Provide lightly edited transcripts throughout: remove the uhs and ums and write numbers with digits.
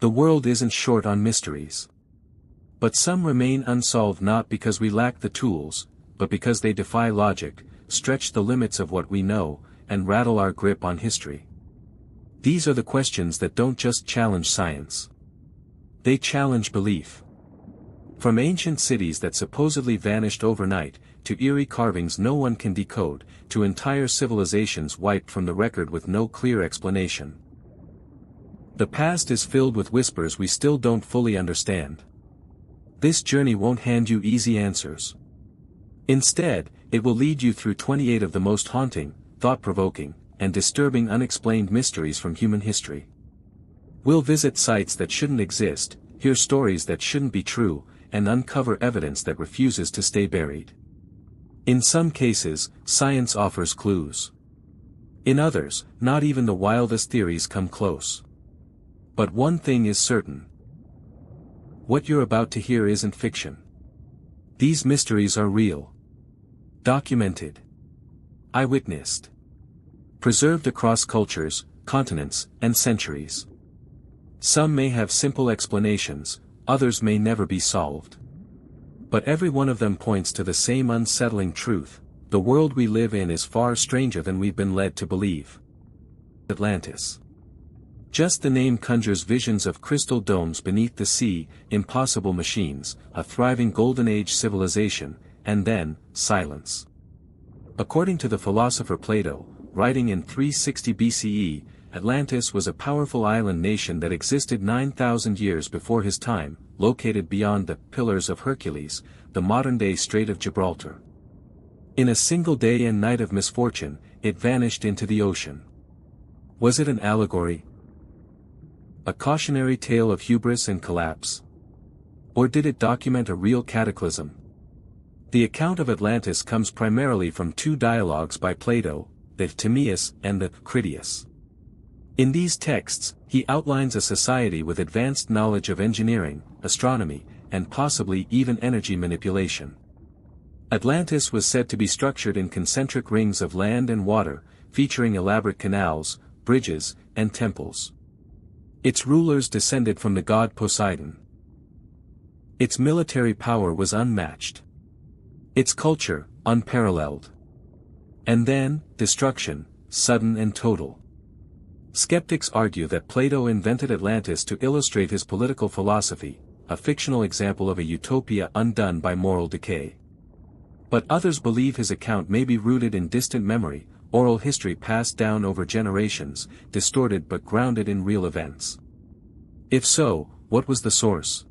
The world isn't short on mysteries. But some remain unsolved not because we lack the tools, but because they defy logic, stretch the limits of what we know, and rattle our grip on history. These are the questions that don't just challenge science. They challenge belief. From ancient cities that supposedly vanished overnight, to eerie carvings no one can decode, to entire civilizations wiped from the record with no clear explanation. The past is filled with whispers we still don't fully understand. This journey won't hand you easy answers. Instead, it will lead you through 28 of the most haunting, thought-provoking, and disturbing unexplained mysteries from human history. We'll visit sites that shouldn't exist, hear stories that shouldn't be true, and uncover evidence that refuses to stay buried. In some cases, science offers clues. In others, not even the wildest theories come close. But one thing is certain. What you're about to hear isn't fiction. These mysteries are real. Documented. Eyewitnessed. Preserved across cultures, continents, and centuries. Some may have simple explanations, others may never be solved. But every one of them points to the same unsettling truth: the world we live in is far stranger than we've been led to believe. Atlantis. Just the name conjures visions of crystal domes beneath the sea, impossible machines, a thriving Golden Age civilization, and then, silence. According to the philosopher Plato, writing in 360 BCE, Atlantis was a powerful island nation that existed 9,000 years before his time, located beyond the Pillars of Hercules, the modern-day Strait of Gibraltar. In a single day and night of misfortune, it vanished into the ocean. Was it an allegory? A cautionary tale of hubris and collapse? Or did it document a real cataclysm? The account of Atlantis comes primarily from two dialogues by Plato, the Timaeus and the Critias. In these texts, he outlines a society with advanced knowledge of engineering, astronomy, and possibly even energy manipulation. Atlantis was said to be structured in concentric rings of land and water, featuring elaborate canals, bridges, and temples. Its rulers descended from the god Poseidon. Its military power was unmatched. Its culture, unparalleled. And then, destruction, sudden and total. Skeptics argue that Plato invented Atlantis to illustrate his political philosophy, a fictional example of a utopia undone by moral decay. But others believe his account may be rooted in distant memory, oral history passed down over generations, distorted but grounded in real events. If so, what was the source?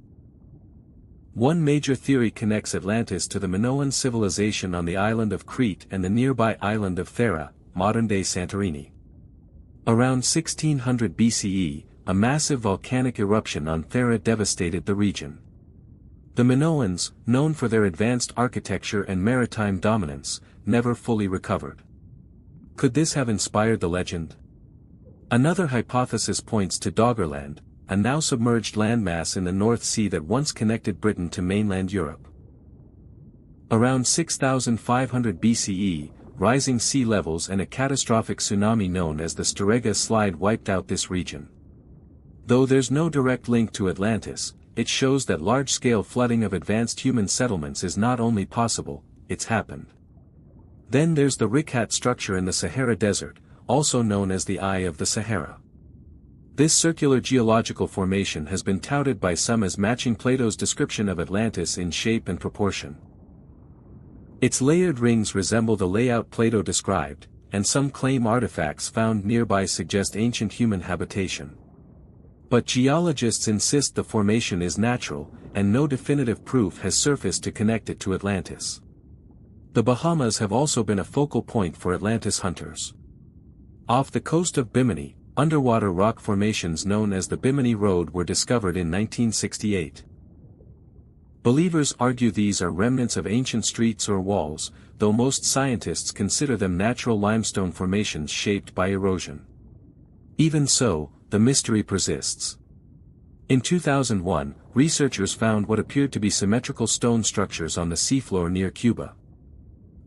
One major theory connects Atlantis to the Minoan civilization on the island of Crete and the nearby island of Thera, modern-day Santorini. Around 1600 BCE, a massive volcanic eruption on Thera devastated the region. The Minoans, known for their advanced architecture and maritime dominance, never fully recovered. Could this have inspired the legend? Another hypothesis points to Doggerland, a now submerged landmass in the North Sea that once connected Britain to mainland Europe. Around 6500 BCE, rising sea levels and a catastrophic tsunami known as the Storegga Slide wiped out this region. Though there's no direct link to Atlantis, it shows that large-scale flooding of advanced human settlements is not only possible, it's happened. Then there's the Rikhat structure in the Sahara Desert, also known as the Eye of the Sahara. This circular geological formation has been touted by some as matching Plato's description of Atlantis in shape and proportion. Its layered rings resemble the layout Plato described, and some claim artifacts found nearby suggest ancient human habitation. But geologists insist the formation is natural, and no definitive proof has surfaced to connect it to Atlantis. The Bahamas have also been a focal point for Atlantis hunters. Off the coast of Bimini, underwater rock formations known as the Bimini Road were discovered in 1968. Believers argue these are remnants of ancient streets or walls, though most scientists consider them natural limestone formations shaped by erosion. Even so, the mystery persists. In 2001, researchers found what appeared to be symmetrical stone structures on the seafloor near Cuba.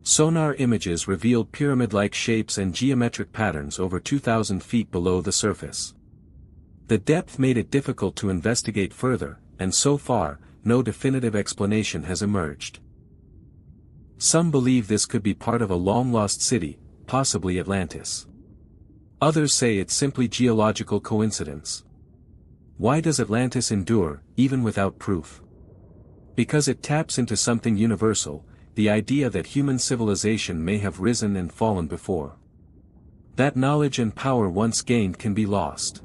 Sonar images revealed pyramid-like shapes and geometric patterns over 2,000 feet below the surface. The depth made it difficult to investigate further, and so far, no definitive explanation has emerged. Some believe this could be part of a long-lost city, possibly Atlantis. Others say it's simply geological coincidence. Why does Atlantis endure, even without proof? Because it taps into something universal, the idea that human civilization may have risen and fallen before. That knowledge and power once gained can be lost.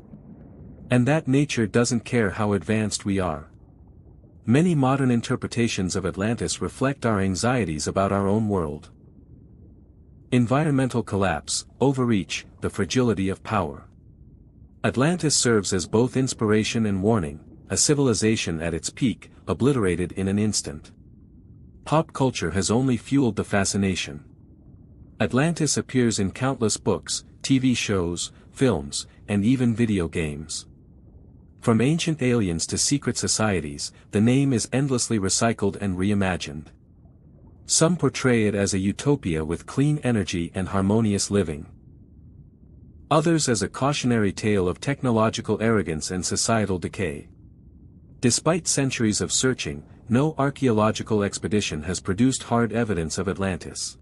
And that nature doesn't care how advanced we are. Many modern interpretations of Atlantis reflect our anxieties about our own world. Environmental collapse, overreach, the fragility of power. Atlantis serves as both inspiration and warning, a civilization at its peak, obliterated in an instant. Pop culture has only fueled the fascination. Atlantis appears in countless books, TV shows, films, and even video games. From ancient aliens to secret societies, the name is endlessly recycled and reimagined. Some portray it as a utopia with clean energy and harmonious living. Others as a cautionary tale of technological arrogance and societal decay. Despite centuries of searching, no archaeological expedition has produced hard evidence of Atlantis.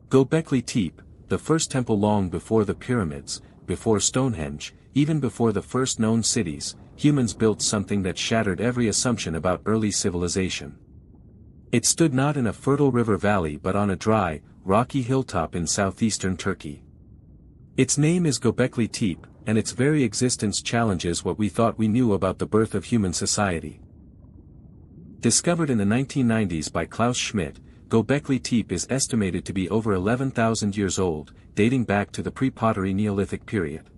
Göbekli Tepe, the first temple long before the pyramids, before Stonehenge, even before the first known cities, humans built something that shattered every assumption about early civilization. It stood not in a fertile river valley but on a dry, rocky hilltop in southeastern Turkey. Its name is Göbekli Tepe, and its very existence challenges what we thought we knew about the birth of human society. Discovered in the 1990s by Klaus Schmidt, Göbekli Tepe is estimated to be over 11,000 years old, dating back to the pre-pottery Neolithic period.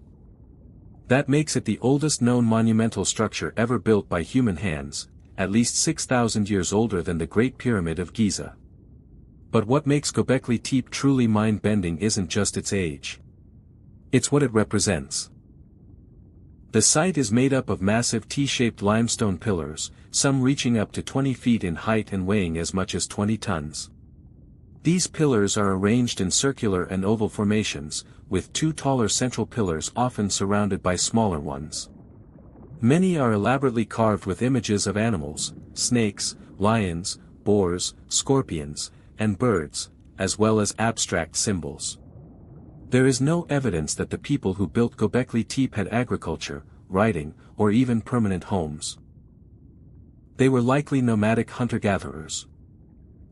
That makes it the oldest known monumental structure ever built by human hands, at least 6,000 years older than the Great Pyramid of Giza. But what makes Göbekli Tepe truly mind-bending isn't just its age. It's what it represents. The site is made up of massive T-shaped limestone pillars, some reaching up to 20 feet in height and weighing as much as 20 tons. These pillars are arranged in circular and oval formations, with two taller central pillars often surrounded by smaller ones. Many are elaborately carved with images of animals, snakes, lions, boars, scorpions, and birds, as well as abstract symbols. There is no evidence that the people who built Göbekli Tepe had agriculture, writing, or even permanent homes. They were likely nomadic hunter-gatherers.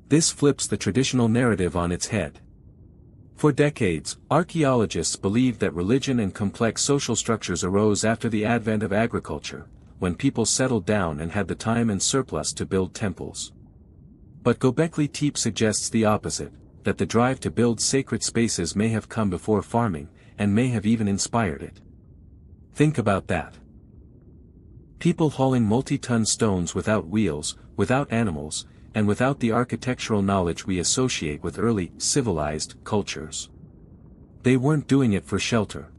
This flips the traditional narrative on its head. For decades, archaeologists believed that religion and complex social structures arose after the advent of agriculture, when people settled down and had the time and surplus to build temples. But Göbekli Tepe suggests the opposite, that the drive to build sacred spaces may have come before farming, and may have even inspired it. Think about that. People hauling multi-ton stones without wheels, without animals, and without the architectural knowledge we associate with early, civilized, cultures. They weren't doing it for shelter.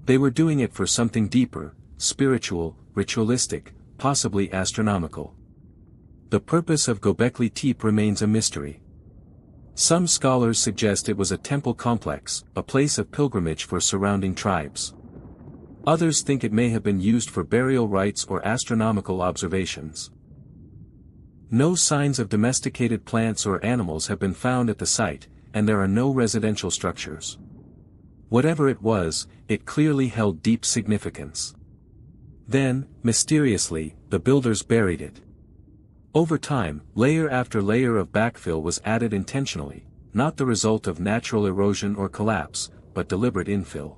They were doing it for something deeper, spiritual, ritualistic, possibly astronomical. The purpose of Göbekli Tepe remains a mystery. Some scholars suggest it was a temple complex, a place of pilgrimage for surrounding tribes. Others think it may have been used for burial rites or astronomical observations. No signs of domesticated plants or animals have been found at the site, and there are no residential structures. Whatever it was, it clearly held deep significance. Then, mysteriously, the builders buried it. Over time, layer after layer of backfill was added intentionally, not the result of natural erosion or collapse, but deliberate infill.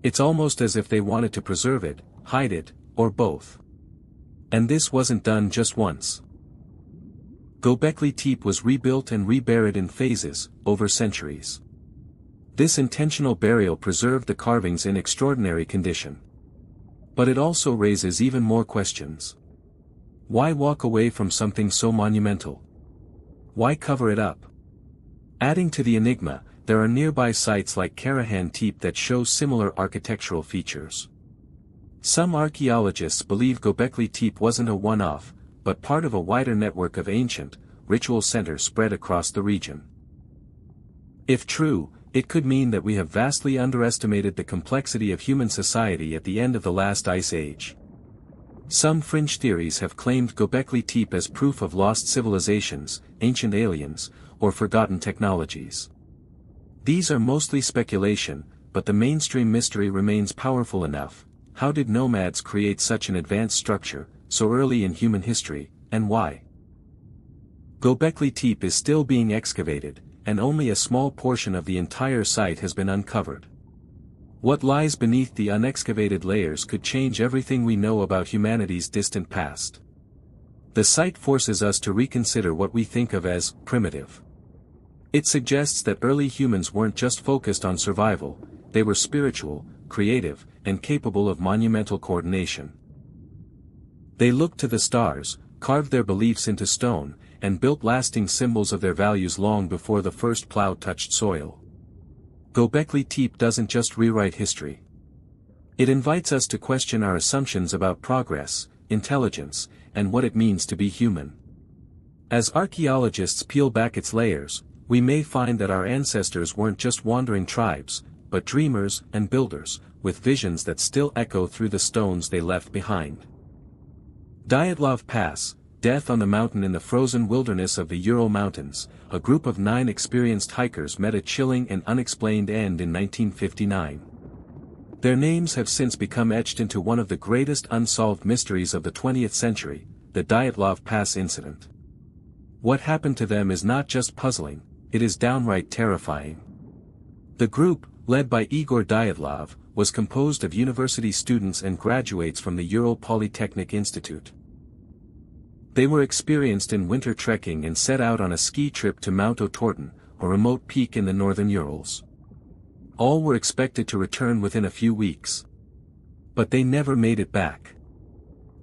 It's almost as if they wanted to preserve it, hide it, or both. And this wasn't done just once. Göbekli Tepe was rebuilt and reburied in phases, over centuries. This intentional burial preserved the carvings in extraordinary condition. But it also raises even more questions. Why walk away from something so monumental? Why cover it up? Adding to the enigma, there are nearby sites like Karahan Tepe that show similar architectural features. Some archaeologists believe Göbekli Tepe wasn't a one-off, but part of a wider network of ancient, ritual centers spread across the region. If true, it could mean that we have vastly underestimated the complexity of human society at the end of the last ice age. Some fringe theories have claimed Göbekli Tepe as proof of lost civilizations, ancient aliens, or forgotten technologies. These are mostly speculation, but the mainstream mystery remains powerful enough. How did nomads create such an advanced structure, so early in human history, and why? Göbekli Tepe is still being excavated, and only a small portion of the entire site has been uncovered. What lies beneath the unexcavated layers could change everything we know about humanity's distant past. The site forces us to reconsider what we think of as primitive. It suggests that early humans weren't just focused on survival, they were spiritual, creative, and capable of monumental coordination. They looked to the stars, carved their beliefs into stone, and built lasting symbols of their values long before the first plow touched soil. Göbekli Tepe doesn't just rewrite history. It invites us to question our assumptions about progress, intelligence, and what it means to be human. As archaeologists peel back its layers, we may find that our ancestors weren't just wandering tribes, but dreamers and builders, with visions that still echo through the stones they left behind. Dyatlov Pass, Death on the Mountain. In the frozen wilderness of the Ural Mountains, a group of 9 experienced hikers met a chilling and unexplained end in 1959. Their names have since become etched into one of the greatest unsolved mysteries of the 20th century, the Dyatlov Pass incident. What happened to them is not just puzzling, it is downright terrifying. The group, led by Igor Dyatlov, was composed of university students and graduates from the Ural Polytechnic Institute. They were experienced in winter trekking and set out on a ski trip to Mount Otorten, a remote peak in the northern Urals. All were expected to return within a few weeks. But they never made it back.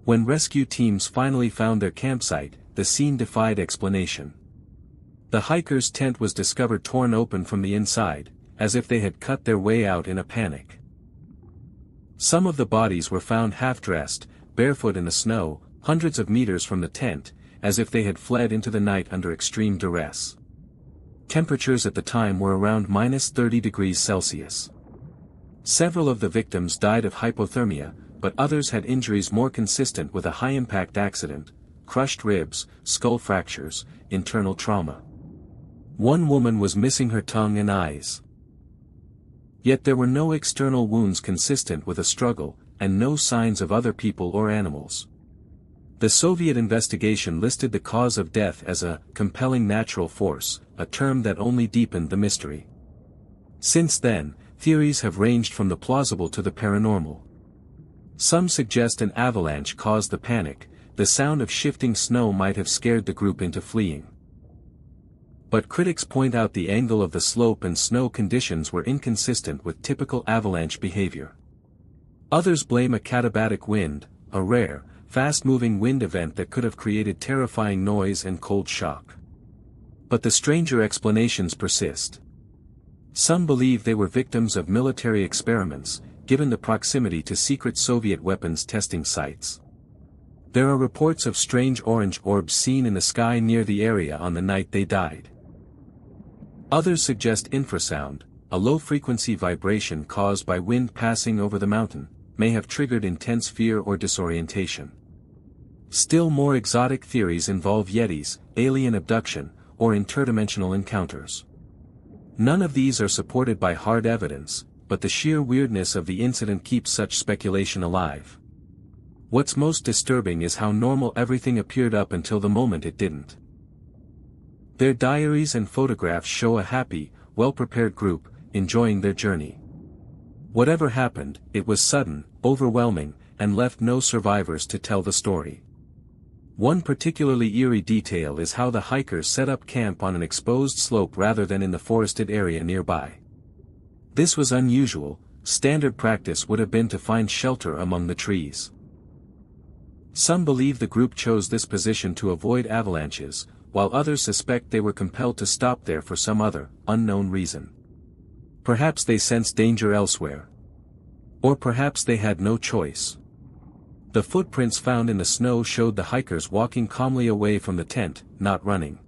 When rescue teams finally found their campsite, the scene defied explanation. The hikers' tent was discovered torn open from the inside, as if they had cut their way out in a panic. Some of the bodies were found half-dressed, barefoot in the snow, hundreds of meters from the tent, as if they had fled into the night under extreme duress. Temperatures at the time were around -30 degrees Celsius. Several of the victims died of hypothermia, but others had injuries more consistent with a high-impact accident: crushed ribs, skull fractures, internal trauma. One woman was missing her tongue and eyes. Yet there were no external wounds consistent with a struggle, and no signs of other people or animals. The Soviet investigation listed the cause of death as a compelling natural force, a term that only deepened the mystery. Since then, theories have ranged from the plausible to the paranormal. Some suggest an avalanche caused the panic, the sound of shifting snow might have scared the group into fleeing. But critics point out the angle of the slope and snow conditions were inconsistent with typical avalanche behavior. Others blame a katabatic wind, a rare, fast-moving wind event that could have created terrifying noise and cold shock. But the stranger explanations persist. Some believe they were victims of military experiments, given the proximity to secret Soviet weapons testing sites. There are reports of strange orange orbs seen in the sky near the area on the night they died. Others suggest infrasound, a low-frequency vibration caused by wind passing over the mountain, may have triggered intense fear or disorientation. Still more exotic theories involve yetis, alien abduction, or interdimensional encounters. None of these are supported by hard evidence, but the sheer weirdness of the incident keeps such speculation alive. What's most disturbing is how normal everything appeared up until the moment it didn't. Their diaries and photographs show a happy, well-prepared group, enjoying their journey. Whatever happened, it was sudden, overwhelming, and left no survivors to tell the story. One particularly eerie detail is how the hikers set up camp on an exposed slope rather than in the forested area nearby. This was unusual. Standard practice would have been to find shelter among the trees. Some believe the group chose this position to avoid avalanches, while others suspect they were compelled to stop there for some other, unknown reason. Perhaps they sensed danger elsewhere. Or perhaps they had no choice. The footprints found in the snow showed the hikers walking calmly away from the tent, not running.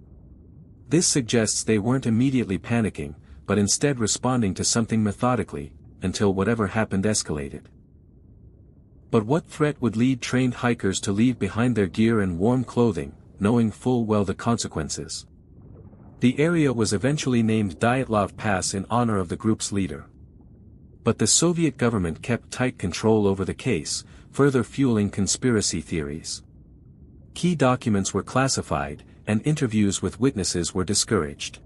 This suggests they weren't immediately panicking, but instead responding to something methodically, until whatever happened escalated. But what threat would lead trained hikers to leave behind their gear and warm clothing, knowing full well the consequences? The area was eventually named Dyatlov Pass in honor of the group's leader. But the Soviet government kept tight control over the case, further fueling conspiracy theories. Key documents were classified, and interviews with witnesses were discouraged.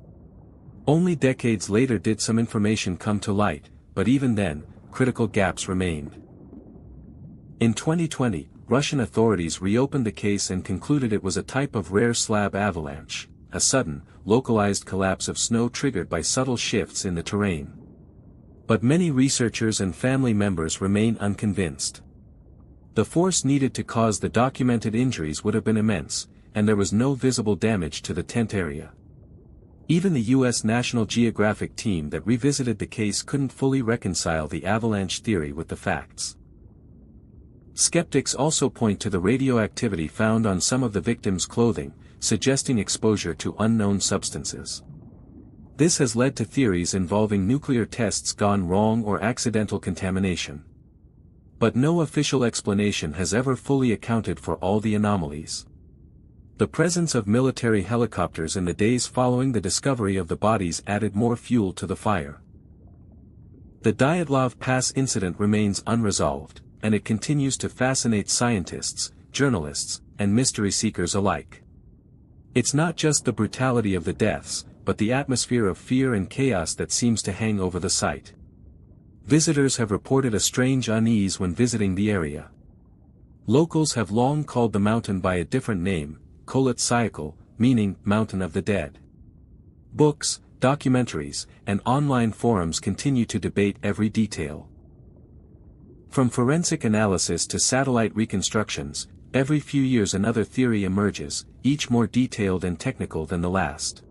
Only decades later did some information come to light, but even then, critical gaps remained. In 2020, Russian authorities reopened the case and concluded it was a type of rare slab avalanche, a sudden, localized collapse of snow triggered by subtle shifts in the terrain. But many researchers and family members remain unconvinced. The force needed to cause the documented injuries would have been immense, and there was no visible damage to the tent area. Even the U.S. National Geographic team that revisited the case couldn't fully reconcile the avalanche theory with the facts. Skeptics also point to the radioactivity found on some of the victims' clothing, suggesting exposure to unknown substances. This has led to theories involving nuclear tests gone wrong or accidental contamination. But no official explanation has ever fully accounted for all the anomalies. The presence of military helicopters in the days following the discovery of the bodies added more fuel to the fire. The Dyatlov Pass incident remains unresolved, and it continues to fascinate scientists, journalists, and mystery seekers alike. It's not just the brutality of the deaths, but the atmosphere of fear and chaos that seems to hang over the site. Visitors have reported a strange unease when visiting the area. Locals have long called the mountain by a different name, Kolat-Syakhl, meaning Mountain of the Dead. Books, documentaries, and online forums continue to debate every detail. From forensic analysis to satellite reconstructions, every few years another theory emerges, each more detailed and technical than the last.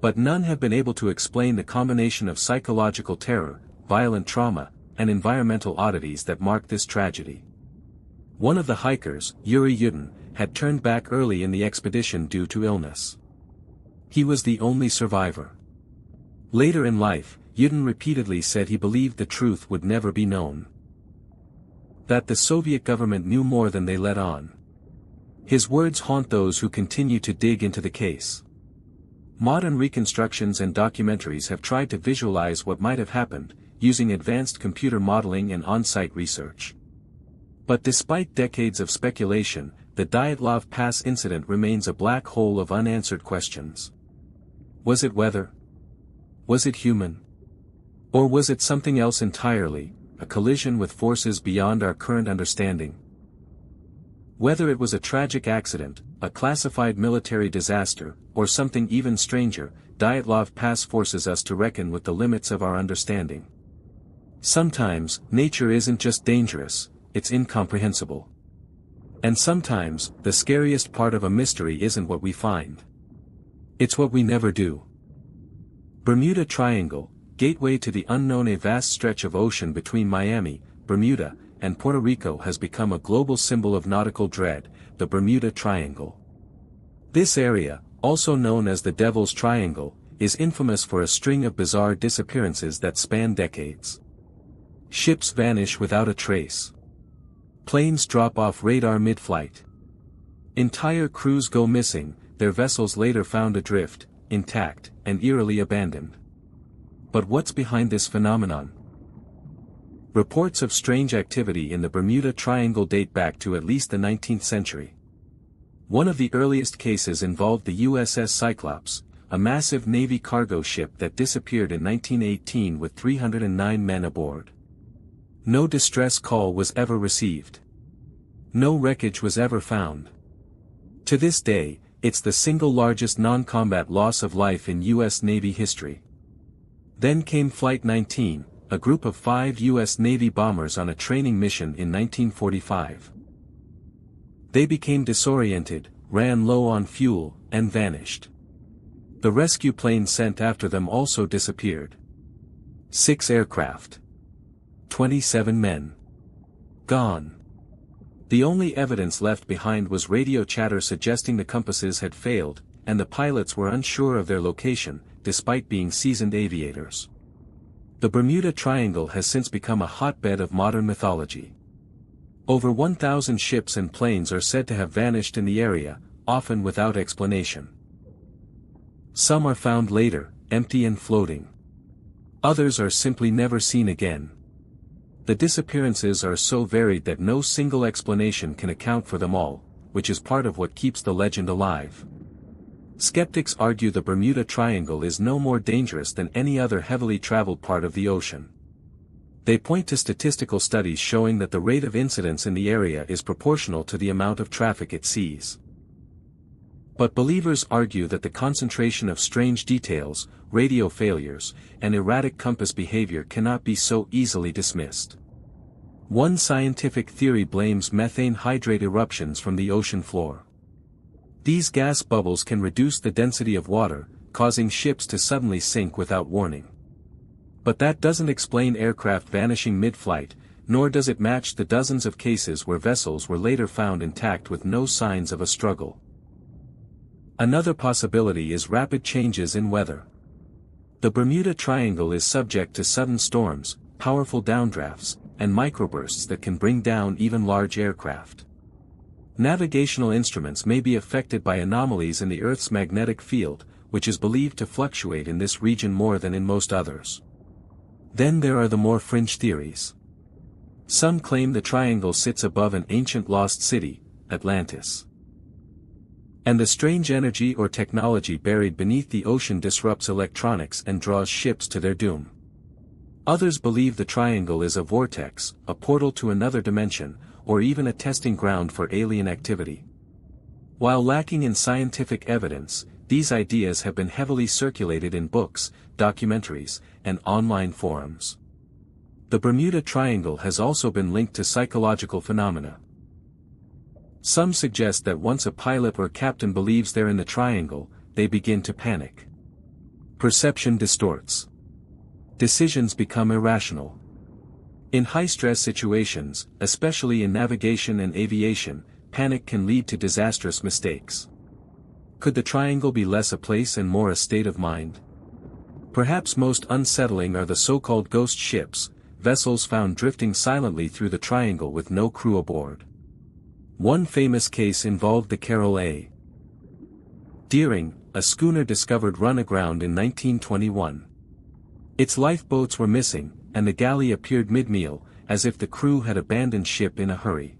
But none have been able to explain the combination of psychological terror, violent trauma, and environmental oddities that marked this tragedy. One of the hikers, Yuri Yudin, had turned back early in the expedition due to illness. He was the only survivor. Later in life, Yudin repeatedly said he believed the truth would never be known. That the Soviet government knew more than they let on. His words haunt those who continue to dig into the case. Modern reconstructions and documentaries have tried to visualize what might have happened, using advanced computer modeling and on-site research. But despite decades of speculation, the Dyatlov Pass incident remains a black hole of unanswered questions. Was it weather? Was it human? Or was it something else entirely, a collision with forces beyond our current understanding? Whether it was a tragic accident, a classified military disaster, or something even stranger, Dyatlov Pass forces us to reckon with the limits of our understanding. Sometimes, nature isn't just dangerous, it's incomprehensible. And sometimes, the scariest part of a mystery isn't what we find. It's what we never do. Bermuda Triangle, gateway to the unknown. A vast stretch of ocean between Miami, Bermuda, and Puerto Rico has become a global symbol of nautical dread, the Bermuda Triangle. This area, also known as the Devil's Triangle, is infamous for a string of bizarre disappearances that span decades. Ships vanish without a trace. Planes drop off radar mid-flight. Entire crews go missing, their vessels later found adrift, intact, and eerily abandoned. But what's behind this phenomenon? Reports of strange activity in the Bermuda Triangle date back to at least the 19th century. One of the earliest cases involved the USS Cyclops, a massive Navy cargo ship that disappeared in 1918 with 309 men aboard. No distress call was ever received. No wreckage was ever found. To this day, it's the single largest non-combat loss of life in U.S. Navy history. Then came Flight 19, a group of 5 U.S. Navy bombers on a training mission in 1945. They became disoriented, ran low on fuel, and vanished. The rescue plane sent after them also disappeared. 6 aircraft. 27 men. Gone. The only evidence left behind was radio chatter suggesting the compasses had failed, and the pilots were unsure of their location, despite being seasoned aviators. The Bermuda Triangle has since become a hotbed of modern mythology. Over 1,000 ships and planes are said to have vanished in the area, often without explanation. Some are found later, empty and floating. Others are simply never seen again. The disappearances are so varied that no single explanation can account for them all, which is part of what keeps the legend alive. Skeptics argue the Bermuda Triangle is no more dangerous than any other heavily traveled part of the ocean. They point to statistical studies showing that the rate of incidents in the area is proportional to the amount of traffic it sees. But believers argue that the concentration of strange details, radio failures, and erratic compass behavior cannot be so easily dismissed. One scientific theory blames methane hydrate eruptions from the ocean floor. These gas bubbles can reduce the density of water, causing ships to suddenly sink without warning. But that doesn't explain aircraft vanishing mid-flight, nor does it match the dozens of cases where vessels were later found intact with no signs of a struggle. Another possibility is rapid changes in weather. The Bermuda Triangle is subject to sudden storms, powerful downdrafts, and microbursts that can bring down even large aircraft. Navigational instruments may be affected by anomalies in the Earth's magnetic field, which is believed to fluctuate in this region more than in most others. Then there are the more fringe theories. Some claim the triangle sits above an ancient lost city, Atlantis. And the strange energy or technology buried beneath the ocean disrupts electronics and draws ships to their doom. Others believe the triangle is a vortex, a portal to another dimension, or even a testing ground for alien activity. While lacking in scientific evidence, these ideas have been heavily circulated in books, documentaries, and online forums. The Bermuda Triangle has also been linked to psychological phenomena. Some suggest that once a pilot or captain believes they're in the triangle, they begin to panic. Perception distorts. Decisions become irrational. In high-stress situations, especially in navigation and aviation, panic can lead to disastrous mistakes. Could the triangle be less a place and more a state of mind? Perhaps most unsettling are the so-called ghost ships, vessels found drifting silently through the triangle with no crew aboard. One famous case involved the Carol A. Deering, a schooner discovered run aground in 1921. Its lifeboats were missing, and the galley appeared mid-meal, as if the crew had abandoned ship in a hurry.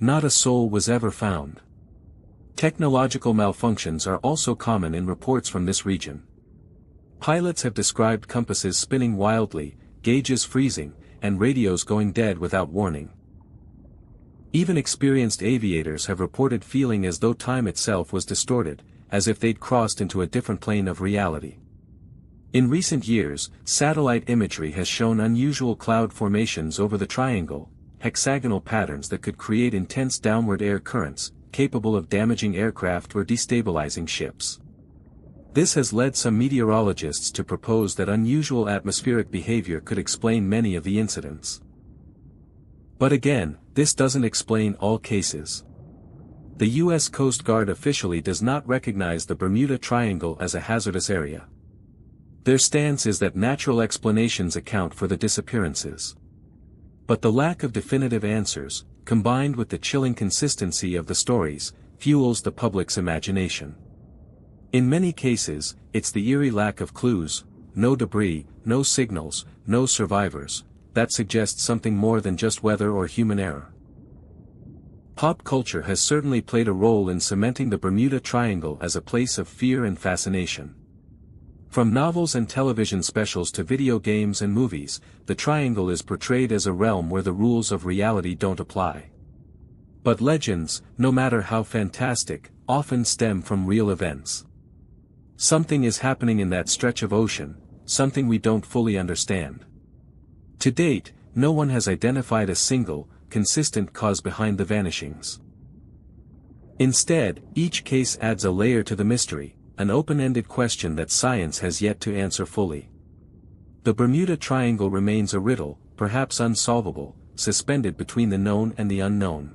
Not a soul was ever found. Technological malfunctions are also common in reports from this region. Pilots have described compasses spinning wildly, gauges freezing, and radios going dead without warning. Even experienced aviators have reported feeling as though time itself was distorted, as if they'd crossed into a different plane of reality. In recent years, satellite imagery has shown unusual cloud formations over the triangle, hexagonal patterns that could create intense downward air currents, capable of damaging aircraft or destabilizing ships. This has led some meteorologists to propose that unusual atmospheric behavior could explain many of the incidents. But again, this doesn't explain all cases. The U.S. Coast Guard officially does not recognize the Bermuda Triangle as a hazardous area. Their stance is that natural explanations account for the disappearances. But the lack of definitive answers, combined with the chilling consistency of the stories, fuels the public's imagination. In many cases, it's the eerie lack of clues, no debris, no signals, no survivors, that suggests something more than just weather or human error. Pop culture has certainly played a role in cementing the Bermuda Triangle as a place of fear and fascination. From novels and television specials to video games and movies, the Triangle is portrayed as a realm where the rules of reality don't apply. But legends, no matter how fantastic, often stem from real events. Something is happening in that stretch of ocean, something we don't fully understand. To date, no one has identified a single, consistent cause behind the vanishings. Instead, each case adds a layer to the mystery, an open-ended question that science has yet to answer fully. The Bermuda Triangle remains a riddle, perhaps unsolvable, suspended between the known and the unknown.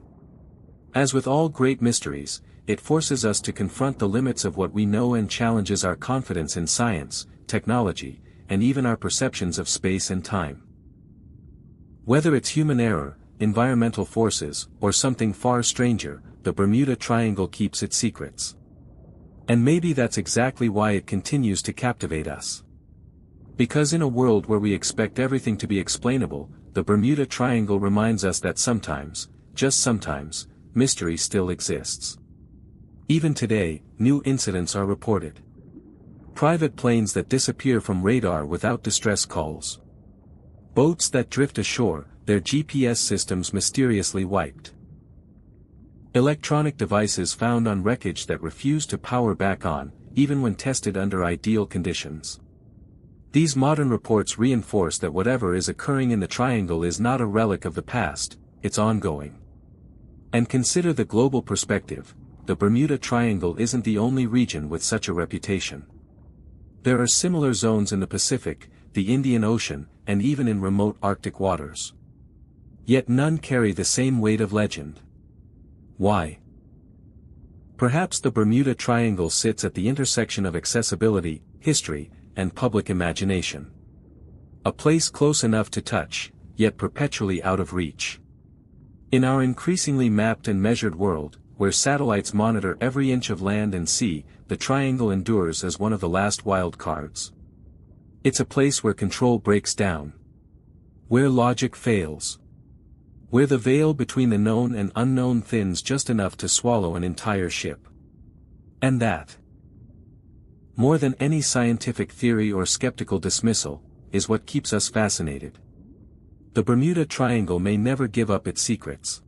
As with all great mysteries, it forces us to confront the limits of what we know and challenges our confidence in science, technology, and even our perceptions of space and time. Whether it's human error, environmental forces, or something far stranger, the Bermuda Triangle keeps its secrets. And maybe that's exactly why it continues to captivate us. Because in a world where we expect everything to be explainable, the Bermuda Triangle reminds us that sometimes, just sometimes, mystery still exists. Even today, new incidents are reported. Private planes that disappear from radar without distress calls. Boats that drift ashore, their GPS systems mysteriously wiped. Electronic devices found on wreckage that refuse to power back on, even when tested under ideal conditions. These modern reports reinforce that whatever is occurring in the Triangle is not a relic of the past, it's ongoing. And consider the global perspective, the Bermuda Triangle isn't the only region with such a reputation. There are similar zones in the Pacific, the Indian Ocean, and even in remote Arctic waters. Yet none carry the same weight of legend. Why? Perhaps the Bermuda Triangle sits at the intersection of accessibility, history, and public imagination. A place close enough to touch, yet perpetually out of reach. In our increasingly mapped and measured world, where satellites monitor every inch of land and sea, the Triangle endures as one of the last wild cards. It's a place where control breaks down. Where logic fails. Where the veil between the known and unknown thins just enough to swallow an entire ship. And that, more than any scientific theory or skeptical dismissal, is what keeps us fascinated. The Bermuda Triangle may never give up its secrets.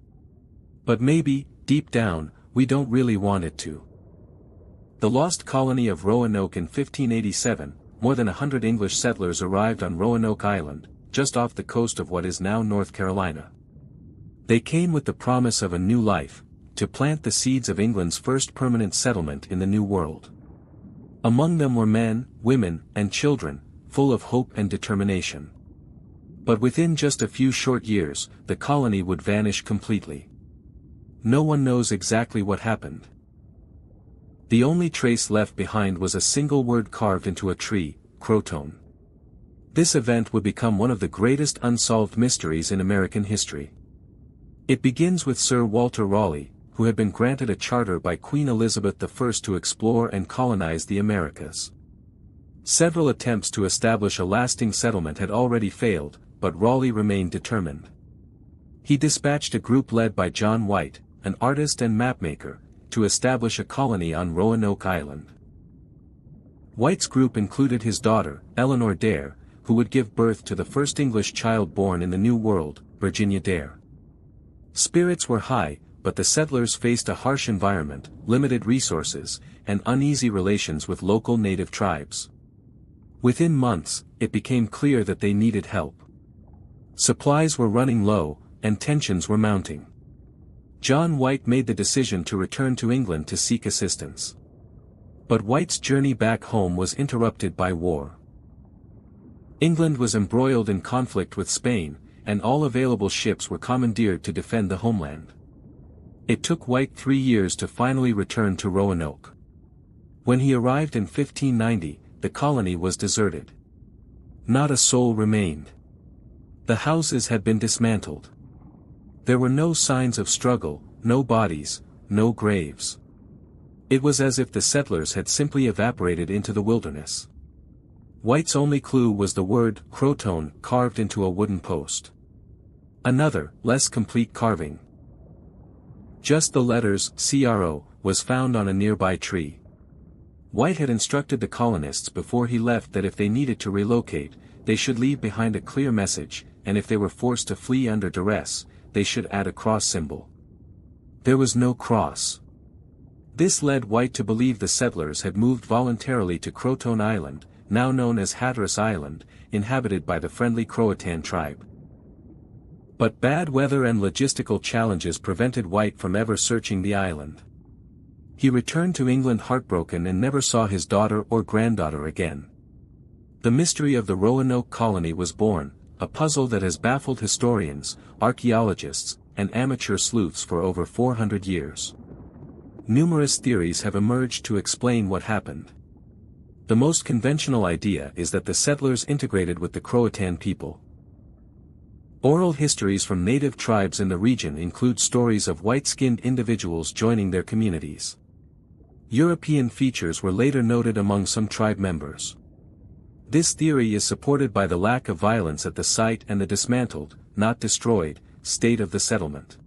But maybe, deep down, we don't really want it to. The lost colony of Roanoke in 1587, more than 100 English settlers arrived on Roanoke Island, just off the coast of what is now North Carolina. They came with the promise of a new life, to plant the seeds of England's first permanent settlement in the New World. Among them were men, women, and children, full of hope and determination. But within just a few short years, the colony would vanish completely. No one knows exactly what happened. The only trace left behind was a single word carved into a tree, Croton. This event would become one of the greatest unsolved mysteries in American history. It begins with Sir Walter Raleigh, who had been granted a charter by Queen Elizabeth I to explore and colonize the Americas. Several attempts to establish a lasting settlement had already failed, but Raleigh remained determined. He dispatched a group led by John White, an artist and mapmaker, to establish a colony on Roanoke Island. White's group included his daughter, Eleanor Dare, who would give birth to the first English child born in the New World, Virginia Dare. Spirits were high, but the settlers faced a harsh environment, limited resources, and uneasy relations with local native tribes. Within months, it became clear that they needed help. Supplies were running low, and tensions were mounting. John White made the decision to return to England to seek assistance. But White's journey back home was interrupted by war. England was embroiled in conflict with Spain, and all available ships were commandeered to defend the homeland. It took White 3 years to finally return to Roanoke. When he arrived in 1590, the colony was deserted. Not a soul remained. The houses had been dismantled. There were no signs of struggle, no bodies, no graves. It was as if the settlers had simply evaporated into the wilderness. White's only clue was the word Croton carved into a wooden post. Another, less complete carving. Just the letters CRO was found on a nearby tree. White had instructed the colonists before he left that if they needed to relocate, they should leave behind a clear message, and if they were forced to flee under duress, they should add a cross symbol. There was no cross. This led White to believe the settlers had moved voluntarily to Croton Island, now known as Hatteras Island, inhabited by the friendly Croatan tribe. But bad weather and logistical challenges prevented White from ever searching the island. He returned to England heartbroken and never saw his daughter or granddaughter again. The mystery of the Roanoke colony was born, a puzzle that has baffled historians, archaeologists, and amateur sleuths for over 400 years. Numerous theories have emerged to explain what happened. The most conventional idea is that the settlers integrated with the Croatan people. Oral histories from native tribes in the region include stories of white-skinned individuals joining their communities. European features were later noted among some tribe members. This theory is supported by the lack of violence at the site and the dismantled, not destroyed, state of the settlement.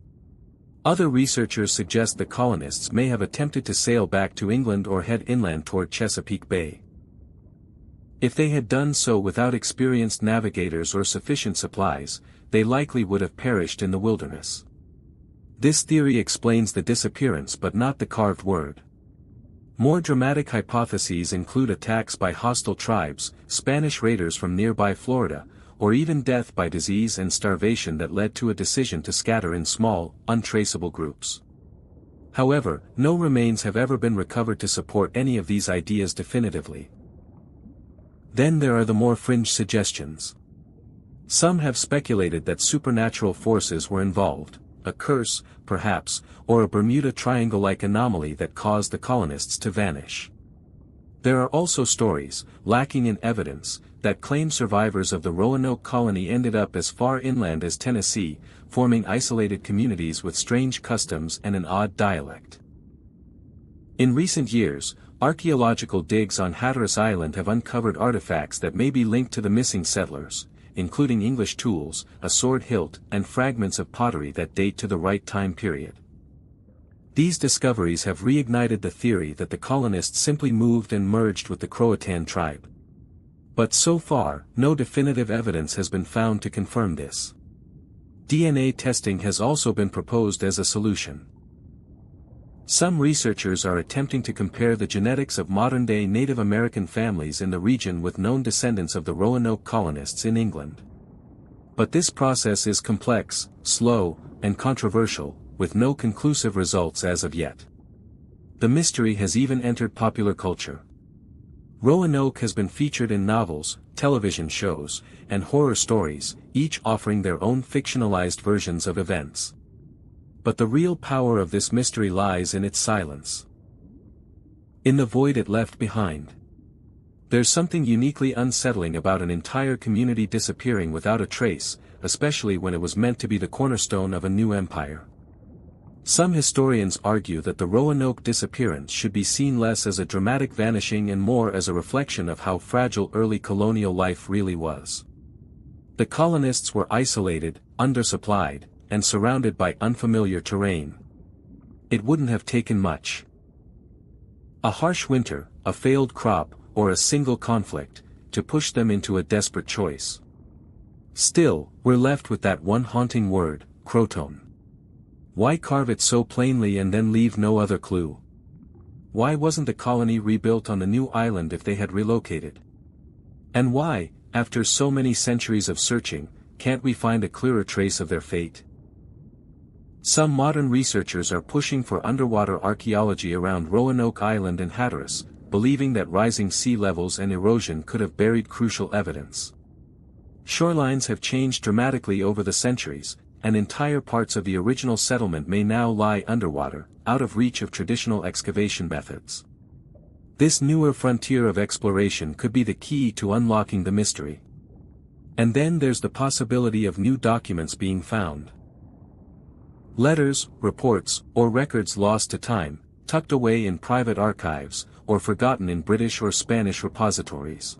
Other researchers suggest the colonists may have attempted to sail back to England or head inland toward Chesapeake Bay. If they had done so without experienced navigators or sufficient supplies, they likely would have perished in the wilderness. This theory explains the disappearance but not the carved word. More dramatic hypotheses include attacks by hostile tribes, Spanish raiders from nearby Florida, or even death by disease and starvation that led to a decision to scatter in small, untraceable groups. However, no remains have ever been recovered to support any of these ideas definitively. Then there are the more fringe suggestions. Some have speculated that supernatural forces were involved, a curse, perhaps, or a Bermuda Triangle-like anomaly that caused the colonists to vanish. There are also stories, lacking in evidence, that claim survivors of the Roanoke colony ended up as far inland as Tennessee, forming isolated communities with strange customs and an odd dialect. In recent years, archaeological digs on Hatteras Island have uncovered artifacts that may be linked to the missing settlers, including English tools, a sword hilt, and fragments of pottery that date to the right time period. These discoveries have reignited the theory that the colonists simply moved and merged with the Croatan tribe. But so far, no definitive evidence has been found to confirm this. DNA testing has also been proposed as a solution. Some researchers are attempting to compare the genetics of modern-day Native American families in the region with known descendants of the Roanoke colonists in England. But this process is complex, slow, and controversial, with no conclusive results as of yet. The mystery has even entered popular culture. Roanoke has been featured in novels, television shows, and horror stories, each offering their own fictionalized versions of events. But the real power of this mystery lies in its silence. In the void it left behind. There's something uniquely unsettling about an entire community disappearing without a trace, especially when it was meant to be the cornerstone of a new empire. Some historians argue that the Roanoke disappearance should be seen less as a dramatic vanishing and more as a reflection of how fragile early colonial life really was. The colonists were isolated, undersupplied, and surrounded by unfamiliar terrain. It wouldn't have taken much. A harsh winter, a failed crop, or a single conflict, to push them into a desperate choice. Still, we're left with that one haunting word, Croton. Why carve it so plainly and then leave no other clue? Why wasn't the colony rebuilt on the new island if they had relocated? And why, after so many centuries of searching, can't we find a clearer trace of their fate? Some modern researchers are pushing for underwater archaeology around Roanoke Island and Hatteras, believing that rising sea levels and erosion could have buried crucial evidence. Shorelines have changed dramatically over the centuries, and entire parts of the original settlement may now lie underwater, out of reach of traditional excavation methods. This newer frontier of exploration could be the key to unlocking the mystery. And then there's the possibility of new documents being found. Letters, reports, or records lost to time, tucked away in private archives, or forgotten in British or Spanish repositories.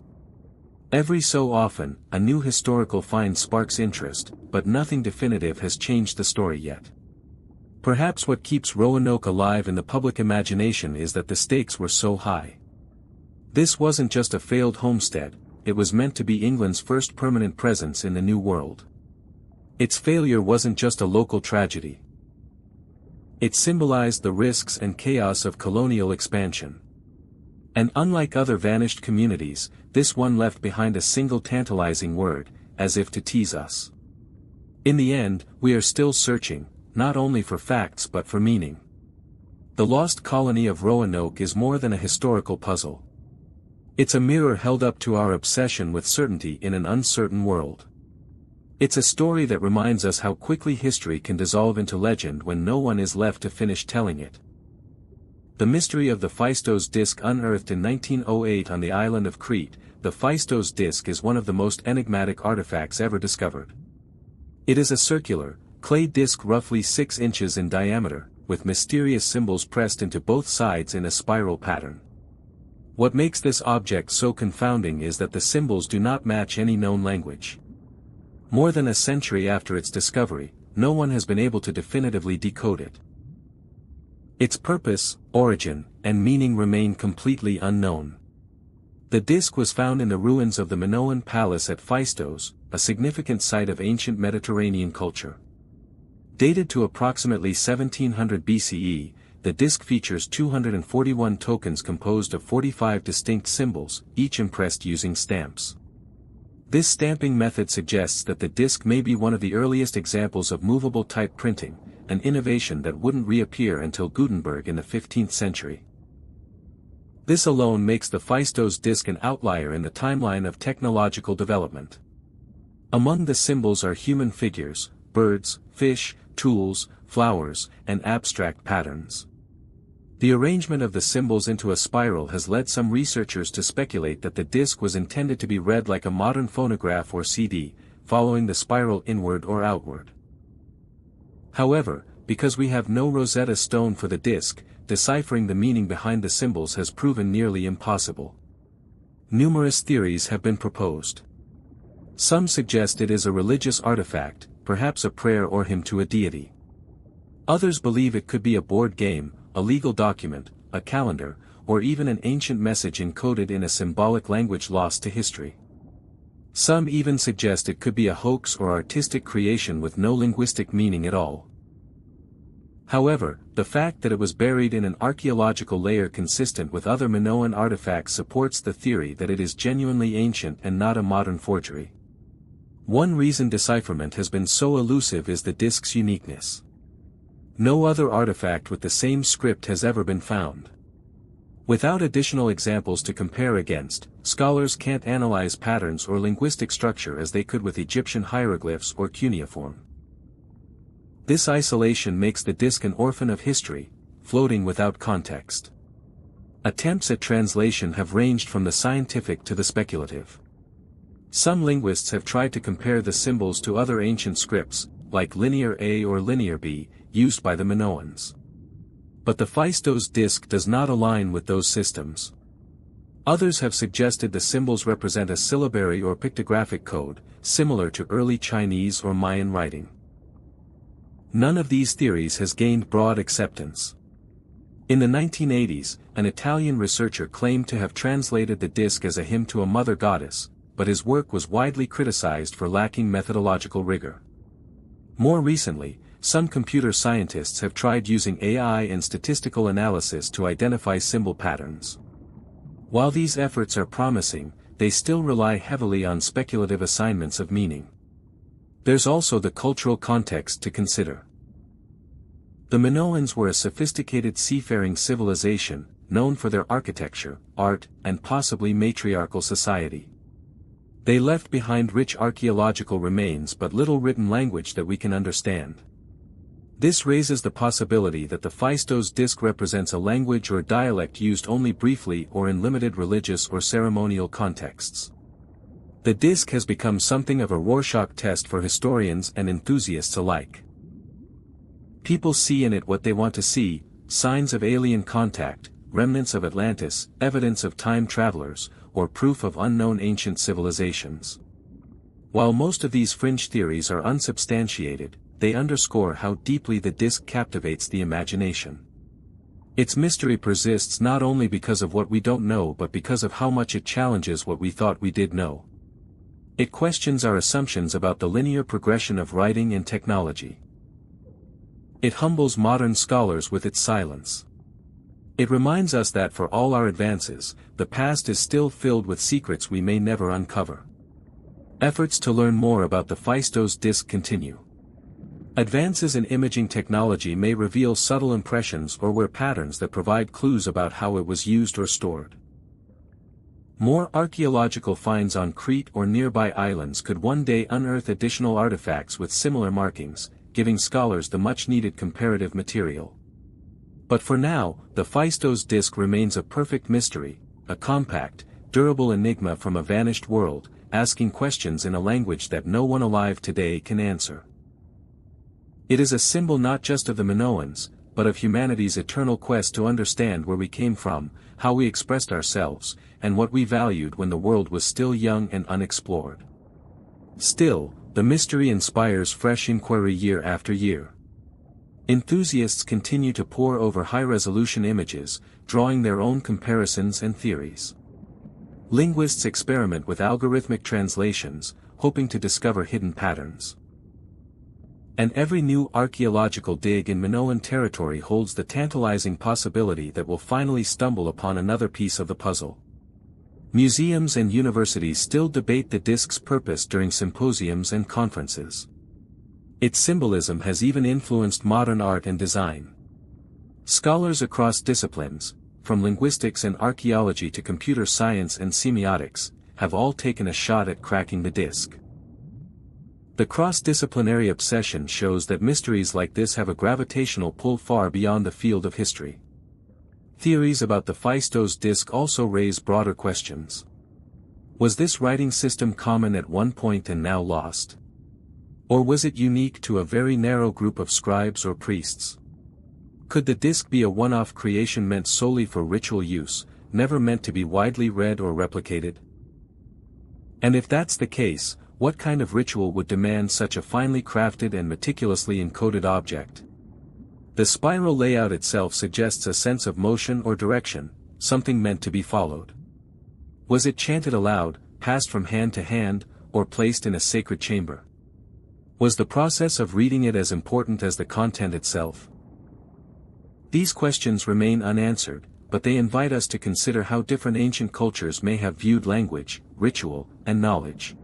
Every so often, a new historical find sparks interest, but nothing definitive has changed the story yet. Perhaps what keeps Roanoke alive in the public imagination is that the stakes were so high. This wasn't just a failed homestead, it was meant to be England's first permanent presence in the New World. Its failure wasn't just a local tragedy. It symbolized the risks and chaos of colonial expansion. And unlike other vanished communities, this one left behind a single tantalizing word, as if to tease us. In the end, we are still searching, not only for facts but for meaning. The lost colony of Roanoke is more than a historical puzzle. It's a mirror held up to our obsession with certainty in an uncertain world. It's a story that reminds us how quickly history can dissolve into legend when no one is left to finish telling it. The mystery of the Phaistos disk unearthed in 1908 on the island of Crete. The Phaistos disk is one of the most enigmatic artifacts ever discovered. It is a circular, clay disk roughly 6 inches in diameter, with mysterious symbols pressed into both sides in a spiral pattern. What makes this object so confounding is that the symbols do not match any known language. More than a century after its discovery, no one has been able to definitively decode it. Its purpose, origin, and meaning remain completely unknown. The disk was found in the ruins of the Minoan Palace at Phaistos, a significant site of ancient Mediterranean culture. Dated to approximately 1700 BCE, the disk features 241 tokens composed of 45 distinct symbols, each impressed using stamps. This stamping method suggests that the disk may be one of the earliest examples of movable type printing, an innovation that wouldn't reappear until Gutenberg in the 15th century. This alone makes the Phaistos disk an outlier in the timeline of technological development. Among the symbols are human figures, birds, fish, tools, flowers, and abstract patterns. The arrangement of the symbols into a spiral has led some researchers to speculate that the disk was intended to be read like a modern phonograph or CD, following the spiral inward or outward. However, because we have no Rosetta Stone for the disk, deciphering the meaning behind the symbols has proven nearly impossible. Numerous theories have been proposed. Some suggest it is a religious artifact, perhaps a prayer or hymn to a deity. Others believe it could be a board game, a legal document, a calendar, or even an ancient message encoded in a symbolic language lost to history. Some even suggest it could be a hoax or artistic creation with no linguistic meaning at all. However, the fact that it was buried in an archaeological layer consistent with other Minoan artifacts supports the theory that it is genuinely ancient and not a modern forgery. One reason decipherment has been so elusive is the disk's uniqueness. No other artifact with the same script has ever been found. Without additional examples to compare against, scholars can't analyze patterns or linguistic structure as they could with Egyptian hieroglyphs or cuneiform. This isolation makes the disk an orphan of history, floating without context. Attempts at translation have ranged from the scientific to the speculative. Some linguists have tried to compare the symbols to other ancient scripts, like Linear A or Linear B, used by the Minoans. But the Phaistos disk does not align with those systems. Others have suggested the symbols represent a syllabary or pictographic code, similar to early Chinese or Mayan writing. None of these theories has gained broad acceptance. In the 1980s, an Italian researcher claimed to have translated the disk as a hymn to a mother goddess, but his work was widely criticized for lacking methodological rigor. More recently, some computer scientists have tried using AI and statistical analysis to identify symbol patterns. While these efforts are promising, they still rely heavily on speculative assignments of meaning. There's also the cultural context to consider. The Minoans were a sophisticated seafaring civilization, known for their architecture, art, and possibly matriarchal society. They left behind rich archaeological remains but little written language that we can understand. This raises the possibility that the Phaistos disk represents a language or dialect used only briefly or in limited religious or ceremonial contexts. The disk has become something of a Rorschach test for historians and enthusiasts alike. People see in it what they want to see: signs of alien contact, remnants of Atlantis, evidence of time travelers, or proof of unknown ancient civilizations. While most of these fringe theories are unsubstantiated, they underscore how deeply the disk captivates the imagination. Its mystery persists not only because of what we don't know but because of how much it challenges what we thought we did know. It questions our assumptions about the linear progression of writing and technology. It humbles modern scholars with its silence. It reminds us that for all our advances, the past is still filled with secrets we may never uncover. Efforts to learn more about the Phaistos disk continue. Advances in imaging technology may reveal subtle impressions or wear patterns that provide clues about how it was used or stored. More archaeological finds on Crete or nearby islands could one day unearth additional artifacts with similar markings, giving scholars the much-needed comparative material. But for now, the Phaistos disk remains a perfect mystery, a compact, durable enigma from a vanished world, asking questions in a language that no one alive today can answer. It is a symbol not just of the Minoans, but of humanity's eternal quest to understand where we came from, how we expressed ourselves, and what we valued when the world was still young and unexplored. Still, the mystery inspires fresh inquiry year after year. Enthusiasts continue to pore over high-resolution images, drawing their own comparisons and theories. Linguists experiment with algorithmic translations, hoping to discover hidden patterns. And every new archaeological dig in Minoan territory holds the tantalizing possibility that we'll finally stumble upon another piece of the puzzle. Museums and universities still debate the disk's purpose during symposiums and conferences. Its symbolism has even influenced modern art and design. Scholars across disciplines, from linguistics and archaeology to computer science and semiotics, have all taken a shot at cracking the disk. The cross-disciplinary obsession shows that mysteries like this have a gravitational pull far beyond the field of history. Theories about the Phaistos disk also raise broader questions. Was this writing system common at one point and now lost? Or was it unique to a very narrow group of scribes or priests? Could the disk be a one-off creation meant solely for ritual use, never meant to be widely read or replicated? And if that's the case, what kind of ritual would demand such a finely crafted and meticulously encoded object? The spiral layout itself suggests a sense of motion or direction, something meant to be followed. Was it chanted aloud, passed from hand to hand, or placed in a sacred chamber? Was the process of reading it as important as the content itself? These questions remain unanswered, but they invite us to consider how different ancient cultures may have viewed language, ritual, and knowledge.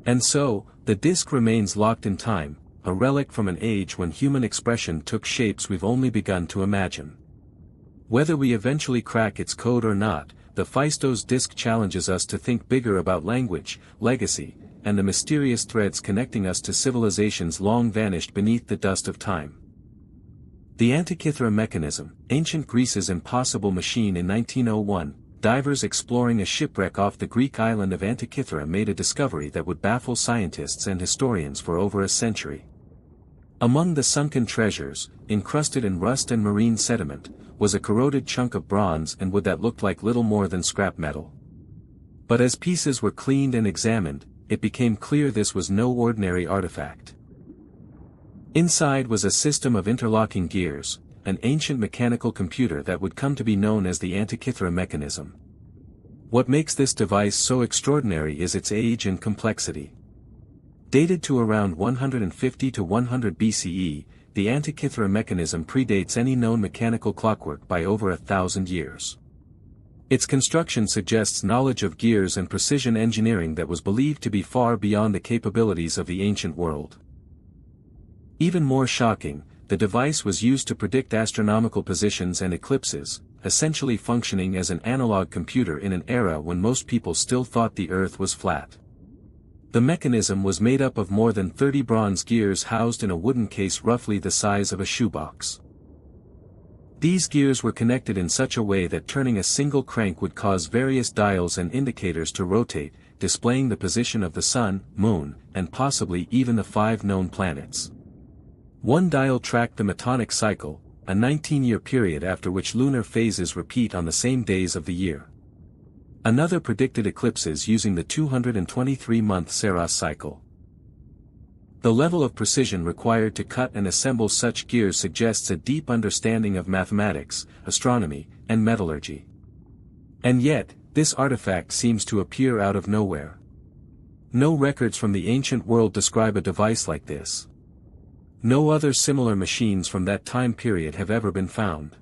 And so, the disk remains locked in time, a relic from an age when human expression took shapes we've only begun to imagine. Whether we eventually crack its code or not, the Phaistos disk challenges us to think bigger about language, legacy, and the mysterious threads connecting us to civilizations long vanished beneath the dust of time. The Antikythera Mechanism, ancient Greece's impossible machine in 1901, divers exploring a shipwreck off the Greek island of Antikythera made a discovery that would baffle scientists and historians for over a century. Among the sunken treasures, encrusted in rust and marine sediment, was a corroded chunk of bronze and wood that looked like little more than scrap metal. But as pieces were cleaned and examined, it became clear this was no ordinary artifact. Inside was a system of interlocking gears, an ancient mechanical computer that would come to be known as the Antikythera Mechanism. What makes this device so extraordinary is its age and complexity. Dated to around 150 to 100 BCE, the Antikythera Mechanism predates any known mechanical clockwork by over 1,000 years. Its construction suggests knowledge of gears and precision engineering that was believed to be far beyond the capabilities of the ancient world. Even more shocking, the device was used to predict astronomical positions and eclipses, essentially functioning as an analog computer in an era when most people still thought the Earth was flat. The mechanism was made up of more than 30 bronze gears housed in a wooden case roughly the size of a shoebox. These gears were connected in such a way that turning a single crank would cause various dials and indicators to rotate, displaying the position of the Sun, Moon, and possibly even the 5 known planets. One dial tracked the Metonic cycle, a 19-year period after which lunar phases repeat on the same days of the year. Another predicted eclipses using the 223-month Saros cycle. The level of precision required to cut and assemble such gears suggests a deep understanding of mathematics, astronomy, and metallurgy. And yet, this artifact seems to appear out of nowhere. No records from the ancient world describe a device like this. No other similar machines from that time period have ever been found.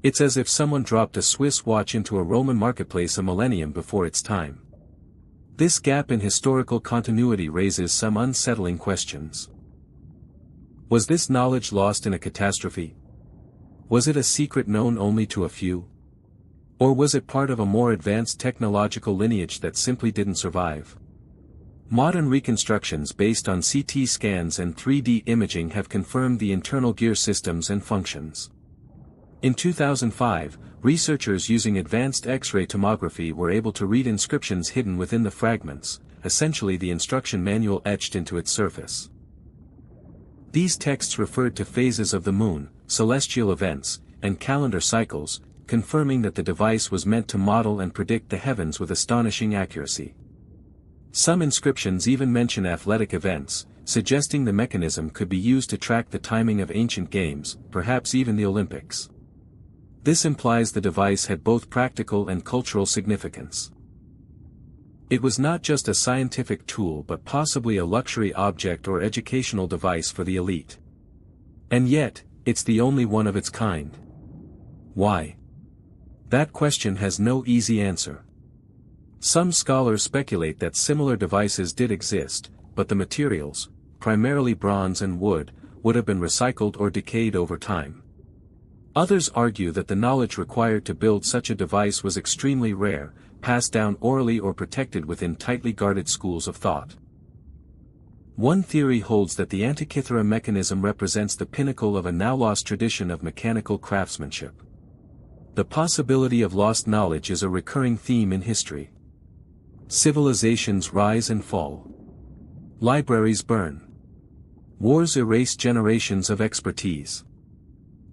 It's as if someone dropped a Swiss watch into a Roman marketplace a millennium before its time. This gap in historical continuity raises some unsettling questions. Was this knowledge lost in a catastrophe? Was it a secret known only to a few? Or was it part of a more advanced technological lineage that simply didn't survive? Modern reconstructions based on CT scans and 3D imaging have confirmed the internal gear systems and functions. In 2005, researchers using advanced X-ray tomography were able to read inscriptions hidden within the fragments, essentially the instruction manual etched into its surface. These texts referred to phases of the moon, celestial events, and calendar cycles, confirming that the device was meant to model and predict the heavens with astonishing accuracy. Some inscriptions even mention athletic events, suggesting the mechanism could be used to track the timing of ancient games, perhaps even the Olympics. This implies the device had both practical and cultural significance. It was not just a scientific tool but possibly a luxury object or educational device for the elite. And yet, it's the only one of its kind. Why? That question has no easy answer. Some scholars speculate that similar devices did exist, but the materials, primarily bronze and wood, would have been recycled or decayed over time. Others argue that the knowledge required to build such a device was extremely rare, passed down orally or protected within tightly guarded schools of thought. One theory holds that the Antikythera mechanism represents the pinnacle of a now-lost tradition of mechanical craftsmanship. The possibility of lost knowledge is a recurring theme in history. Civilizations rise and fall. Libraries burn. Wars erase generations of expertise.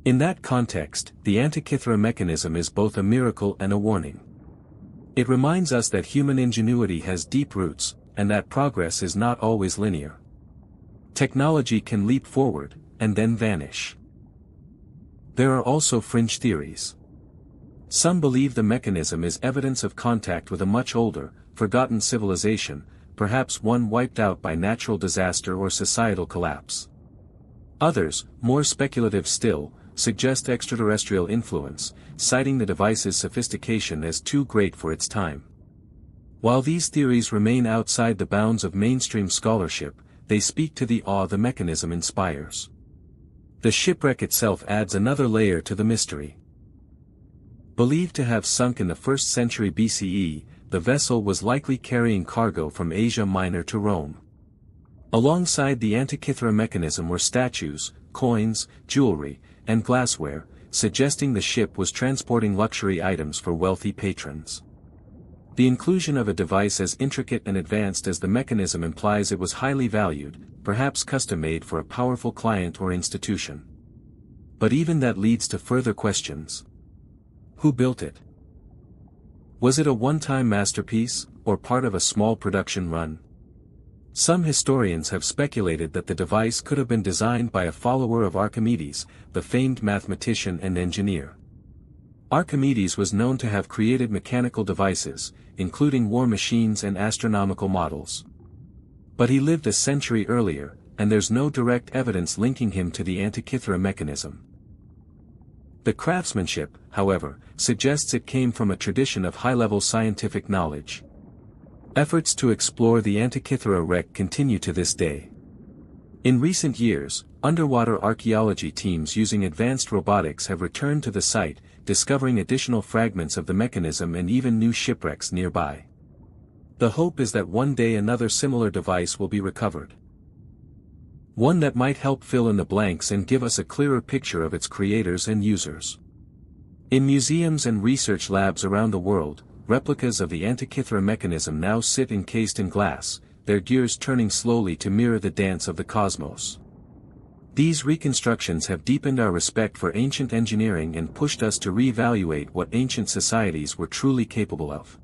In that context, the Antikythera mechanism is both a miracle and a warning. It reminds us that human ingenuity has deep roots, and that progress is not always linear. Technology can leap forward, and then vanish. There are also fringe theories. Some believe the mechanism is evidence of contact with a much older, forgotten civilization, perhaps one wiped out by natural disaster or societal collapse. Others, more speculative still, suggest extraterrestrial influence, citing the device's sophistication as too great for its time. While these theories remain outside the bounds of mainstream scholarship, they speak to the awe the mechanism inspires. The shipwreck itself adds another layer to the mystery. Believed to have sunk in the 1st century BCE, the vessel was likely carrying cargo from Asia Minor to Rome. Alongside the Antikythera mechanism were statues, coins, jewelry, and glassware, suggesting the ship was transporting luxury items for wealthy patrons. The inclusion of a device as intricate and advanced as the mechanism implies it was highly valued, perhaps custom-made for a powerful client or institution. But even that leads to further questions. Who built it? Was it a one-time masterpiece, or part of a small production run? Some historians have speculated that the device could have been designed by a follower of Archimedes, the famed mathematician and engineer. Archimedes was known to have created mechanical devices, including war machines and astronomical models. But he lived a century earlier, and there's no direct evidence linking him to the Antikythera mechanism. The craftsmanship, however, suggests it came from a tradition of high-level scientific knowledge. Efforts to explore the Antikythera wreck continue to this day. In recent years, underwater archaeology teams using advanced robotics have returned to the site, discovering additional fragments of the mechanism and even new shipwrecks nearby. The hope is that one day another similar device will be recovered. One that might help fill in the blanks and give us a clearer picture of its creators and users. In museums and research labs around the world, replicas of the Antikythera mechanism now sit encased in glass, their gears turning slowly to mirror the dance of the cosmos. These reconstructions have deepened our respect for ancient engineering and pushed us to reevaluate what ancient societies were truly capable of.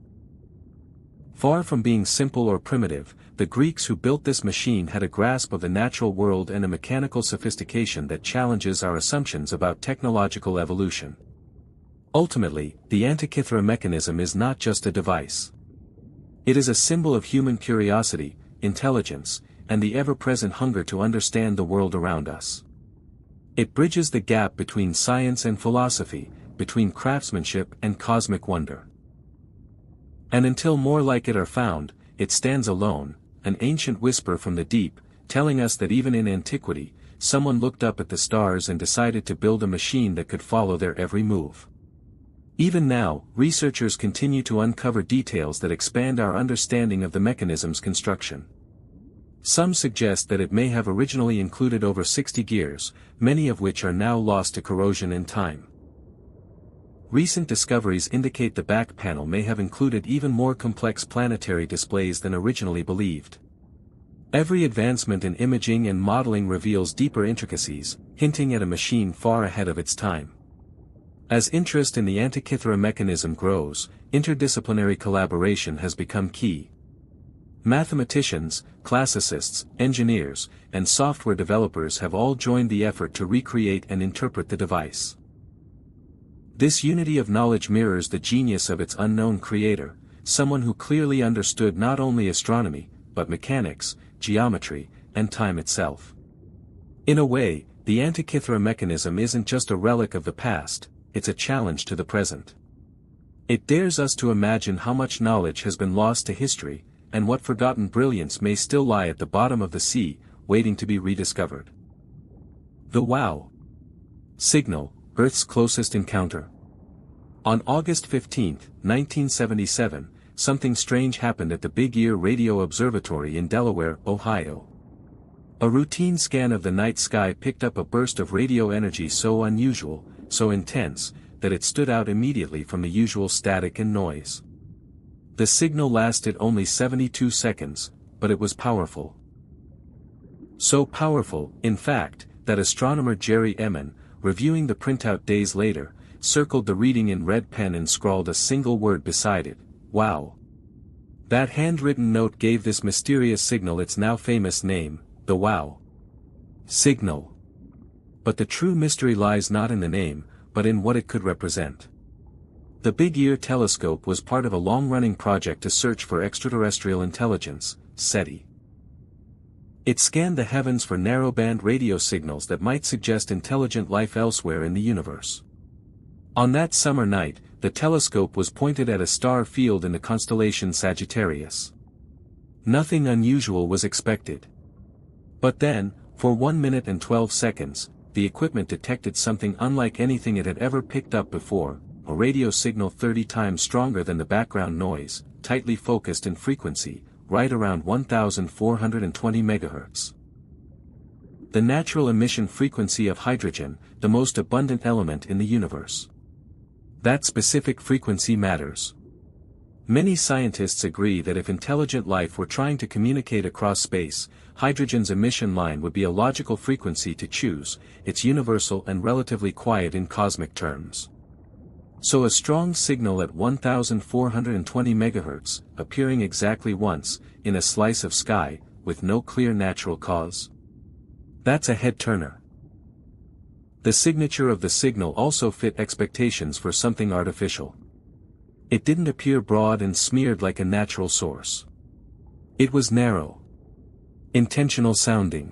Far from being simple or primitive, the Greeks who built this machine had a grasp of the natural world and a mechanical sophistication that challenges our assumptions about technological evolution. Ultimately, the Antikythera mechanism is not just a device. It is a symbol of human curiosity, intelligence, and the ever-present hunger to understand the world around us. It bridges the gap between science and philosophy, between craftsmanship and cosmic wonder. And until more like it are found, it stands alone, an ancient whisper from the deep, telling us that even in antiquity, someone looked up at the stars and decided to build a machine that could follow their every move. Even now, researchers continue to uncover details that expand our understanding of the mechanism's construction. Some suggest that it may have originally included over 60 gears, many of which are now lost to corrosion and time. Recent discoveries indicate the back panel may have included even more complex planetary displays than originally believed. Every advancement in imaging and modeling reveals deeper intricacies, hinting at a machine far ahead of its time. As interest in the Antikythera mechanism grows, interdisciplinary collaboration has become key. Mathematicians, classicists, engineers, and software developers have all joined the effort to recreate and interpret the device. This unity of knowledge mirrors the genius of its unknown creator, someone who clearly understood not only astronomy, but mechanics, geometry, and time itself. In a way, the Antikythera mechanism isn't just a relic of the past, it's a challenge to the present. It dares us to imagine how much knowledge has been lost to history, and what forgotten brilliance may still lie at the bottom of the sea, waiting to be rediscovered. The WOW signal, Earth's closest encounter. On August 15, 1977, something strange happened at the Big Ear Radio Observatory in Delaware, Ohio. A routine scan of the night sky picked up a burst of radio energy so unusual, so intense, that it stood out immediately from the usual static and noise. The signal lasted only 72 seconds, but it was powerful. So powerful, in fact, that astronomer Jerry Emin, reviewing the printout days later, circled the reading in red pen and scrawled a single word beside it: "Wow." That handwritten note gave this mysterious signal its now famous name, the WOW signal. But the true mystery lies not in the name, but in what it could represent. The Big Ear telescope was part of a long-running project to search for extraterrestrial intelligence, SETI. It scanned the heavens for narrowband radio signals that might suggest intelligent life elsewhere in the universe. On that summer night, the telescope was pointed at a star field in the constellation Sagittarius. Nothing unusual was expected. But then, for 1 minute and 12 seconds, the equipment detected something unlike anything it had ever picked up before, a radio signal 30 times stronger than the background noise, tightly focused in frequency, right around 1420 MHz. The natural emission frequency of hydrogen, the most abundant element in the universe. That specific frequency matters. Many scientists agree that if intelligent life were trying to communicate across space, hydrogen's emission line would be a logical frequency to choose. It's universal and relatively quiet in cosmic terms. So a strong signal at 1420 MHz, appearing exactly once, in a slice of sky, with no clear natural cause? That's a head-turner. The signature of the signal also fit expectations for something artificial. It didn't appear broad and smeared like a natural source. It was narrow. Intentional sounding.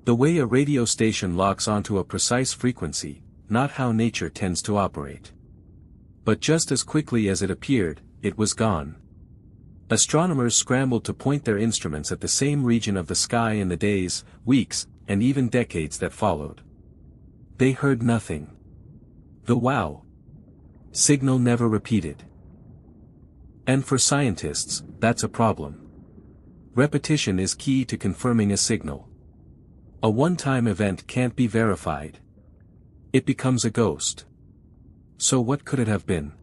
The way a radio station locks onto a precise frequency, not how nature tends to operate. But just as quickly as it appeared, it was gone. Astronomers scrambled to point their instruments at the same region of the sky in the days, weeks, and even decades that followed. They heard nothing. The WOW signal never repeated. And for scientists, that's a problem. Repetition is key to confirming a signal. A one-time event can't be verified. It becomes a ghost. So what could it have been?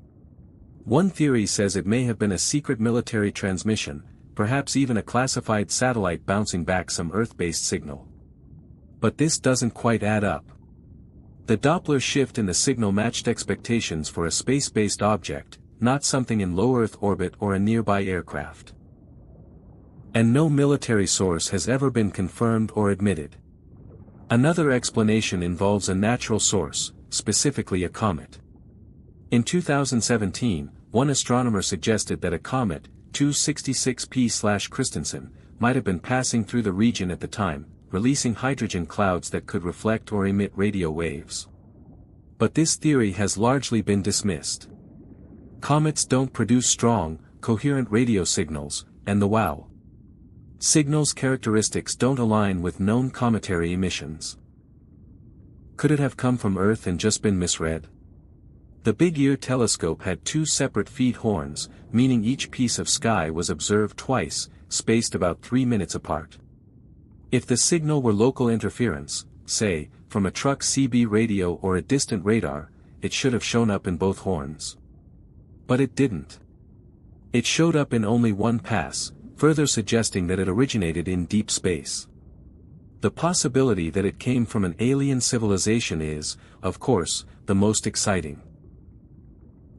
One theory says it may have been a secret military transmission, perhaps even a classified satellite bouncing back some Earth-based signal. But this doesn't quite add up. The Doppler shift in the signal matched expectations for a space-based object, not something in low Earth orbit or a nearby aircraft. And no military source has ever been confirmed or admitted. Another explanation involves a natural source, specifically a comet. In 2017, one astronomer suggested that a comet, 266P/Christensen, might have been passing through the region at the time, releasing hydrogen clouds that could reflect or emit radio waves. But this theory has largely been dismissed. Comets don't produce strong, coherent radio signals, and the WOW signal's characteristics don't align with known cometary emissions. Could it have come from Earth and just been misread? The Big Ear telescope had two separate feed horns, meaning each piece of sky was observed twice, spaced about 3 minutes apart. If the signal were local interference, say, from a truck CB radio or a distant radar, it should have shown up in both horns. But it didn't. It showed up in only one pass, further suggesting that it originated in deep space. The possibility that it came from an alien civilization is, of course, the most exciting.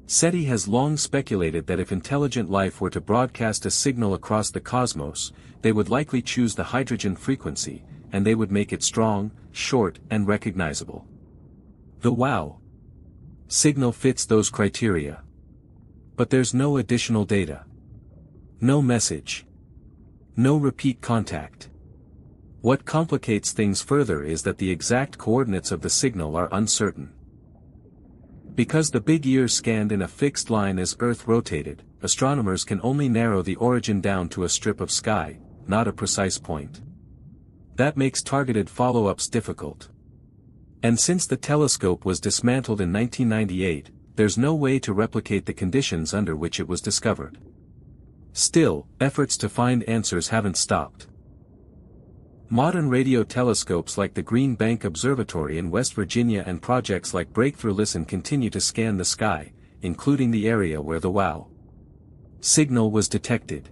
SETI has long speculated that if intelligent life were to broadcast a signal across the cosmos, they would likely choose the hydrogen frequency, and they would make it strong, short, and recognizable. The WOW signal fits those criteria. But there's no additional data. No message. No repeat contact. What complicates things further is that the exact coordinates of the signal are uncertain. Because the big ear scanned in a fixed line as Earth rotated, astronomers can only narrow the origin down to a strip of sky, not a precise point. That makes targeted follow-ups difficult. And since the telescope was dismantled in 1998, there's no way to replicate the conditions under which it was discovered. Still, efforts to find answers haven't stopped. Modern radio telescopes like the Green Bank Observatory in West Virginia and projects like Breakthrough Listen continue to scan the sky, including the area where the WOW signal was detected.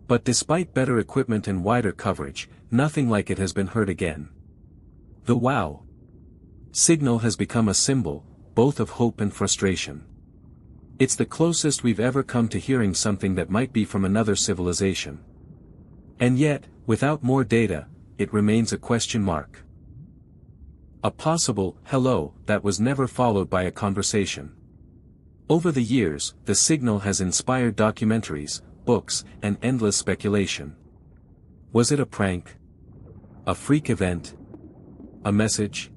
But despite better equipment and wider coverage, nothing like it has been heard again. The WOW signal has become a symbol, both of hope and frustration. It's the closest we've ever come to hearing something that might be from another civilization. And yet, without more data, it remains a question mark. A possible hello that was never followed by a conversation. Over the years, the signal has inspired documentaries, books, and endless speculation. Was it a prank? A freak event? A message?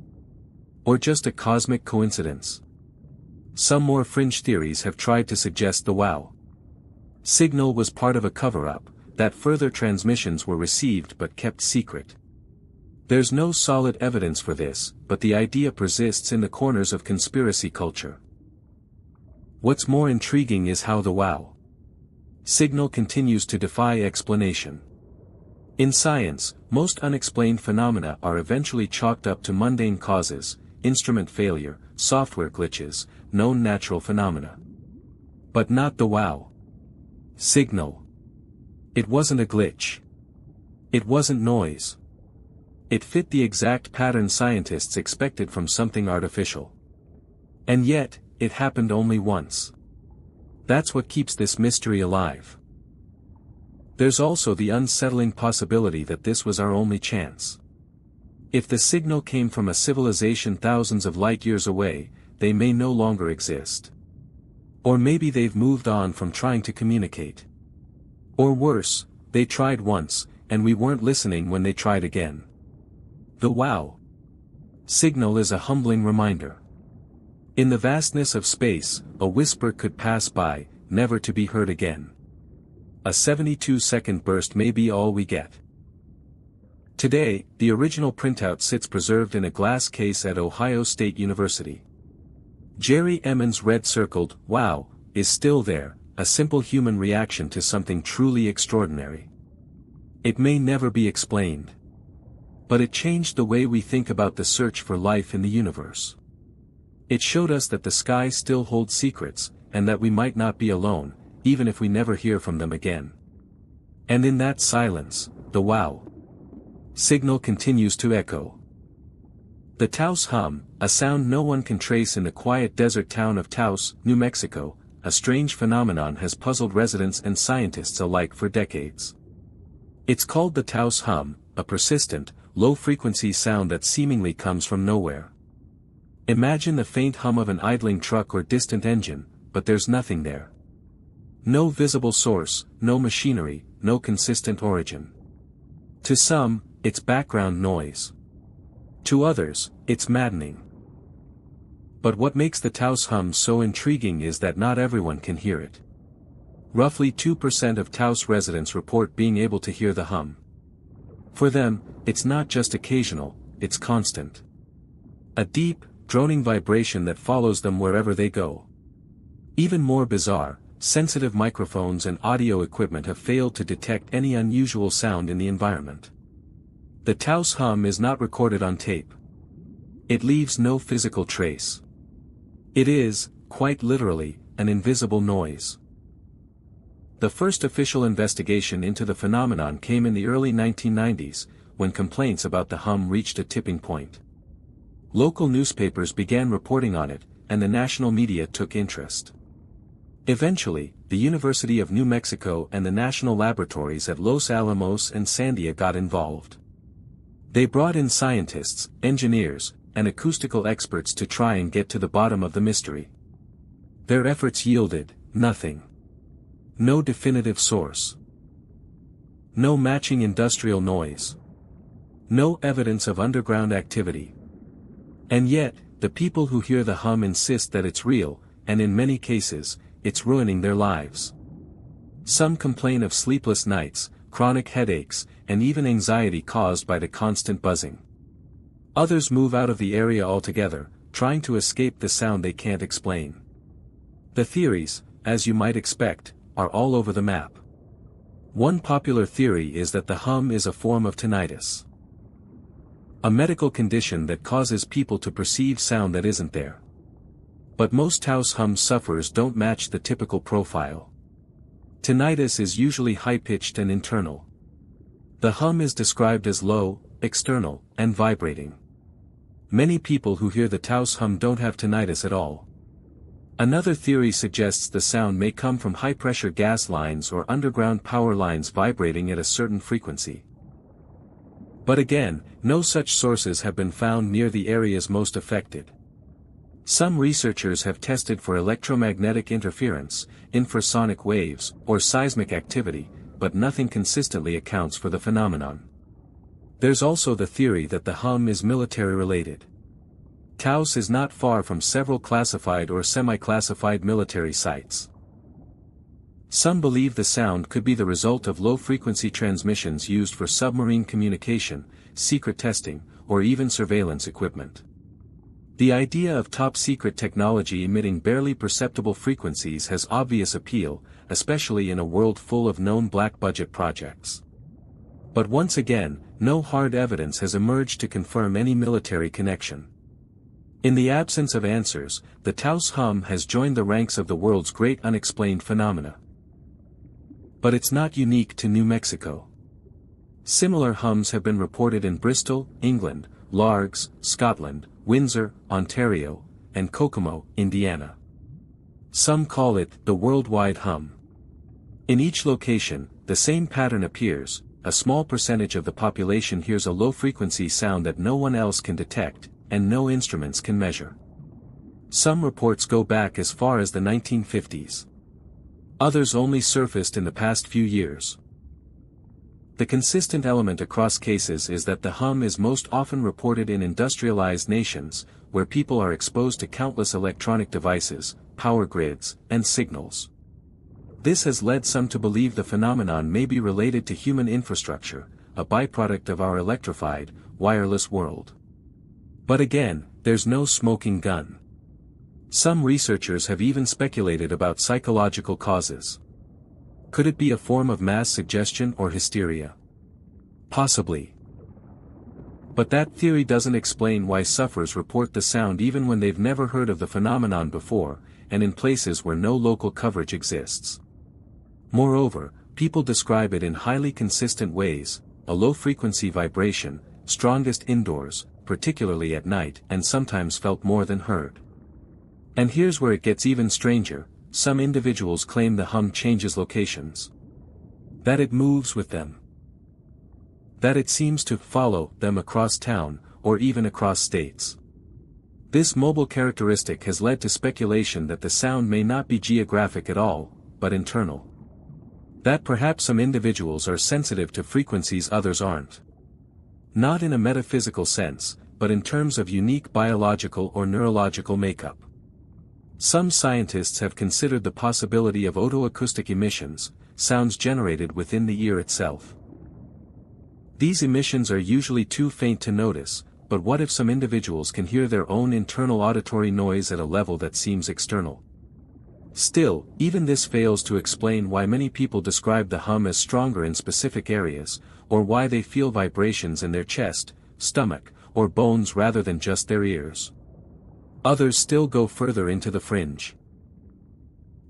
Or just a cosmic coincidence? Some more fringe theories have tried to suggest the WOW signal was part of a cover-up, that further transmissions were received but kept secret. There's no solid evidence for this, but the idea persists in the corners of conspiracy culture. What's more intriguing is how the WOW signal continues to defy explanation. In science, most unexplained phenomena are eventually chalked up to mundane causes, instrument failure, software glitches, known natural phenomena. But not the WOW signal. It wasn't a glitch. It wasn't noise. It fit the exact pattern scientists expected from something artificial. And yet, it happened only once. That's what keeps this mystery alive. There's also the unsettling possibility that this was our only chance. If the signal came from a civilization thousands of light years away, they may no longer exist. Or maybe they've moved on from trying to communicate. Or worse, they tried once, and we weren't listening when they tried again. The WOW signal is a humbling reminder. In the vastness of space, a whisper could pass by, never to be heard again. A 72-second burst may be all we get. Today, the original printout sits preserved in a glass case at Ohio State University. Jerry Emmons' red-circled WOW is still there, a simple human reaction to something truly extraordinary. It may never be explained. But it changed the way we think about the search for life in the universe. It showed us that the sky still holds secrets, and that we might not be alone, even if we never hear from them again. And in that silence, the WOW signal continues to echo. The Taos Hum, a sound no one can trace in the quiet desert town of Taos, New Mexico, a strange phenomenon has puzzled residents and scientists alike for decades. It's called the Taos Hum, a persistent, low-frequency sound that seemingly comes from nowhere. Imagine the faint hum of an idling truck or distant engine, but there's nothing there. No visible source, no machinery, no consistent origin. To some, it's background noise. To others, it's maddening. But what makes the Taos Hum so intriguing is that not everyone can hear it. Roughly 2% of Taos residents report being able to hear the hum. For them, it's not just occasional, it's constant. A deep, droning vibration that follows them wherever they go. Even more bizarre, sensitive microphones and audio equipment have failed to detect any unusual sound in the environment. The Taos Hum is not recorded on tape. It leaves no physical trace. It is, quite literally, an invisible noise. The first official investigation into the phenomenon came in the early 1990s, when complaints about the hum reached a tipping point. Local newspapers began reporting on it, and the national media took interest. Eventually, the University of New Mexico and the national laboratories at Los Alamos and Sandia got involved. They brought in scientists, engineers, and acoustical experts to try and get to the bottom of the mystery. Their efforts yielded nothing. No definitive source. No matching industrial noise. No evidence of underground activity. And yet, the people who hear the hum insist that it's real, and in many cases, it's ruining their lives. Some complain of sleepless nights, chronic headaches, and even anxiety caused by the constant buzzing. Others move out of the area altogether, trying to escape the sound they can't explain. The theories, as you might expect, are all over the map. One popular theory is that the hum is a form of tinnitus, a medical condition that causes people to perceive sound that isn't there. But most Taos Hum sufferers don't match the typical profile. Tinnitus is usually high-pitched and internal. The hum is described as low, external, and vibrating. Many people who hear the Taos Hum don't have tinnitus at all. Another theory suggests the sound may come from high-pressure gas lines or underground power lines vibrating at a certain frequency. But again, no such sources have been found near the areas most affected. Some researchers have tested for electromagnetic interference, infrasonic waves, or seismic activity, but nothing consistently accounts for the phenomenon. There's also the theory that the hum is military-related. Taos is not far from several classified or semi-classified military sites. Some believe the sound could be the result of low-frequency transmissions used for submarine communication, secret testing, or even surveillance equipment. The idea of top-secret technology emitting barely perceptible frequencies has obvious appeal, especially in a world full of known black-budget projects. But once again, no hard evidence has emerged to confirm any military connection. In the absence of answers, the Taos Hum has joined the ranks of the world's great unexplained phenomena. But it's not unique to New Mexico. Similar hums have been reported in Bristol, England, Largs, Scotland, Windsor, Ontario, and Kokomo, Indiana. Some call it the worldwide hum. In each location, the same pattern appears: a small percentage of the population hears a low-frequency sound that no one else can detect, and no instruments can measure. Some reports go back as far as the 1950s. Others only surfaced in the past few years. The consistent element across cases is that the hum is most often reported in industrialized nations, where people are exposed to countless electronic devices, power grids, and signals. This has led some to believe the phenomenon may be related to human infrastructure, a byproduct of our electrified, wireless world. But again, there's no smoking gun. Some researchers have even speculated about psychological causes. Could it be a form of mass suggestion or hysteria? Possibly. But that theory doesn't explain why sufferers report the sound even when they've never heard of the phenomenon before, and in places where no local coverage exists. Moreover, people describe it in highly consistent ways: a low-frequency vibration, strongest indoors, particularly at night, and sometimes felt more than heard. And here's where it gets even stranger: some individuals claim the hum changes locations. That it moves with them. That it seems to follow them across town, or even across states. This mobile characteristic has led to speculation that the sound may not be geographic at all, but internal. That perhaps some individuals are sensitive to frequencies others aren't. Not in a metaphysical sense, but in terms of unique biological or neurological makeup. Some scientists have considered the possibility of otoacoustic emissions, sounds generated within the ear itself. These emissions are usually too faint to notice, but what if some individuals can hear their own internal auditory noise at a level that seems external? Still, even this fails to explain why many people describe the hum as stronger in specific areas, or why they feel vibrations in their chest, stomach, or bones rather than just their ears. Others still go further into the fringe.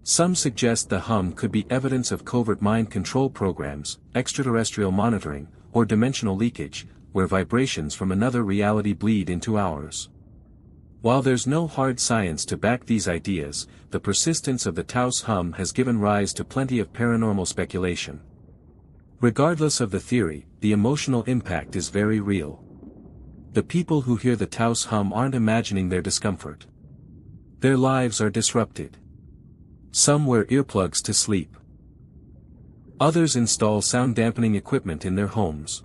Some suggest the hum could be evidence of covert mind control programs, extraterrestrial monitoring, or dimensional leakage, where vibrations from another reality bleed into ours. While there's no hard science to back these ideas, the persistence of the Taos Hum has given rise to plenty of paranormal speculation. Regardless of the theory, the emotional impact is very real. The people who hear the Taos Hum aren't imagining their discomfort. Their lives are disrupted. Some wear earplugs to sleep. Others install sound-dampening equipment in their homes.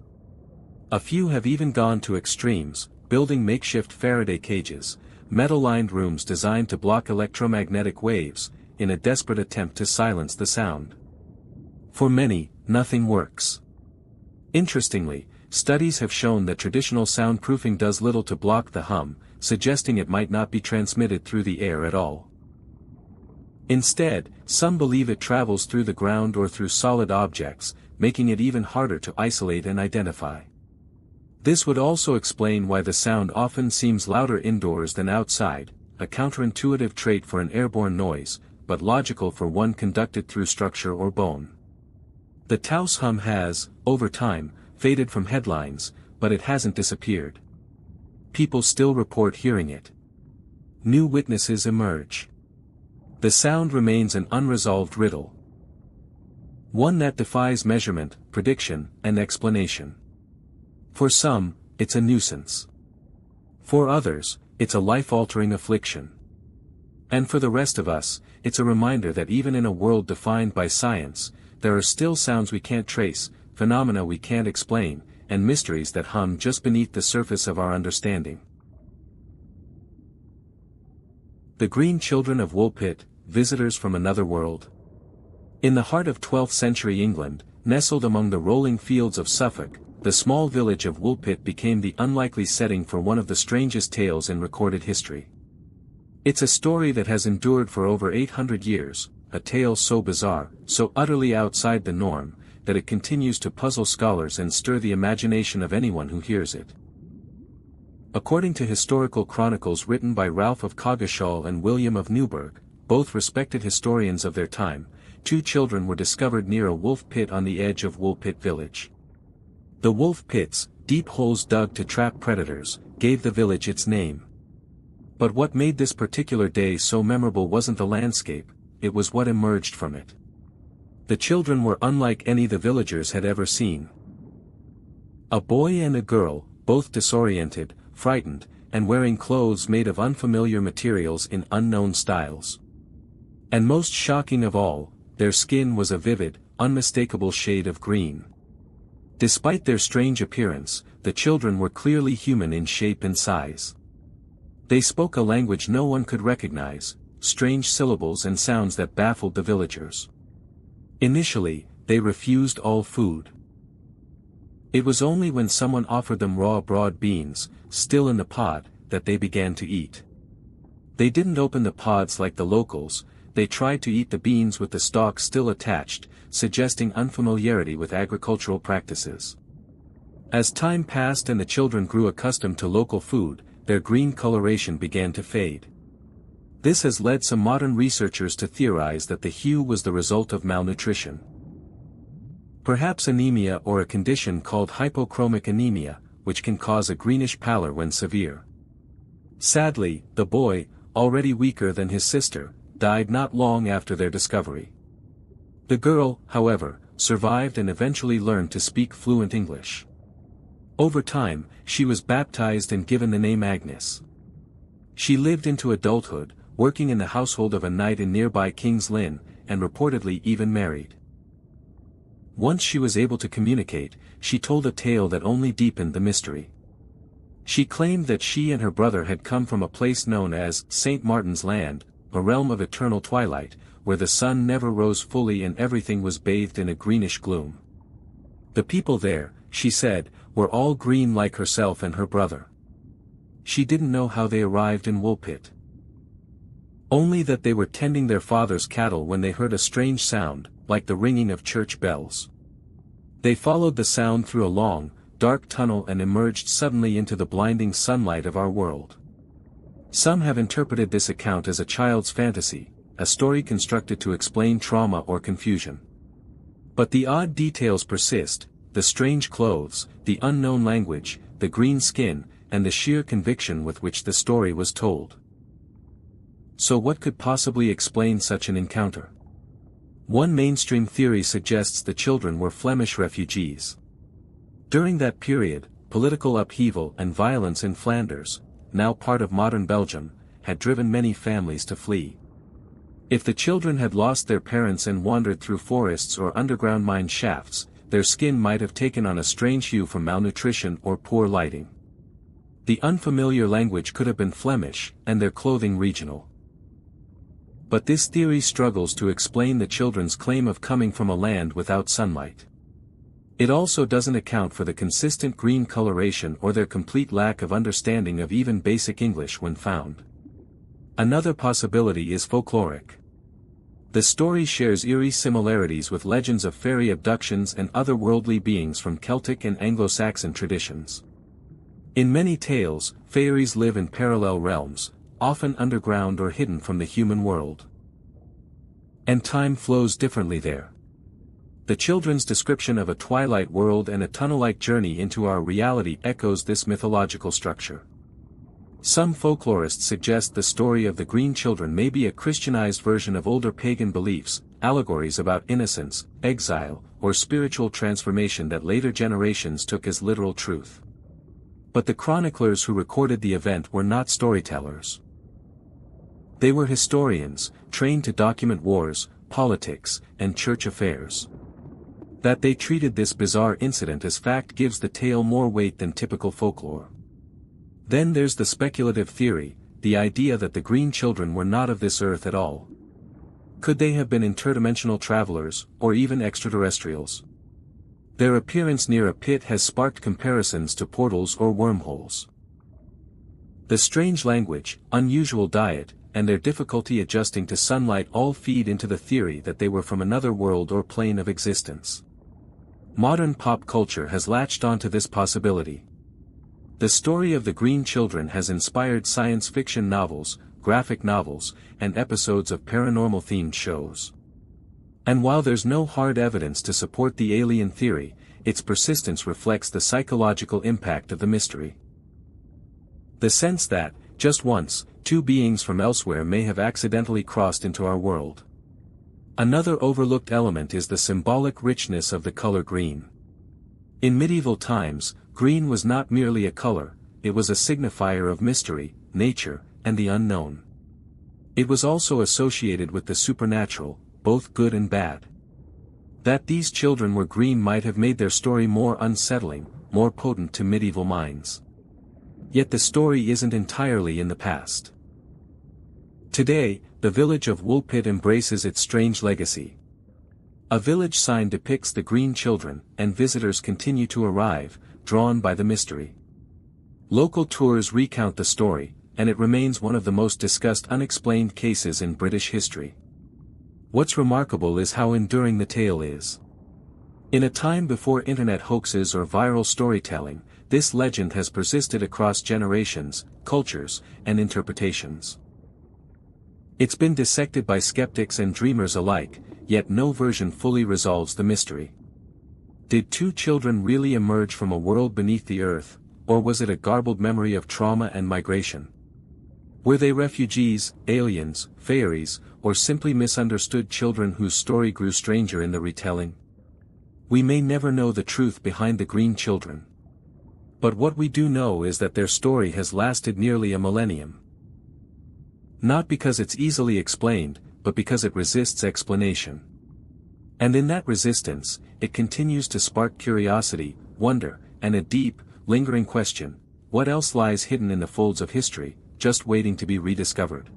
A few have even gone to extremes, building makeshift Faraday cages, metal-lined rooms designed to block electromagnetic waves, in a desperate attempt to silence the sound. For many, nothing works. Interestingly, studies have shown that traditional soundproofing does little to block the hum, suggesting it might not be transmitted through the air at all. Instead, some believe it travels through the ground or through solid objects, making it even harder to isolate and identify. This would also explain why the sound often seems louder indoors than outside, a counterintuitive trait for an airborne noise, but logical for one conducted through structure or bone. The Taos Hum has, over time, faded from headlines, but it hasn't disappeared. People still report hearing it. New witnesses emerge. The sound remains an unresolved riddle. One that defies measurement, prediction, and explanation. For some, it's a nuisance. For others, it's a life-altering affliction. And for the rest of us, it's a reminder that even in a world defined by science, there are still sounds we can't trace, phenomena we can't explain, and mysteries that hum just beneath the surface of our understanding. The Green Children of Woolpit, visitors from another world. In the heart of 12th century England, nestled among the rolling fields of Suffolk, the small village of Woolpit became the unlikely setting for one of the strangest tales in recorded history. It's a story that has endured for over 800 years, a tale so bizarre, so utterly outside the norm, that it continues to puzzle scholars and stir the imagination of anyone who hears it. According to historical chronicles written by Ralph of Coggeshall and William of Newburgh, both respected historians of their time, 2 children were discovered near a wolf pit on the edge of Woolpit village. The wolf pits, deep holes dug to trap predators, gave the village its name. But what made this particular day so memorable wasn't the landscape, it was what emerged from it. The children were unlike any the villagers had ever seen. A boy and a girl, both disoriented, frightened, and wearing clothes made of unfamiliar materials in unknown styles. And most shocking of all, their skin was a vivid, unmistakable shade of green. Despite their strange appearance, the children were clearly human in shape and size. They spoke a language no one could recognize, strange syllables and sounds that baffled the villagers. Initially, they refused all food. It was only when someone offered them raw broad beans, still in the pod, that they began to eat. They didn't open the pods like the locals, they tried to eat the beans with the stalk still attached, suggesting unfamiliarity with agricultural practices. As time passed and the children grew accustomed to local food, their green coloration began to fade. This has led some modern researchers to theorize that the hue was the result of malnutrition. Perhaps anemia or a condition called hypochromic anemia, which can cause a greenish pallor when severe. Sadly, the boy, already weaker than his sister, died not long after their discovery. The girl, however, survived and eventually learned to speak fluent English. Over time, she was baptized and given the name Agnes. She lived into adulthood, working in the household of a knight in nearby King's Lynn, and reportedly even married. Once she was able to communicate, she told a tale that only deepened the mystery. She claimed that she and her brother had come from a place known as St. Martin's Land, a realm of eternal twilight, where the sun never rose fully and everything was bathed in a greenish gloom. The people there, she said, were all green like herself and her brother. She didn't know how they arrived in Woolpit. Only that they were tending their father's cattle when they heard a strange sound, like the ringing of church bells. They followed the sound through a long, dark tunnel and emerged suddenly into the blinding sunlight of our world. Some have interpreted this account as a child's fantasy, a story constructed to explain trauma or confusion. But the odd details persist: the strange clothes, the unknown language, the green skin, and the sheer conviction with which the story was told. So what could possibly explain such an encounter? One mainstream theory suggests the children were Flemish refugees. During that period, political upheaval and violence in Flanders, now part of modern Belgium, had driven many families to flee. If the children had lost their parents and wandered through forests or underground mine shafts, their skin might have taken on a strange hue from malnutrition or poor lighting. The unfamiliar language could have been Flemish, and their clothing regional. But this theory struggles to explain the children's claim of coming from a land without sunlight. It also doesn't account for the consistent green coloration or their complete lack of understanding of even basic English when found. Another possibility is folkloric. The story shares eerie similarities with legends of fairy abductions and otherworldly beings from Celtic and Anglo-Saxon traditions. In many tales, fairies live in parallel realms, often underground or hidden from the human world. And time flows differently there. The children's description of a twilight world and a tunnel-like journey into our reality echoes this mythological structure. Some folklorists suggest the story of the Green Children may be a Christianized version of older pagan beliefs, allegories about innocence, exile, or spiritual transformation that later generations took as literal truth. But the chroniclers who recorded the event were not storytellers. They were historians, trained to document wars, politics, and church affairs. That they treated this bizarre incident as fact gives the tale more weight than typical folklore. Then there's the speculative theory, the idea that the Green Children were not of this earth at all. Could they have been interdimensional travelers, or even extraterrestrials? Their appearance near a pit has sparked comparisons to portals or wormholes. The strange language, unusual diet, and their difficulty adjusting to sunlight all feed into the theory that they were from another world or plane of existence. Modern pop culture has latched onto this possibility. The story of the Green Children has inspired science fiction novels, graphic novels, and episodes of paranormal-themed shows. And while there's no hard evidence to support the alien theory, its persistence reflects the psychological impact of the mystery. The sense that, just once, two beings from elsewhere may have accidentally crossed into our world. Another overlooked element is the symbolic richness of the color green. In medieval times, green was not merely a color, it was a signifier of mystery, nature, and the unknown. It was also associated with the supernatural, both good and bad. That these children were green might have made their story more unsettling, more potent to medieval minds. Yet the story isn't entirely in the past. Today, the village of Woolpit embraces its strange legacy. A village sign depicts the Green Children, and visitors continue to arrive, drawn by the mystery. Local tours recount the story, and it remains one of the most discussed unexplained cases in British history. What's remarkable is how enduring the tale is. In a time before internet hoaxes or viral storytelling, this legend has persisted across generations, cultures, and interpretations. It's been dissected by skeptics and dreamers alike, yet no version fully resolves the mystery. Did two children really emerge from a world beneath the earth, or was it a garbled memory of trauma and migration? Were they refugees, aliens, fairies, or simply misunderstood children whose story grew stranger in the retelling? We may never know the truth behind the Green Children. But what we do know is that their story has lasted nearly a millennium. Not because it's easily explained, but because it resists explanation. And in that resistance, it continues to spark curiosity, wonder, and a deep, lingering question: what else lies hidden in the folds of history, just waiting to be rediscovered?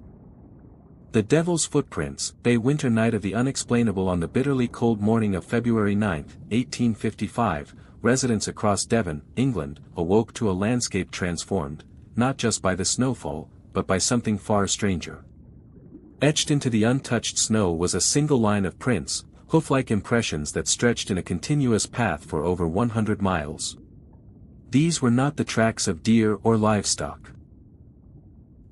The Devil's Footprints. A winter night of the unexplainable. On the bitterly cold morning of February 9, 1855, residents across Devon, England, awoke to a landscape transformed, not just by the snowfall, but by something far stranger. Etched into the untouched snow was a single line of prints, hoof-like impressions that stretched in a continuous path for over 100 miles. These were not the tracks of deer or livestock.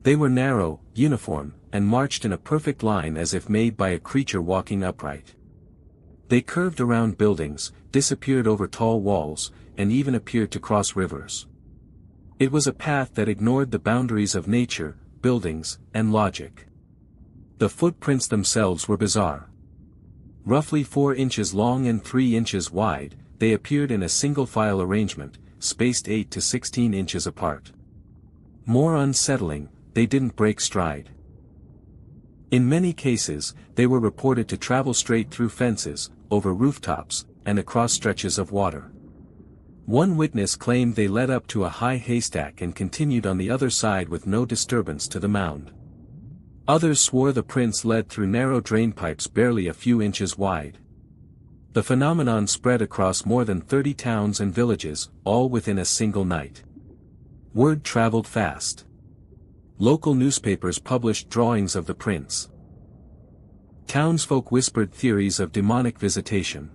They were narrow, uniform, and marched in a perfect line as if made by a creature walking upright. They curved around buildings, disappeared over tall walls, and even appeared to cross rivers. It was a path that ignored the boundaries of nature, buildings, and logic. The footprints themselves were bizarre. Roughly 4 inches long and 3 inches wide, they appeared in a single-file arrangement, spaced 8 to 16 inches apart. More unsettling, they didn't break stride. In many cases, they were reported to travel straight through fences, over rooftops, and across stretches of water. One witness claimed they led up to a high haystack and continued on the other side with no disturbance to the mound. Others swore the prints led through narrow drainpipes barely a few inches wide. The phenomenon spread across more than 30 towns and villages, all within a single night. Word traveled fast. Local newspapers published drawings of the prints. Townsfolk whispered theories of demonic visitation.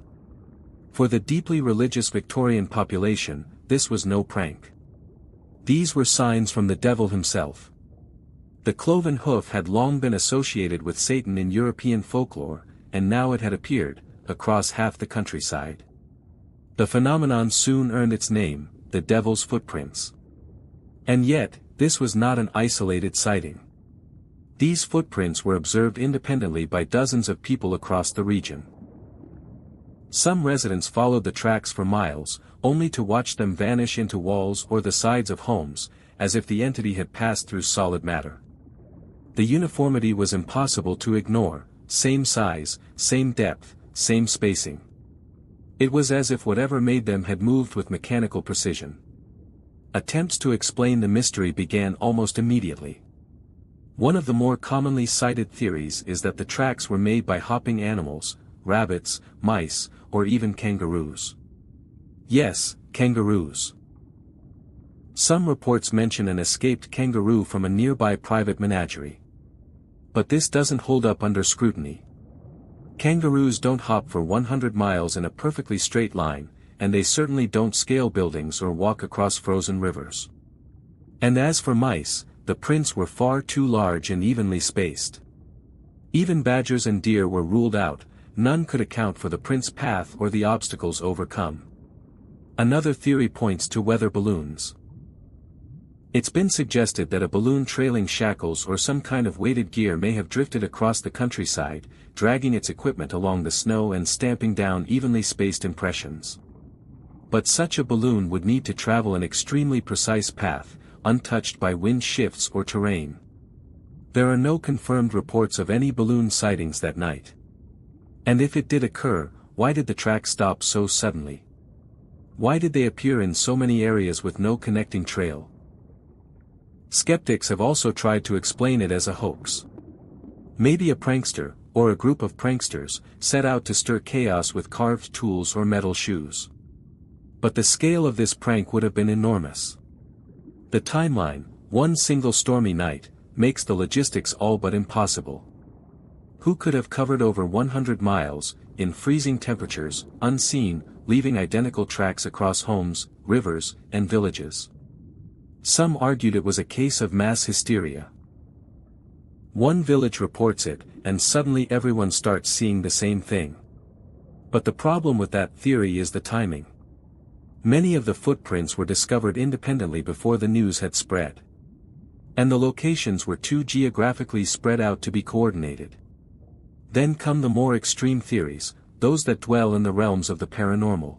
For the deeply religious Victorian population, this was no prank. These were signs from the devil himself. The cloven hoof had long been associated with Satan in European folklore, and now it had appeared, across half the countryside. The phenomenon soon earned its name, the devil's footprints. And yet, this was not an isolated sighting. These footprints were observed independently by dozens of people across the region. Some residents followed the tracks for miles, only to watch them vanish into walls or the sides of homes, as if the entity had passed through solid matter. The uniformity was impossible to ignore, same size, same depth, same spacing. It was as if whatever made them had moved with mechanical precision. Attempts to explain the mystery began almost immediately. One of the more commonly cited theories is that the tracks were made by hopping animals, rabbits, mice, or even kangaroos. Yes, kangaroos. Some reports mention an escaped kangaroo from a nearby private menagerie. But this doesn't hold up under scrutiny. Kangaroos don't hop for 100 miles in a perfectly straight line, and they certainly don't scale buildings or walk across frozen rivers. And as for mice, the prints were far too large and evenly spaced. Even badgers and deer were ruled out, none could account for the print's path or the obstacles overcome. Another theory points to weather balloons. It's been suggested that a balloon trailing shackles or some kind of weighted gear may have drifted across the countryside, dragging its equipment along the snow and stamping down evenly spaced impressions. But such a balloon would need to travel an extremely precise path, untouched by wind shifts or terrain. There are no confirmed reports of any balloon sightings that night. And if it did occur, why did the track stop so suddenly? Why did they appear in so many areas with no connecting trail? Skeptics have also tried to explain it as a hoax. Maybe a prankster, or a group of pranksters, set out to stir chaos with carved tools or metal shoes. But the scale of this prank would have been enormous. The timeline, one single stormy night, makes the logistics all but impossible. Who could have covered over 100 miles, in freezing temperatures, unseen, leaving identical tracks across homes, rivers, and villages? Some argued it was a case of mass hysteria. One village reports it, and suddenly everyone starts seeing the same thing. But the problem with that theory is the timing. Many of the footprints were discovered independently before the news had spread. And the locations were too geographically spread out to be coordinated. Then come the more extreme theories, those that dwell in the realms of the paranormal.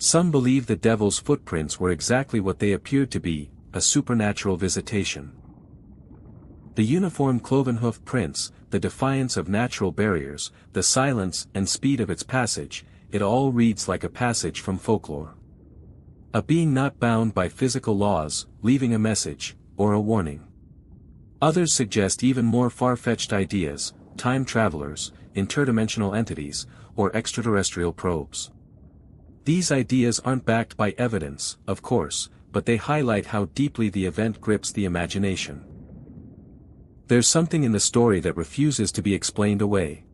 Some believe the devil's footprints were exactly what they appeared to be, a supernatural visitation. The uniform cloven-hoof prints, the defiance of natural barriers, the silence and speed of its passage, it all reads like a passage from folklore. A being not bound by physical laws, leaving a message, or a warning. Others suggest even more far-fetched ideas, time travelers, interdimensional entities, or extraterrestrial probes. These ideas aren't backed by evidence, of course, but they highlight how deeply the event grips the imagination. There's something in the story that refuses to be explained away.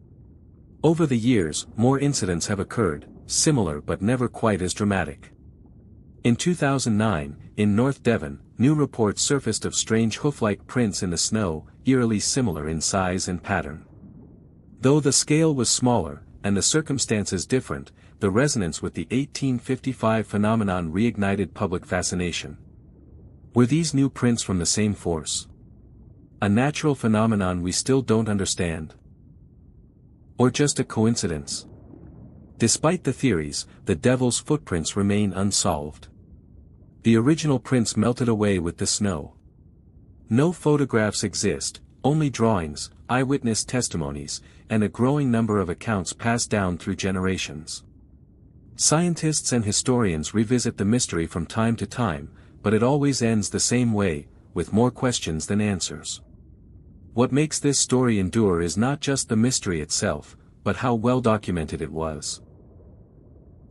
Over the years, more incidents have occurred, similar but never quite as dramatic. In 2009, in North Devon, new reports surfaced of strange hoof-like prints in the snow, eerily similar in size and pattern. Though the scale was smaller, and the circumstances different, the resonance with the 1855 phenomenon reignited public fascination. Were these new prints from the same force? A natural phenomenon we still don't understand? Or just a coincidence? Despite the theories, the devil's footprints remain unsolved. The original prints melted away with the snow. No photographs exist, only drawings, eyewitness testimonies, and a growing number of accounts passed down through generations. Scientists and historians revisit the mystery from time to time, but it always ends the same way, with more questions than answers. What makes this story endure is not just the mystery itself, but how well documented it was.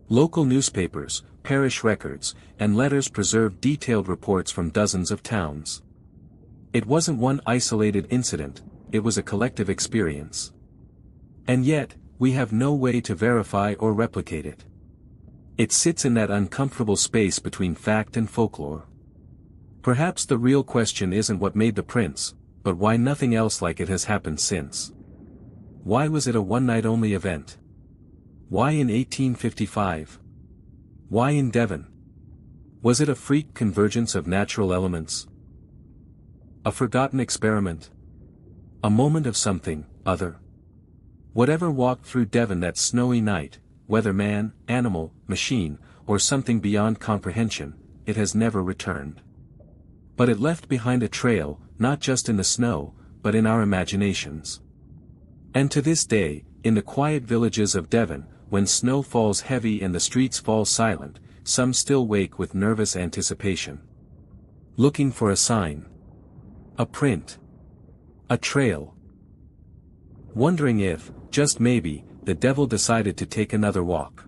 Local newspapers, parish records, and letters preserve detailed reports from dozens of towns. It wasn't one isolated incident, it was a collective experience. And yet, we have no way to verify or replicate it. It sits in that uncomfortable space between fact and folklore. Perhaps the real question isn't what made the prints, but why nothing else like it has happened since. Why was it a one-night-only event? Why in 1855? Why in Devon? Was it a freak convergence of natural elements? A forgotten experiment? A moment of something other? Whatever walked through Devon that snowy night, whether man, animal, machine, or something beyond comprehension, it has never returned. But it left behind a trail, not just in the snow, but in our imaginations. And to this day, in the quiet villages of Devon, when snow falls heavy and the streets fall silent, some still wake with nervous anticipation. Looking for a sign. A print. A trail. Wondering if, just maybe, the devil decided to take another walk.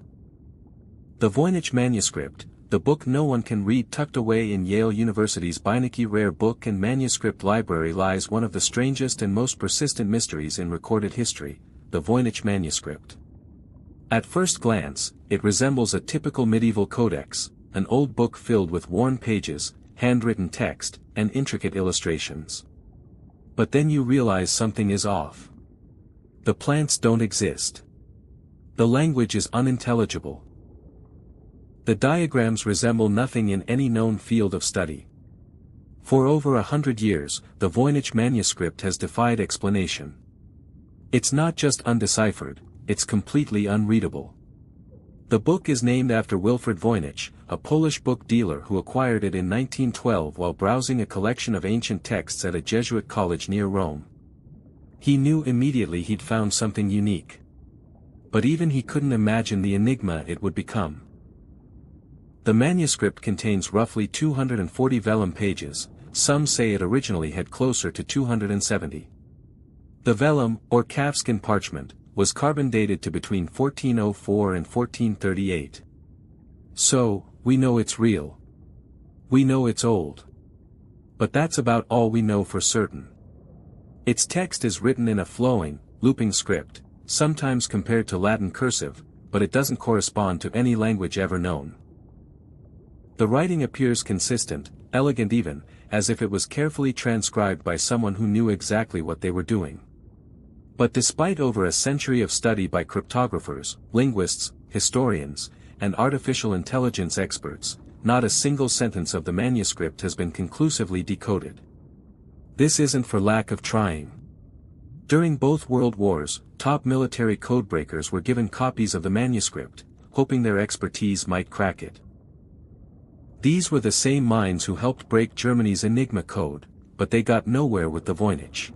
The Voynich Manuscript, the book no one can read tucked away in Yale University's Beinecke Rare Book and Manuscript Library, lies one of the strangest and most persistent mysteries in recorded history, the Voynich Manuscript. At first glance, it resembles a typical medieval codex, an old book filled with worn pages, handwritten text, and intricate illustrations. But then you realize something is off. The plants don't exist. The language is unintelligible. The diagrams resemble nothing in any known field of study. For over 100 years, the Voynich Manuscript has defied explanation. It's not just undeciphered, it's completely unreadable. The book is named after Wilfrid Voynich, a Polish book dealer who acquired it in 1912 while browsing a collection of ancient texts at a Jesuit college near Rome. He knew immediately he'd found something unique. But even he couldn't imagine the enigma it would become. The manuscript contains roughly 240 vellum pages, some say it originally had closer to 270. The vellum, or calfskin parchment, was carbon dated to between 1404 and 1438. So, we know it's real. We know it's old. But that's about all we know for certain. Its text is written in a flowing, looping script, sometimes compared to Latin cursive, but it doesn't correspond to any language ever known. The writing appears consistent, elegant even, as if it was carefully transcribed by someone who knew exactly what they were doing. But despite over a century of study by cryptographers, linguists, historians, and artificial intelligence experts, not a single sentence of the manuscript has been conclusively decoded. This isn't for lack of trying. During both World Wars, top military codebreakers were given copies of the manuscript, hoping their expertise might crack it. These were the same minds who helped break Germany's Enigma code, but they got nowhere with the Voynich.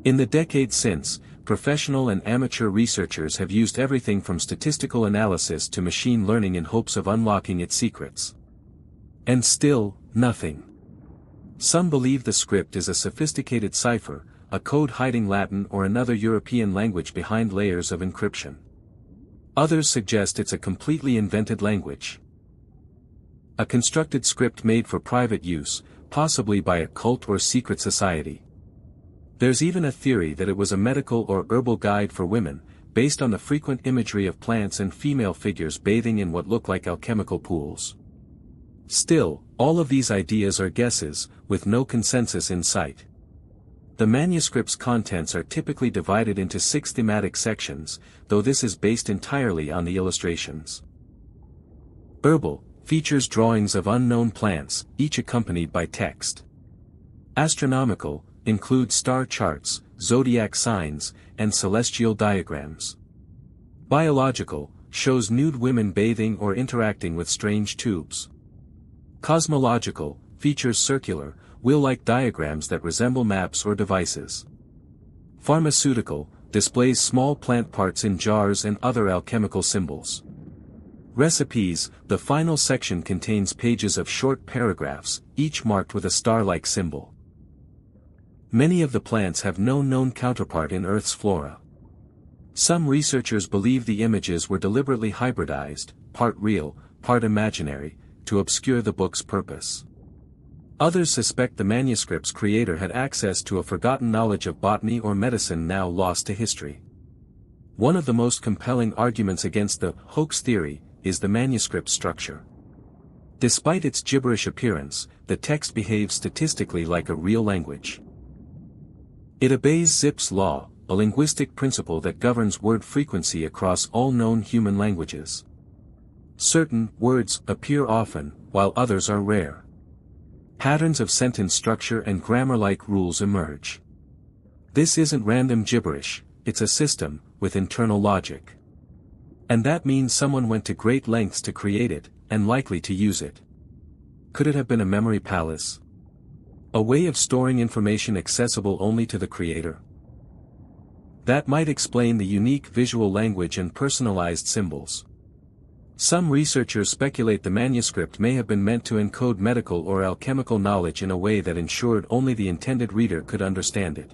In the decades since, professional and amateur researchers have used everything from statistical analysis to machine learning in hopes of unlocking its secrets. And still, nothing. Some believe the script is a sophisticated cipher, a code hiding Latin or another European language behind layers of encryption. Others suggest it's a completely invented language. A constructed script made for private use, possibly by a cult or secret society. There's even a theory that it was a medical or herbal guide for women, based on the frequent imagery of plants and female figures bathing in what look like alchemical pools. Still, all of these ideas are guesses, with no consensus in sight. The manuscript's contents are typically divided into 6 thematic sections, though this is based entirely on the illustrations. Herbal features drawings of unknown plants, each accompanied by text. Astronomical includes star charts, zodiac signs, and celestial diagrams. Biological shows nude women bathing or interacting with strange tubes. Cosmological features circular, wheel-like diagrams that resemble maps or devices. Pharmaceutical displays small plant parts in jars and other alchemical symbols. Recipes, the final section contains pages of short paragraphs, each marked with a star-like symbol. Many of the plants have no known counterpart in Earth's flora. Some researchers believe the images were deliberately hybridized, part real, part imaginary, to obscure the book's purpose. Others suspect the manuscript's creator had access to a forgotten knowledge of botany or medicine now lost to history. One of the most compelling arguments against the hoax theory is the manuscript structure. Despite its gibberish appearance, the text behaves statistically like a real language. It obeys Zipf's law, a linguistic principle that governs word frequency across all known human languages. Certain words appear often, while others are rare. Patterns of sentence structure and grammar-like rules emerge. This isn't random gibberish, it's a system, with internal logic. And that means someone went to great lengths to create it, and likely to use it. Could it have been a memory palace? A way of storing information accessible only to the creator? That might explain the unique visual language and personalized symbols. Some researchers speculate the manuscript may have been meant to encode medical or alchemical knowledge in a way that ensured only the intended reader could understand it.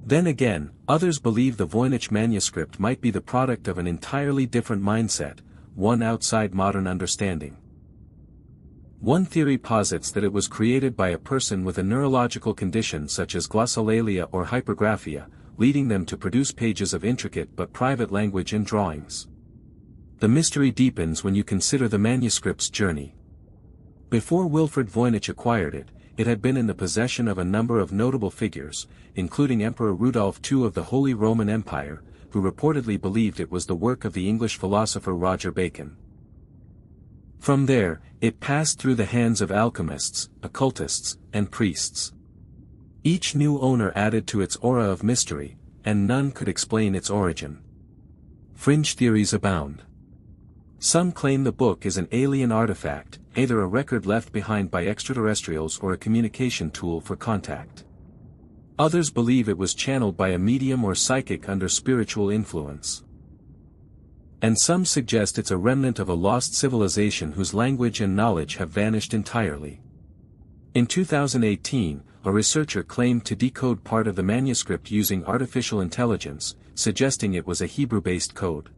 Then again, others believe the Voynich Manuscript might be the product of an entirely different mindset, one outside modern understanding. One theory posits that it was created by a person with a neurological condition such as glossolalia or hypergraphia, leading them to produce pages of intricate but private language and drawings. The mystery deepens when you consider the manuscript's journey. Before Wilfrid Voynich acquired it, it had been in the possession of a number of notable figures, including Emperor Rudolph II of the Holy Roman Empire, who reportedly believed it was the work of the English philosopher Roger Bacon. From there, it passed through the hands of alchemists, occultists, and priests. Each new owner added to its aura of mystery, and none could explain its origin. Fringe theories abound. Some claim the book is an alien artifact, either a record left behind by extraterrestrials or a communication tool for contact. Others believe it was channeled by a medium or psychic under spiritual influence. And some suggest it's a remnant of a lost civilization whose language and knowledge have vanished entirely. In 2018, a researcher claimed to decode part of the manuscript using artificial intelligence, suggesting it was a Hebrew-based code.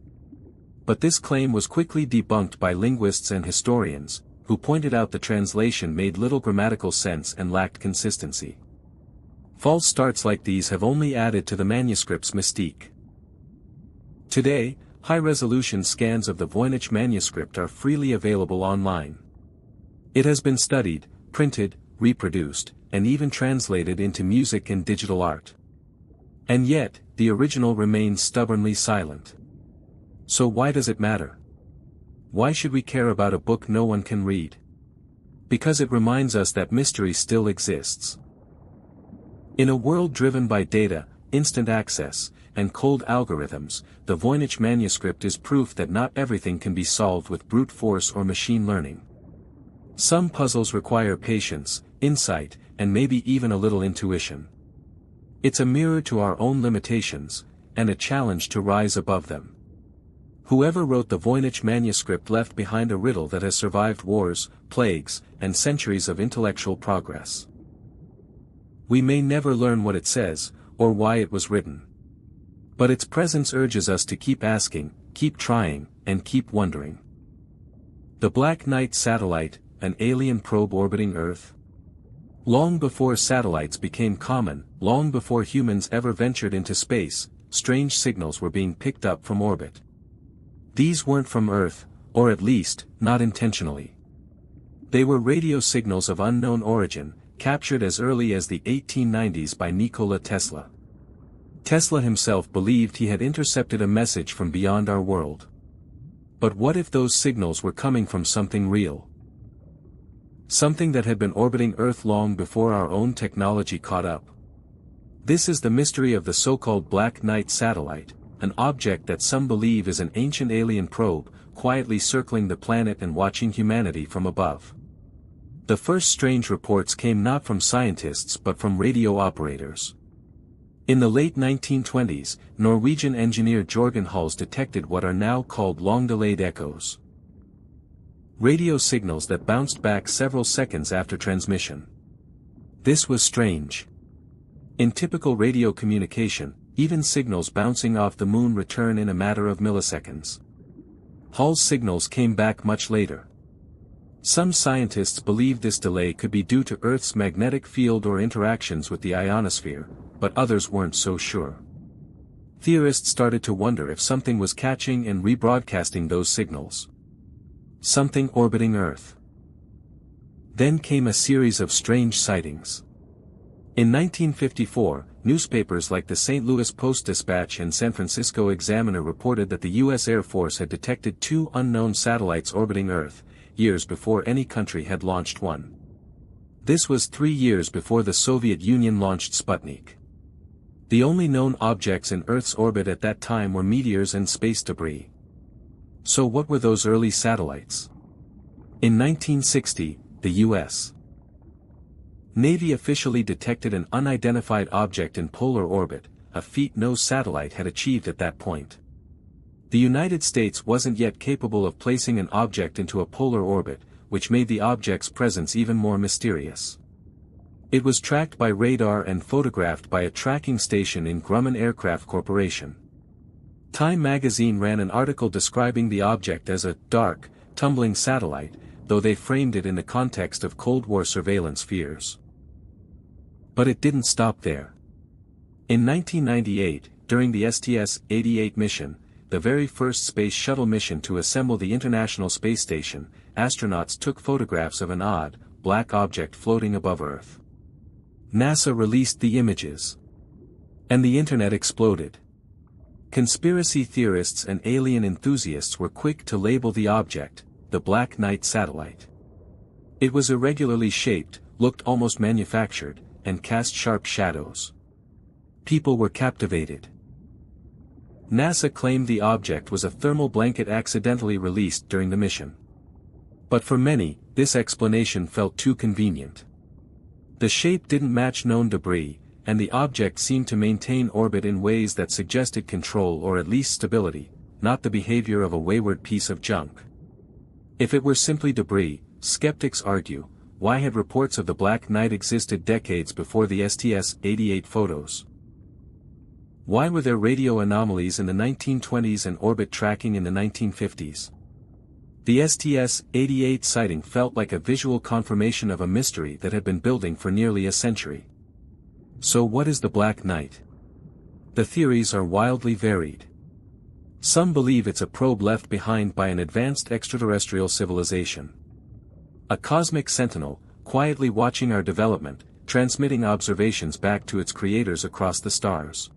But this claim was quickly debunked by linguists and historians, who pointed out the translation made little grammatical sense and lacked consistency. False starts like these have only added to the manuscript's mystique. Today, high-resolution scans of the Voynich manuscript are freely available online. It has been studied, printed, reproduced, and even translated into music and digital art. And yet, the original remains stubbornly silent. So why does it matter? Why should we care about a book no one can read? Because it reminds us that mystery still exists. In a world driven by data, instant access, and cold algorithms, the Voynich manuscript is proof that not everything can be solved with brute force or machine learning. Some puzzles require patience, insight, and maybe even a little intuition. It's a mirror to our own limitations, and a challenge to rise above them. Whoever wrote the Voynich manuscript left behind a riddle that has survived wars, plagues, and centuries of intellectual progress. We may never learn what it says, or why it was written. But its presence urges us to keep asking, keep trying, and keep wondering. The Black Knight satellite, an alien probe orbiting Earth? Long before satellites became common, long before humans ever ventured into space, strange signals were being picked up from orbit. These weren't from Earth, or at least, not intentionally. They were radio signals of unknown origin, captured as early as the 1890s by Nikola Tesla. Tesla himself believed he had intercepted a message from beyond our world. But what if those signals were coming from something real? Something that had been orbiting Earth long before our own technology caught up. This is the mystery of the so-called Black Knight satellite, an object that some believe is an ancient alien probe, quietly circling the planet and watching humanity from above. The first strange reports came not from scientists but from radio operators. In the late 1920s, Norwegian engineer Jørgen Hulse detected what are now called long-delayed echoes. Radio signals that bounced back several seconds after transmission. This was strange. In typical radio communication, even signals bouncing off the moon return in a matter of milliseconds. Hulse's signals came back much later. Some scientists believe this delay could be due to Earth's magnetic field or interactions with the ionosphere, but others weren't so sure. Theorists started to wonder if something was catching and rebroadcasting those signals. Something orbiting Earth. Then came a series of strange sightings. In 1954, newspapers like the St. Louis Post-Dispatch and San Francisco Examiner reported that the U.S. Air Force had detected 2 unknown satellites orbiting Earth, years before any country had launched one. This was 3 years before the Soviet Union launched Sputnik. The only known objects in Earth's orbit at that time were meteors and space debris. So what were those early satellites? In 1960, the U.S. Navy officially detected an unidentified object in polar orbit, a feat no satellite had achieved at that point. The United States wasn't yet capable of placing an object into a polar orbit, which made the object's presence even more mysterious. It was tracked by radar and photographed by a tracking station in Grumman Aircraft Corporation. Time magazine ran an article describing the object as a dark, tumbling satellite, though they framed it in the context of Cold War surveillance fears. But it didn't stop there. In 1998, during the STS-88 mission, the very first space shuttle mission to assemble the International Space Station, astronauts took photographs of an odd, black object floating above Earth. NASA released the images. And the internet exploded. Conspiracy theorists and alien enthusiasts were quick to label the object, the Black Knight satellite. It was irregularly shaped, looked almost manufactured, and cast sharp shadows. People were captivated. NASA claimed the object was a thermal blanket accidentally released during the mission. But for many, this explanation felt too convenient. The shape didn't match known debris, and the object seemed to maintain orbit in ways that suggested control or at least stability, not the behavior of a wayward piece of junk. If it were simply debris, skeptics argue, why had reports of the Black Knight existed decades before the STS-88 photos? Why were there radio anomalies in the 1920s and orbit tracking in the 1950s? The STS-88 sighting felt like a visual confirmation of a mystery that had been building for nearly a century. So what is the Black Knight? The theories are wildly varied. Some believe it's a probe left behind by an advanced extraterrestrial civilization. A cosmic sentinel, quietly watching our development, transmitting observations back to its creators across the stars.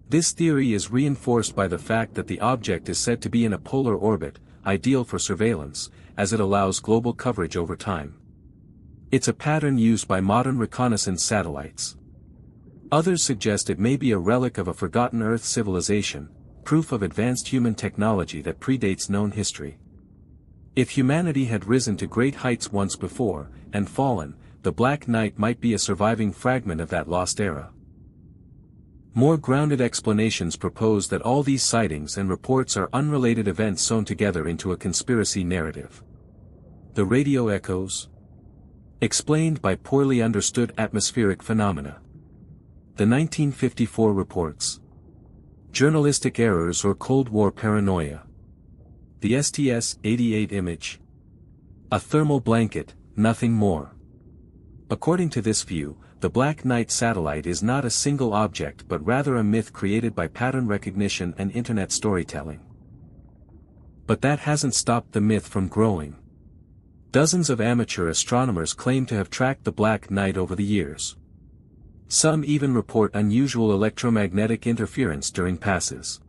This theory is reinforced by the fact that the object is said to be in a polar orbit, ideal for surveillance, as it allows global coverage over time. It's a pattern used by modern reconnaissance satellites. Others suggest it may be a relic of a forgotten Earth civilization, proof of advanced human technology that predates known history. If humanity had risen to great heights once before, and fallen, the Black Knight might be a surviving fragment of that lost era. More grounded explanations propose that all these sightings and reports are unrelated events sewn together into a conspiracy narrative. The radio echoes? Explained by poorly understood atmospheric phenomena. The 1954 reports. Journalistic errors or Cold War paranoia. The STS-88 image. A thermal blanket, nothing more. According to this view, the Black Knight satellite is not a single object but rather a myth created by pattern recognition and internet storytelling. But that hasn't stopped the myth from growing. Dozens of amateur astronomers claim to have tracked the Black Knight over the years. Some even report unusual electromagnetic interference during passes.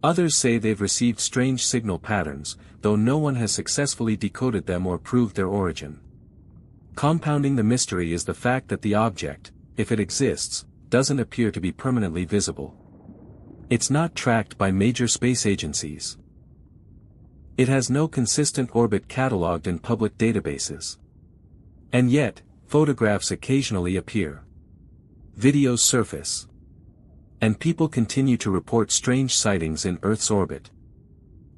Others say they've received strange signal patterns, though no one has successfully decoded them or proved their origin. Compounding the mystery is the fact that the object, if it exists, doesn't appear to be permanently visible. It's not tracked by major space agencies. It has no consistent orbit catalogued in public databases. And yet, photographs occasionally appear. Videos surface. And people continue to report strange sightings in Earth's orbit.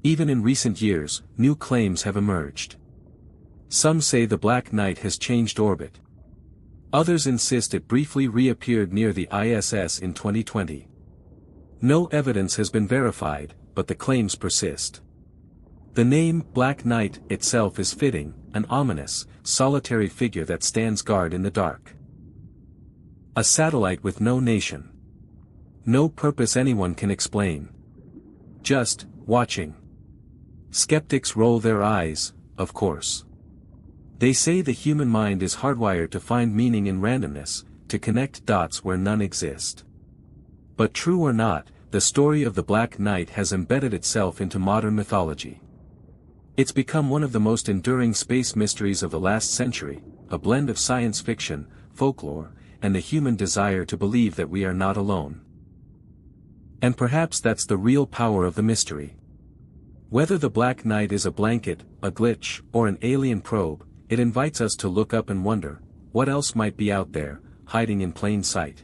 Even in recent years, new claims have emerged. Some say the Black Knight has changed orbit. Others insist it briefly reappeared near the ISS in 2020. No evidence has been verified, but the claims persist. The name Black Knight itself is fitting, an ominous, solitary figure that stands guard in the dark. A satellite with no nation. No purpose anyone can explain. Just, watching. Skeptics roll their eyes, of course. They say the human mind is hardwired to find meaning in randomness, to connect dots where none exist. But true or not, the story of the Black Knight has embedded itself into modern mythology. It's become one of the most enduring space mysteries of the last century, a blend of science fiction, folklore, and the human desire to believe that we are not alone. And perhaps that's the real power of the mystery. Whether the Black Knight is a blanket, a glitch, or an alien probe, it invites us to look up and wonder, what else might be out there, hiding in plain sight?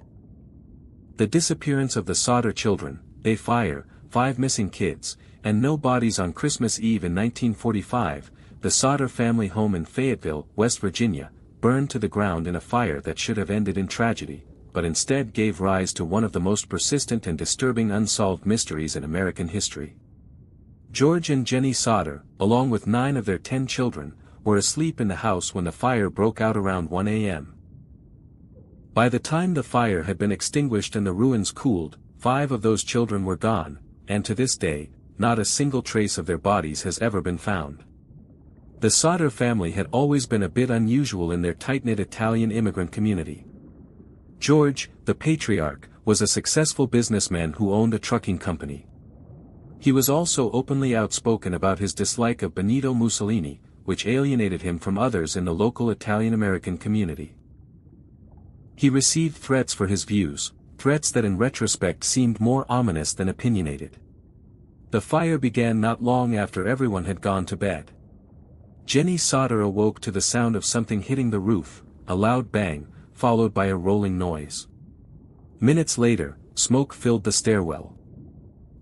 The disappearance of the Sodder children, a fire, 5 missing kids, and no bodies on Christmas Eve in 1945, the Sodder family home in Fayetteville, West Virginia, burned to the ground in a fire that should have ended in tragedy, but instead gave rise to one of the most persistent and disturbing unsolved mysteries in American history. George and Jenny Sodder, along with 9 of their 10 children, were asleep in the house when the fire broke out around 1 a.m. By the time the fire had been extinguished and the ruins cooled, 5 of those children were gone, and to this day, not a single trace of their bodies has ever been found. The Sodder family had always been a bit unusual in their tight-knit Italian immigrant community. George, the patriarch, was a successful businessman who owned a trucking company. He was also openly outspoken about his dislike of Benito Mussolini, which alienated him from others in the local Italian-American community. He received threats for his views, threats that in retrospect seemed more ominous than opinionated. The fire began not long after everyone had gone to bed. Jenny Sodder awoke to the sound of something hitting the roof, a loud bang, followed by a rolling noise. Minutes later, smoke filled the stairwell.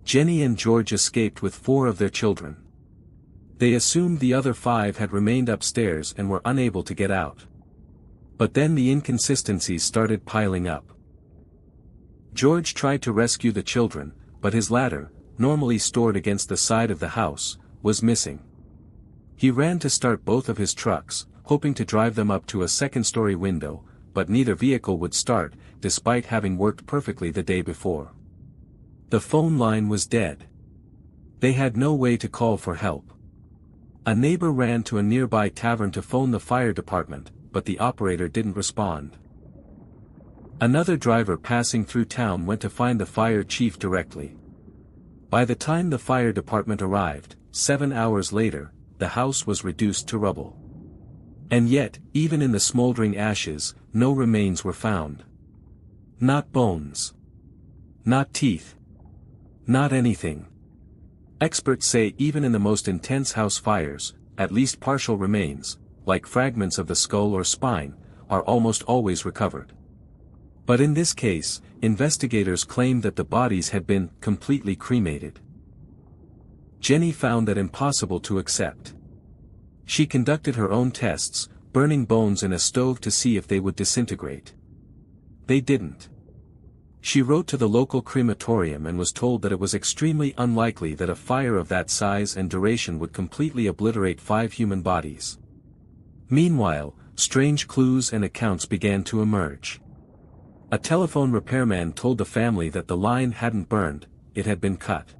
Jenny and George escaped with 4 of their children. They assumed the other 5 had remained upstairs and were unable to get out. But then the inconsistencies started piling up. George tried to rescue the children, but his ladder, normally stored against the side of the house, was missing. He ran to start both of his trucks, hoping to drive them up to a second-story window, but neither vehicle would start, despite having worked perfectly the day before. The phone line was dead. They had no way to call for help. A neighbor ran to a nearby tavern to phone the fire department, but the operator didn't respond. Another driver passing through town went to find the fire chief directly. By the time the fire department arrived, 7 hours later, the house was reduced to rubble. And yet, even in the smoldering ashes, no remains were found. Not bones. Not teeth. Not anything. Experts say even in the most intense house fires, at least partial remains, like fragments of the skull or spine, are almost always recovered. But in this case, investigators claimed that the bodies had been completely cremated. Jenny found that impossible to accept. She conducted her own tests, burning bones in a stove to see if they would disintegrate. They didn't. She wrote to the local crematorium and was told that it was extremely unlikely that a fire of that size and duration would completely obliterate 5 human bodies. Meanwhile, strange clues and accounts began to emerge. A telephone repairman told the family that the line hadn't burned, it had been cut.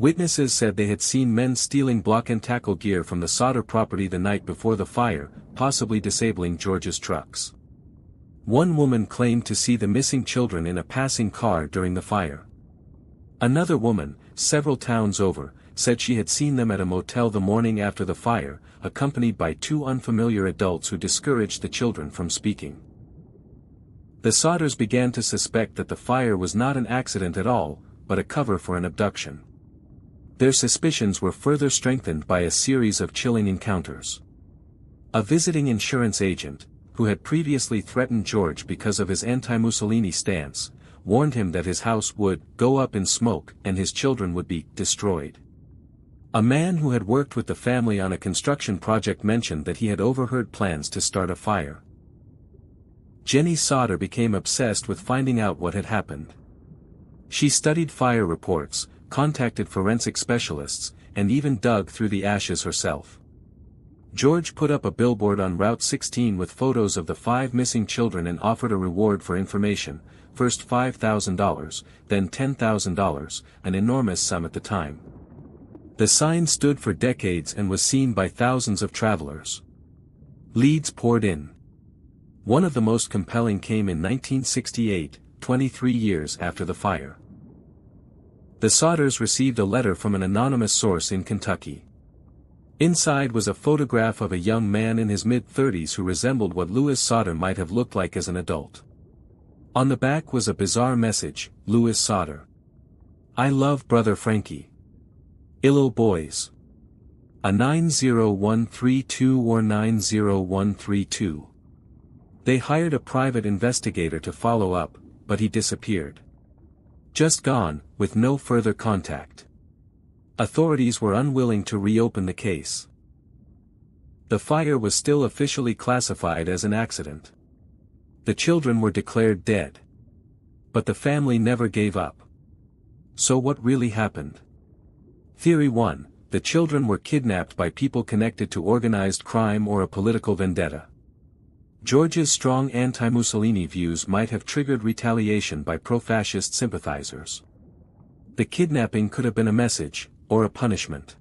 Witnesses said they had seen men stealing block and tackle gear from the Sodder property the night before the fire, possibly disabling George's trucks. One woman claimed to see the missing children in a passing car during the fire. Another woman, several towns over, said she had seen them at a motel the morning after the fire, accompanied by two unfamiliar adults who discouraged the children from speaking. The Sodders began to suspect that the fire was not an accident at all, but a cover for an abduction. Their suspicions were further strengthened by a series of chilling encounters. A visiting insurance agent, who had previously threatened George because of his anti-Mussolini stance, warned him that his house would go up in smoke and his children would be destroyed. A man who had worked with the family on a construction project mentioned that he had overheard plans to start a fire. Jenny Sodder became obsessed with finding out what had happened. She studied fire reports, contacted forensic specialists, and even dug through the ashes herself. George put up a billboard on Route 16 with photos of the 5 missing children and offered a reward for information, first $5,000, then $10,000, an enormous sum at the time. The sign stood for decades and was seen by thousands of travelers. Leads poured in. One of the most compelling came in 1968, 23 years after the fire. The Sodders received a letter from an anonymous source in Kentucky. Inside was a photograph of a young man in his mid-30s who resembled what Louis Sodder might have looked like as an adult. On the back was a bizarre message, Louis Sodder. I love brother Frankie. Illo boys. A 90132 or 90132. They hired a private investigator to follow up, but he disappeared. Just gone, with no further contact. Authorities were unwilling to reopen the case. The fire was still officially classified as an accident. The children were declared dead. But the family never gave up. So what really happened? Theory 1, the children were kidnapped by people connected to organized crime or a political vendetta. George's strong anti-Mussolini views might have triggered retaliation by pro-fascist sympathizers. The kidnapping could have been a message, or a punishment.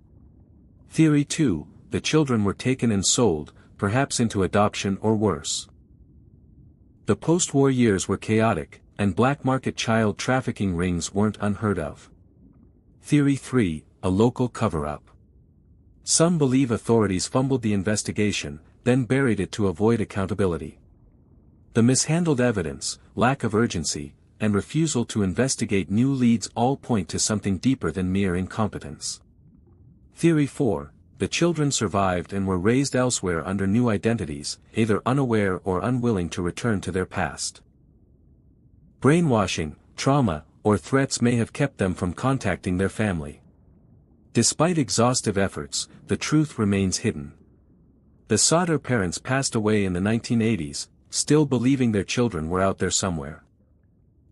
Theory 2, the children were taken and sold, perhaps into adoption or worse. The post-war years were chaotic, and black market child trafficking rings weren't unheard of. Theory 3, a local cover-up. Some believe authorities fumbled the investigation, then buried it to avoid accountability. The mishandled evidence, lack of urgency, and refusal to investigate new leads all point to something deeper than mere incompetence. Theory 4, the children survived and were raised elsewhere under new identities, either unaware or unwilling to return to their past. Brainwashing, trauma, or threats may have kept them from contacting their family. Despite exhaustive efforts, the truth remains hidden. The Sodder parents passed away in the 1980s, still believing their children were out there somewhere.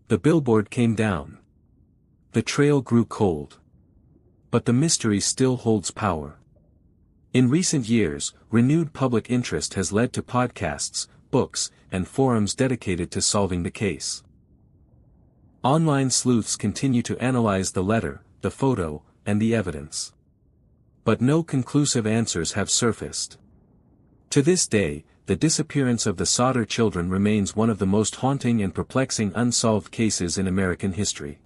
The billboard came down. The trail grew cold. But the mystery still holds power. In recent years, renewed public interest has led to podcasts, books, and forums dedicated to solving the case. Online sleuths continue to analyze the letter, the photo, and the evidence. But no conclusive answers have surfaced. To this day, the disappearance of the Sodder children remains one of the most haunting and perplexing unsolved cases in American history.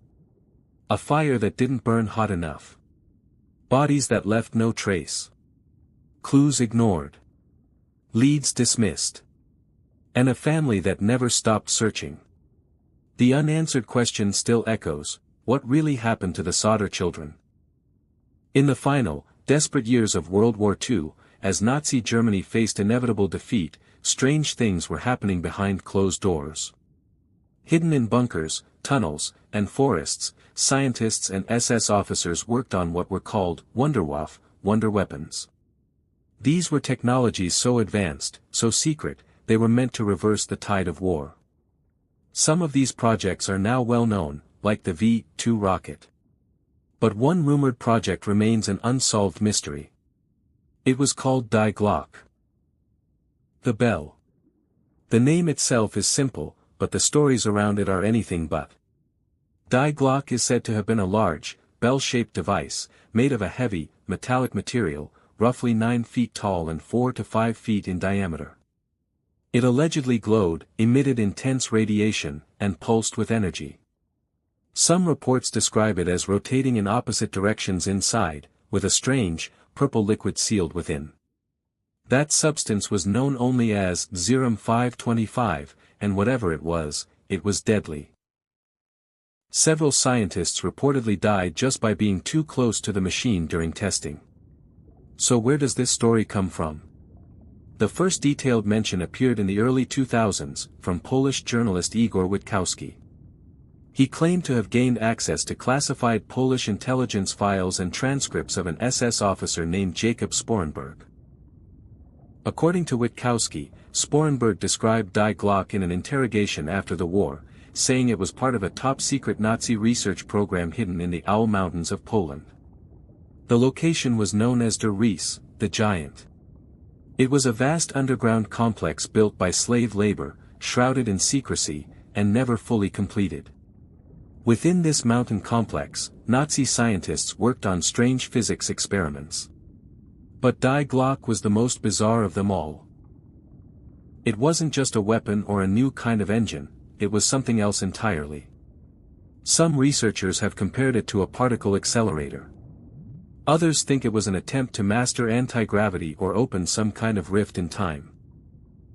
A fire that didn't burn hot enough. Bodies that left no trace. Clues ignored. Leads dismissed. And a family that never stopped searching. The unanswered question still echoes, what really happened to the Sodder children? In the final, desperate years of World War II, as Nazi Germany faced inevitable defeat, strange things were happening behind closed doors. Hidden in bunkers, tunnels, and forests, scientists and SS officers worked on what were called Wunderwaffe, wonder weapons. These were technologies so advanced, so secret, they were meant to reverse the tide of war. Some of these projects are now well known, like the V-2 rocket. But one rumored project remains an unsolved mystery. It was called Die Glocke. The bell. The name itself is simple, but the stories around it are anything but. Die Glocke is said to have been a large, bell-shaped device, made of a heavy, metallic material, roughly 9 feet tall and 4 to 5 feet in diameter. It allegedly glowed, emitted intense radiation, and pulsed with energy. Some reports describe it as rotating in opposite directions inside, with a strange, purple liquid sealed within. That substance was known only as Serum 525, and whatever it was deadly. Several scientists reportedly died just by being too close to the machine during testing. So where does this story come from? The first detailed mention appeared in the early 2000s, from Polish journalist Igor Witkowski. He claimed to have gained access to classified Polish intelligence files and transcripts of an SS officer named Jacob Sporenberg. According to Witkowski, Sporenberg described Die Glock in an interrogation after the war, saying it was part of a top-secret Nazi research program hidden in the Owl Mountains of Poland. The location was known as Der Ries, the Giant. It was a vast underground complex built by slave labor, shrouded in secrecy, and never fully completed. Within this mountain complex, Nazi scientists worked on strange physics experiments. But Die Glock was the most bizarre of them all. It wasn't just a weapon or a new kind of engine, it was something else entirely. Some researchers have compared it to a particle accelerator. Others think it was an attempt to master anti-gravity or open some kind of rift in time.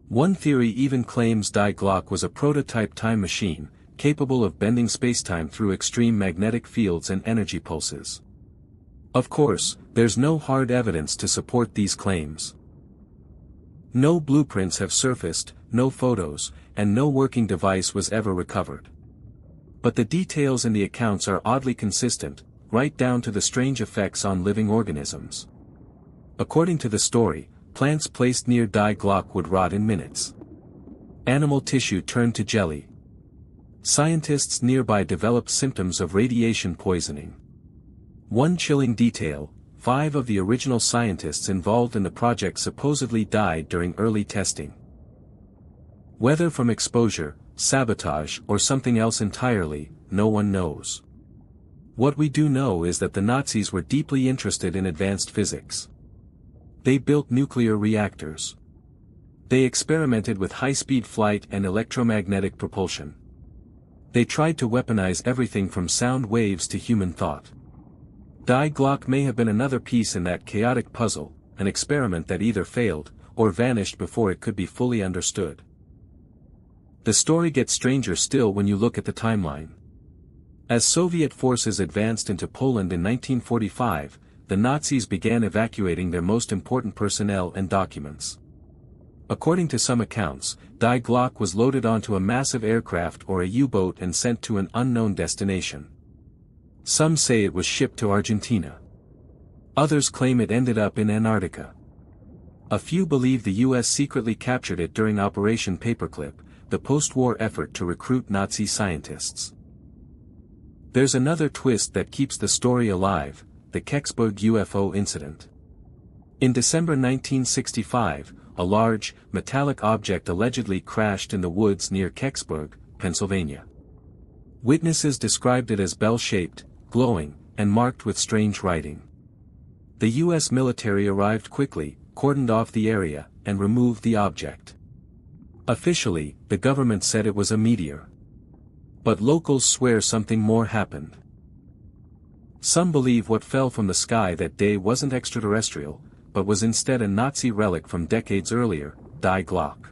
One theory even claims Die Glock was a prototype time machine, capable of bending spacetime through extreme magnetic fields and energy pulses. Of course, there's no hard evidence to support these claims. No blueprints have surfaced, no photos, and no working device was ever recovered. But the details in the accounts are oddly consistent, right down to the strange effects on living organisms. According to the story, plants placed near Die Glock would rot in minutes. Animal tissue turned to jelly. Scientists nearby developed symptoms of radiation poisoning. One chilling detail, 5 of the original scientists involved in the project supposedly died during early testing. Whether from exposure, sabotage, or something else entirely, no one knows. What we do know is that the Nazis were deeply interested in advanced physics. They built nuclear reactors. They experimented with high-speed flight and electromagnetic propulsion. They tried to weaponize everything from sound waves to human thought. Die Glock may have been another piece in that chaotic puzzle, an experiment that either failed, or vanished before it could be fully understood. The story gets stranger still when you look at the timeline. As Soviet forces advanced into Poland in 1945, the Nazis began evacuating their most important personnel and documents. According to some accounts, Die Glock was loaded onto a massive aircraft or a U-boat and sent to an unknown destination. Some say it was shipped to Argentina. Others claim it ended up in Antarctica. A few believe the US secretly captured it during Operation Paperclip, the post-war effort to recruit Nazi scientists. There's another twist that keeps the story alive, the Kecksburg UFO incident. In December 1965, a large, metallic object allegedly crashed in the woods near Kecksburg, Pennsylvania. Witnesses described it as bell-shaped, glowing, and marked with strange writing. The U.S. military arrived quickly, cordoned off the area, and removed the object. Officially, the government said it was a meteor. But locals swear something more happened. Some believe what fell from the sky that day wasn't extraterrestrial, but was instead a Nazi relic from decades earlier, Die Glock.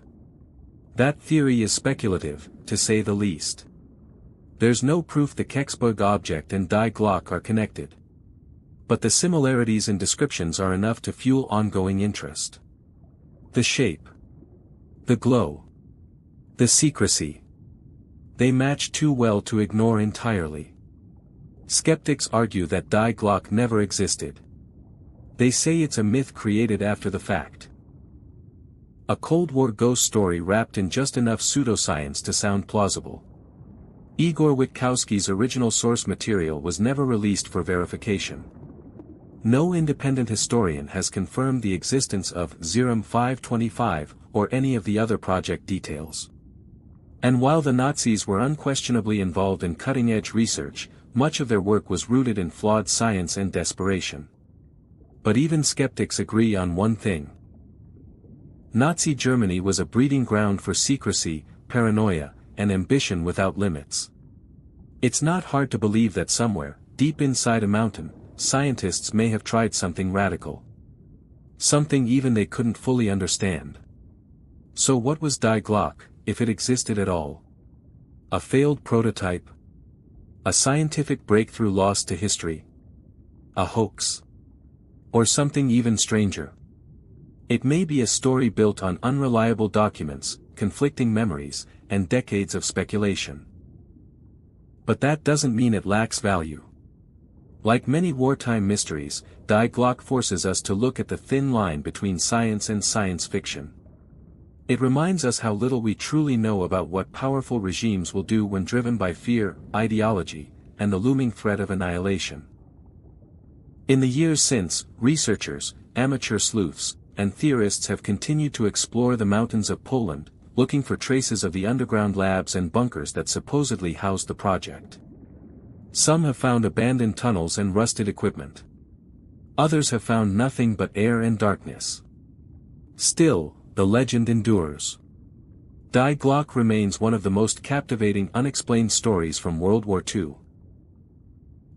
That theory is speculative, to say the least. There's no proof the Kecksburg object and Die Glock are connected. But the similarities in descriptions are enough to fuel ongoing interest. The shape. The glow. The secrecy. They match too well to ignore entirely. Skeptics argue that Die Glock never existed. They say it's a myth created after the fact. A Cold War ghost story wrapped in just enough pseudoscience to sound plausible. Igor Witkowski's original source material was never released for verification. No independent historian has confirmed the existence of Serum 525 or any of the other project details. And while the Nazis were unquestionably involved in cutting-edge research, much of their work was rooted in flawed science and desperation. But even skeptics agree on one thing. Nazi Germany was a breeding ground for secrecy, paranoia, and ambition without limits. It's not hard to believe that somewhere, deep inside a mountain, scientists may have tried something radical. Something even they couldn't fully understand. So what was Die Glock, if it existed at all? A failed prototype? A scientific breakthrough lost to history? A hoax? Or something even stranger? It may be a story built on unreliable documents, conflicting memories, and decades of speculation. But that doesn't mean it lacks value. Like many wartime mysteries, Die Glock forces us to look at the thin line between science and science fiction. It reminds us how little we truly know about what powerful regimes will do when driven by fear, ideology, and the looming threat of annihilation. In the years since, researchers, amateur sleuths, and theorists have continued to explore the mountains of Poland, looking for traces of the underground labs and bunkers that supposedly housed the project. Some have found abandoned tunnels and rusted equipment. Others have found nothing but air and darkness. Still, the legend endures. Die Glock remains one of the most captivating unexplained stories from World War II.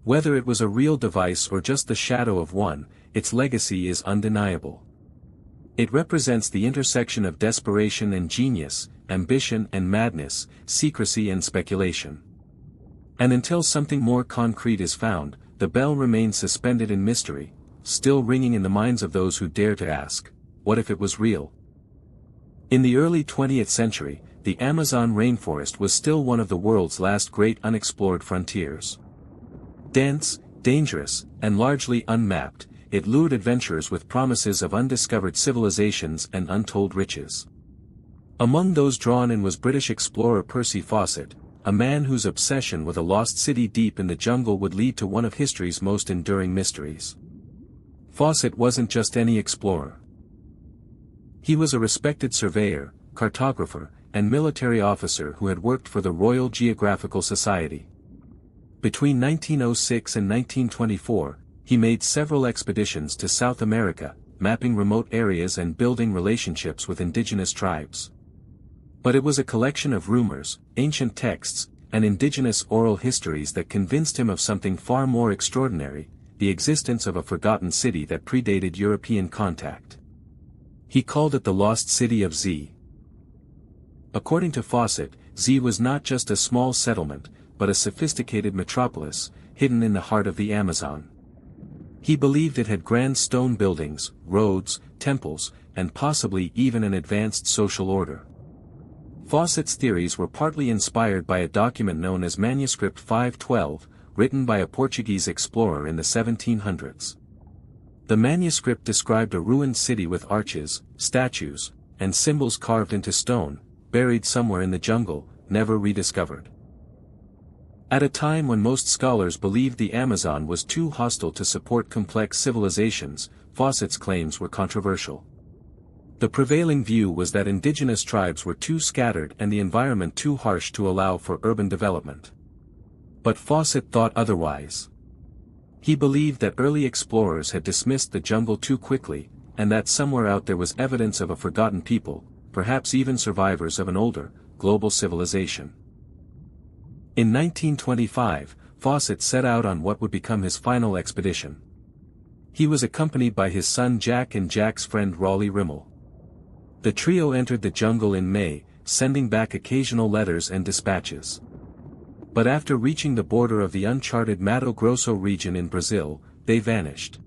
Whether it was a real device or just the shadow of one, its legacy is undeniable. It represents the intersection of desperation and genius, ambition and madness, secrecy and speculation. And until something more concrete is found, the bell remains suspended in mystery, still ringing in the minds of those who dare to ask, what if it was real? In the early 20th century, the Amazon rainforest was still one of the world's last great unexplored frontiers. Dense, dangerous, and largely unmapped, it lured adventurers with promises of undiscovered civilizations and untold riches. Among those drawn in was British explorer Percy Fawcett, a man whose obsession with a lost city deep in the jungle would lead to one of history's most enduring mysteries. Fawcett wasn't just any explorer. He was a respected surveyor, cartographer, and military officer who had worked for the Royal Geographical Society. Between 1906 and 1924, he made several expeditions to South America, mapping remote areas and building relationships with indigenous tribes. But it was a collection of rumors, ancient texts, and indigenous oral histories that convinced him of something far more extraordinary, the existence of a forgotten city that predated European contact. He called it the Lost City of Z. According to Fawcett, Z was not just a small settlement, but a sophisticated metropolis, hidden in the heart of the Amazon. He believed it had grand stone buildings, roads, temples, and possibly even an advanced social order. Fawcett's theories were partly inspired by a document known as Manuscript 512, written by a Portuguese explorer in the 1700s. The manuscript described a ruined city with arches, statues, and symbols carved into stone, buried somewhere in the jungle, never rediscovered. At a time when most scholars believed the Amazon was too hostile to support complex civilizations, Fawcett's claims were controversial. The prevailing view was that indigenous tribes were too scattered and the environment too harsh to allow for urban development. But Fawcett thought otherwise. He believed that early explorers had dismissed the jungle too quickly, and that somewhere out there was evidence of a forgotten people, perhaps even survivors of an older, global civilization. In 1925, Fawcett set out on what would become his final expedition. He was accompanied by his son Jack and Jack's friend Raleigh Rimmel. The trio entered the jungle in May, sending back occasional letters and dispatches. But after reaching the border of the uncharted Mato Grosso region in Brazil, they vanished.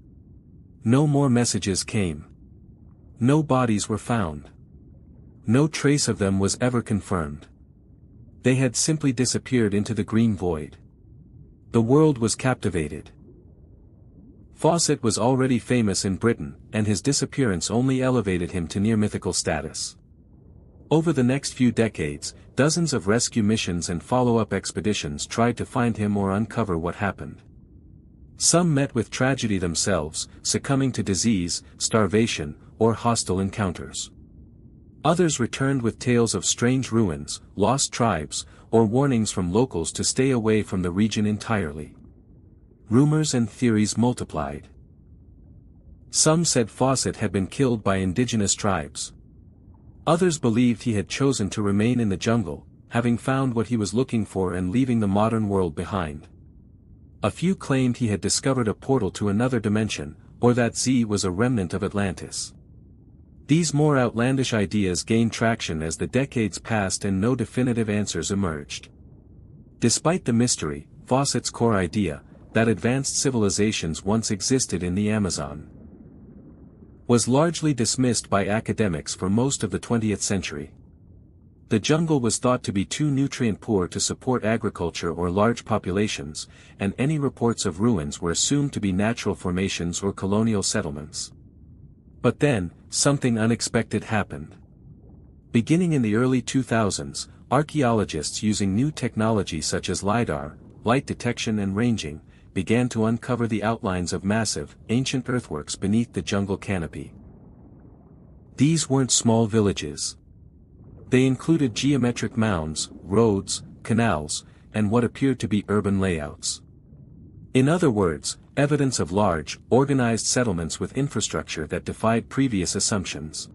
No more messages came. No bodies were found. No trace of them was ever confirmed. They had simply disappeared into the green void. The world was captivated. Fawcett was already famous in Britain, and his disappearance only elevated him to near-mythical status. Over the next few decades, dozens of rescue missions and follow-up expeditions tried to find him or uncover what happened. Some met with tragedy themselves, succumbing to disease, starvation, or hostile encounters. Others returned with tales of strange ruins, lost tribes, or warnings from locals to stay away from the region entirely. Rumors and theories multiplied. Some said Fawcett had been killed by indigenous tribes. Others believed he had chosen to remain in the jungle, having found what he was looking for and leaving the modern world behind. A few claimed he had discovered a portal to another dimension, or that Z was a remnant of Atlantis. These more outlandish ideas gained traction as the decades passed and no definitive answers emerged. Despite the mystery, Fawcett's core idea, that advanced civilizations once existed in the Amazon, was largely dismissed by academics for most of the 20th century. The jungle was thought to be too nutrient-poor to support agriculture or large populations, and any reports of ruins were assumed to be natural formations or colonial settlements. But then, something unexpected happened. Beginning in the early 2000s, archaeologists using new technology such as LiDAR, light detection and ranging, began to uncover the outlines of massive, ancient earthworks beneath the jungle canopy. These weren't small villages. They included geometric mounds, roads, canals, and what appeared to be urban layouts. In other words, evidence of large, organized settlements with infrastructure that defied previous assumptions.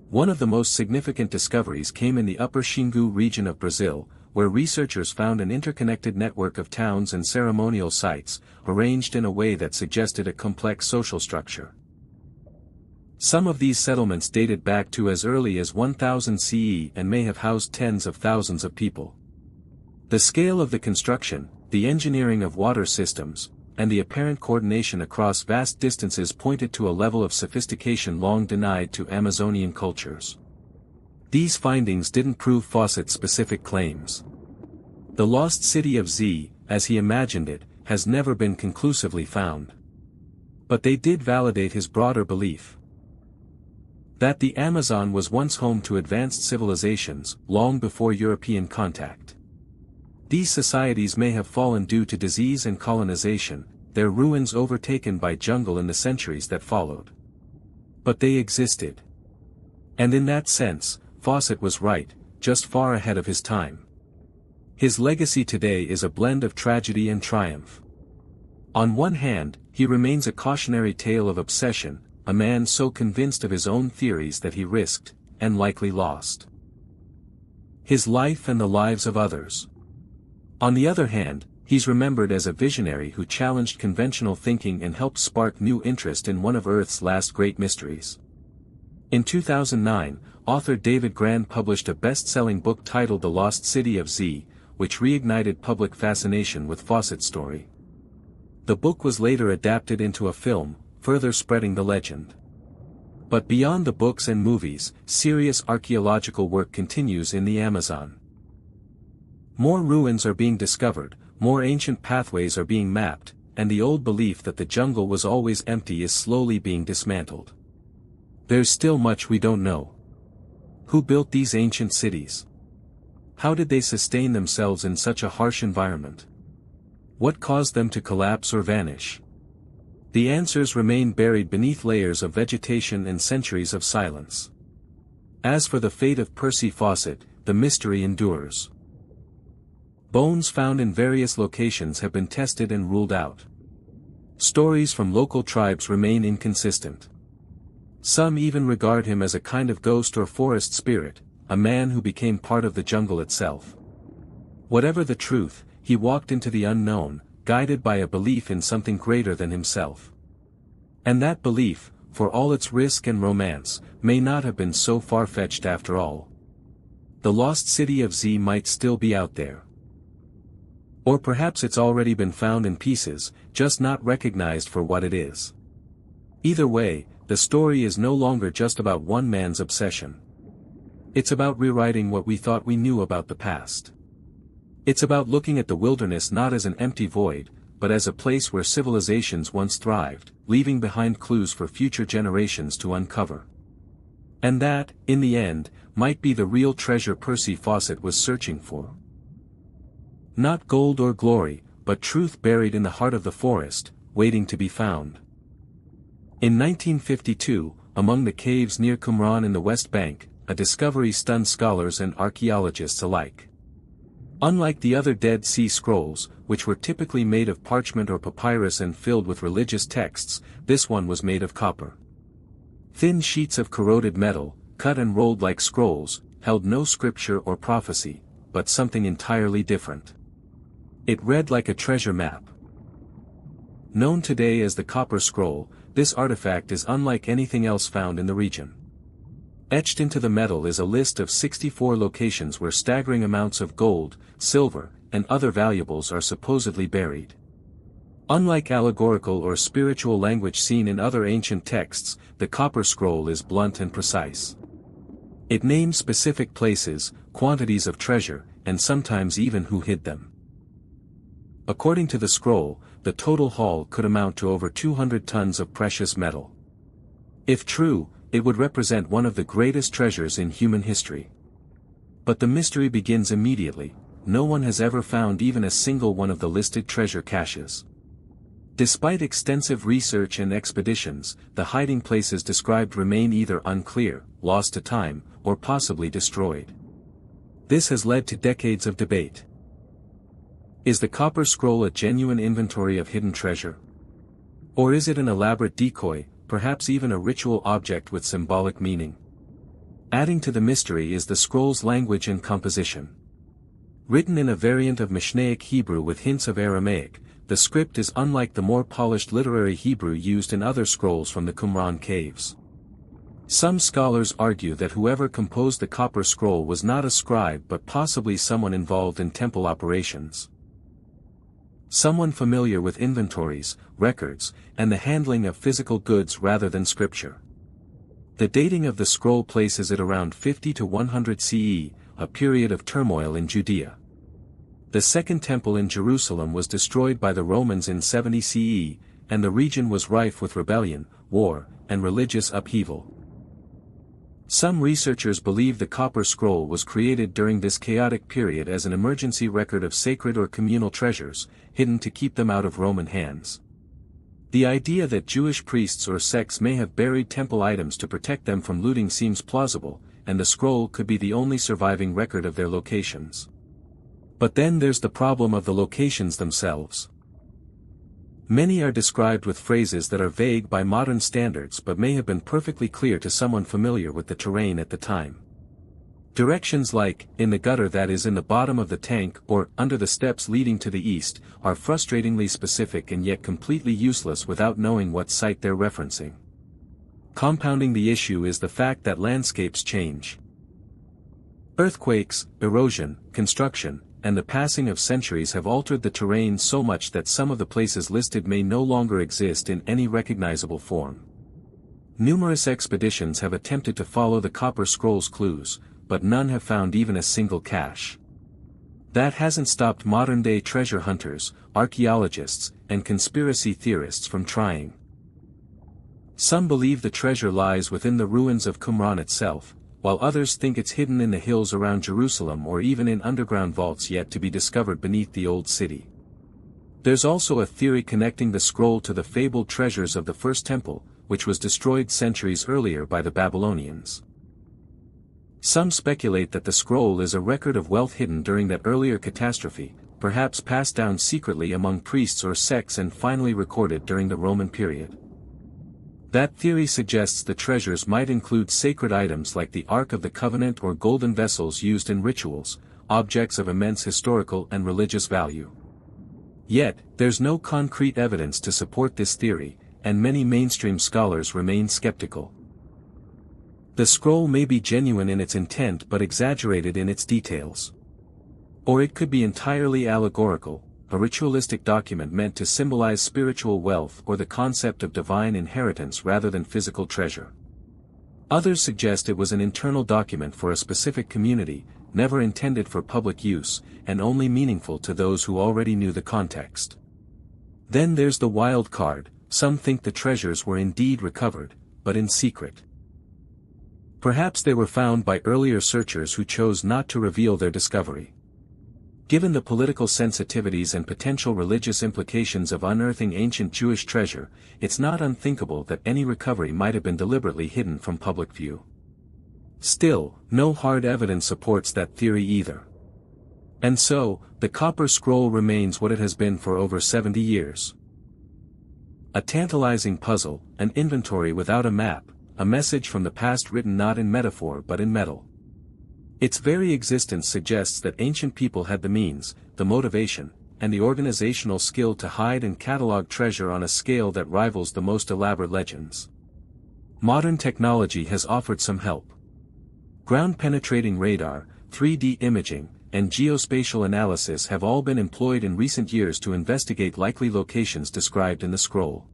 One of the most significant discoveries came in the Upper Xingu region of Brazil, where researchers found an interconnected network of towns and ceremonial sites, arranged in a way that suggested a complex social structure. Some of these settlements dated back to as early as 1000 CE and may have housed tens of thousands of people. The scale of the construction, the engineering of water systems, and the apparent coordination across vast distances pointed to a level of sophistication long denied to Amazonian cultures. These findings didn't prove Fawcett's specific claims. The lost city of Z, as he imagined it, has never been conclusively found. But they did validate his broader belief that the Amazon was once home to advanced civilizations, long before European contact. These societies may have fallen due to disease and colonization, their ruins overtaken by jungle in the centuries that followed. But they existed. And in that sense, Fawcett was right, just far ahead of his time. His legacy today is a blend of tragedy and triumph. On one hand, he remains a cautionary tale of obsession, a man so convinced of his own theories that he risked, and likely lost, his life and the lives of others. On the other hand, he's remembered as a visionary who challenged conventional thinking and helped spark new interest in one of Earth's last great mysteries. In 2009, author David Grann published a best-selling book titled The Lost City of Z, which reignited public fascination with Fawcett's story. The book was later adapted into a film, further spreading the legend. But beyond the books and movies, serious archaeological work continues in the Amazon. More ruins are being discovered, more ancient pathways are being mapped, and the old belief that the jungle was always empty is slowly being dismantled. There's still much we don't know. Who built these ancient cities? How did they sustain themselves in such a harsh environment? What caused them to collapse or vanish? The answers remain buried beneath layers of vegetation and centuries of silence. As for the fate of Percy Fawcett, the mystery endures. Bones found in various locations have been tested and ruled out. Stories from local tribes remain inconsistent. Some even regard him as a kind of ghost or forest spirit, a man who became part of the jungle itself. Whatever the truth, he walked into the unknown, guided by a belief in something greater than himself. And that belief, for all its risk and romance, may not have been so far-fetched after all. The lost city of Z might still be out there. Or perhaps it's already been found in pieces, just not recognized for what it is. Either way, the story is no longer just about one man's obsession. It's about rewriting what we thought we knew about the past. It's about looking at the wilderness not as an empty void, but as a place where civilizations once thrived, leaving behind clues for future generations to uncover. And that, in the end, might be the real treasure Percy Fawcett was searching for. Not gold or glory, but truth buried in the heart of the forest, waiting to be found. In 1952, among the caves near Qumran in the West Bank, a discovery stunned scholars and archaeologists alike. Unlike the other Dead Sea Scrolls, which were typically made of parchment or papyrus and filled with religious texts, this one was made of copper. Thin sheets of corroded metal, cut and rolled like scrolls, held no scripture or prophecy, but something entirely different. It read like a treasure map. Known today as the Copper Scroll, this artifact is unlike anything else found in the region. Etched into the metal is a list of 64 locations where staggering amounts of gold, silver, and other valuables are supposedly buried. Unlike allegorical or spiritual language seen in other ancient texts, the Copper Scroll is blunt and precise. It names specific places, quantities of treasure, and sometimes even who hid them. According to the scroll, the total haul could amount to over 200 tons of precious metal. If true, it would represent one of the greatest treasures in human history. But the mystery begins immediately. No one has ever found even a single one of the listed treasure caches. Despite extensive research and expeditions, the hiding places described remain either unclear, lost to time, or possibly destroyed. This has led to decades of debate. Is the Copper Scroll a genuine inventory of hidden treasure? Or is it an elaborate decoy, perhaps even a ritual object with symbolic meaning? Adding to the mystery is the scroll's language and composition. Written in a variant of Mishnaic Hebrew with hints of Aramaic, the script is unlike the more polished literary Hebrew used in other scrolls from the Qumran caves. Some scholars argue that whoever composed the Copper Scroll was not a scribe but possibly someone involved in temple operations. Someone familiar with inventories, records, and the handling of physical goods rather than scripture. The dating of the scroll places it around 50 to 100 CE, a period of turmoil in Judea. The Second Temple in Jerusalem was destroyed by the Romans in 70 CE, and the region was rife with rebellion, war, and religious upheaval. Some researchers believe the Copper Scroll was created during this chaotic period as an emergency record of sacred or communal treasures, hidden to keep them out of Roman hands. The idea that Jewish priests or sects may have buried temple items to protect them from looting seems plausible, and the scroll could be the only surviving record of their locations. But then there's the problem of the locations themselves. Many are described with phrases that are vague by modern standards but may have been perfectly clear to someone familiar with the terrain at the time. Directions like, in the gutter that is in the bottom of the tank or under the steps leading to the east, are frustratingly specific and yet completely useless without knowing what site they're referencing. Compounding the issue is the fact that landscapes change. Earthquakes, erosion, construction, and the passing of centuries have altered the terrain so much that some of the places listed may no longer exist in any recognizable form. Numerous expeditions have attempted to follow the Copper Scroll's clues, but none have found even a single cache. That hasn't stopped modern-day treasure hunters, archaeologists, and conspiracy theorists from trying. Some believe the treasure lies within the ruins of Qumran itself, while others think it's hidden in the hills around Jerusalem or even in underground vaults yet to be discovered beneath the old city. There's also a theory connecting the scroll to the fabled treasures of the First Temple, which was destroyed centuries earlier by the Babylonians. Some speculate that the scroll is a record of wealth hidden during that earlier catastrophe, perhaps passed down secretly among priests or sects and finally recorded during the Roman period. That theory suggests the treasures might include sacred items like the Ark of the Covenant or golden vessels used in rituals, objects of immense historical and religious value. Yet, there's no concrete evidence to support this theory, and many mainstream scholars remain skeptical. The scroll may be genuine in its intent but exaggerated in its details. Or it could be entirely allegorical, a ritualistic document meant to symbolize spiritual wealth or the concept of divine inheritance rather than physical treasure. Others suggest it was an internal document for a specific community, never intended for public use, and only meaningful to those who already knew the context. Then there's the wild card. Some think the treasures were indeed recovered, but in secret. Perhaps they were found by earlier searchers who chose not to reveal their discovery. Given the political sensitivities and potential religious implications of unearthing ancient Jewish treasure, it's not unthinkable that any recovery might have been deliberately hidden from public view. Still, no hard evidence supports that theory either. And so, the copper scroll remains what it has been for over 70 years. A tantalizing puzzle, an inventory without a map, a message from the past written not in metaphor but in metal. Its very existence suggests that ancient people had the means, the motivation, and the organizational skill to hide and catalog treasure on a scale that rivals the most elaborate legends. Modern technology has offered some help. Ground-penetrating radar, 3D imaging, and geospatial analysis have all been employed in recent years to investigate likely locations described in the scroll.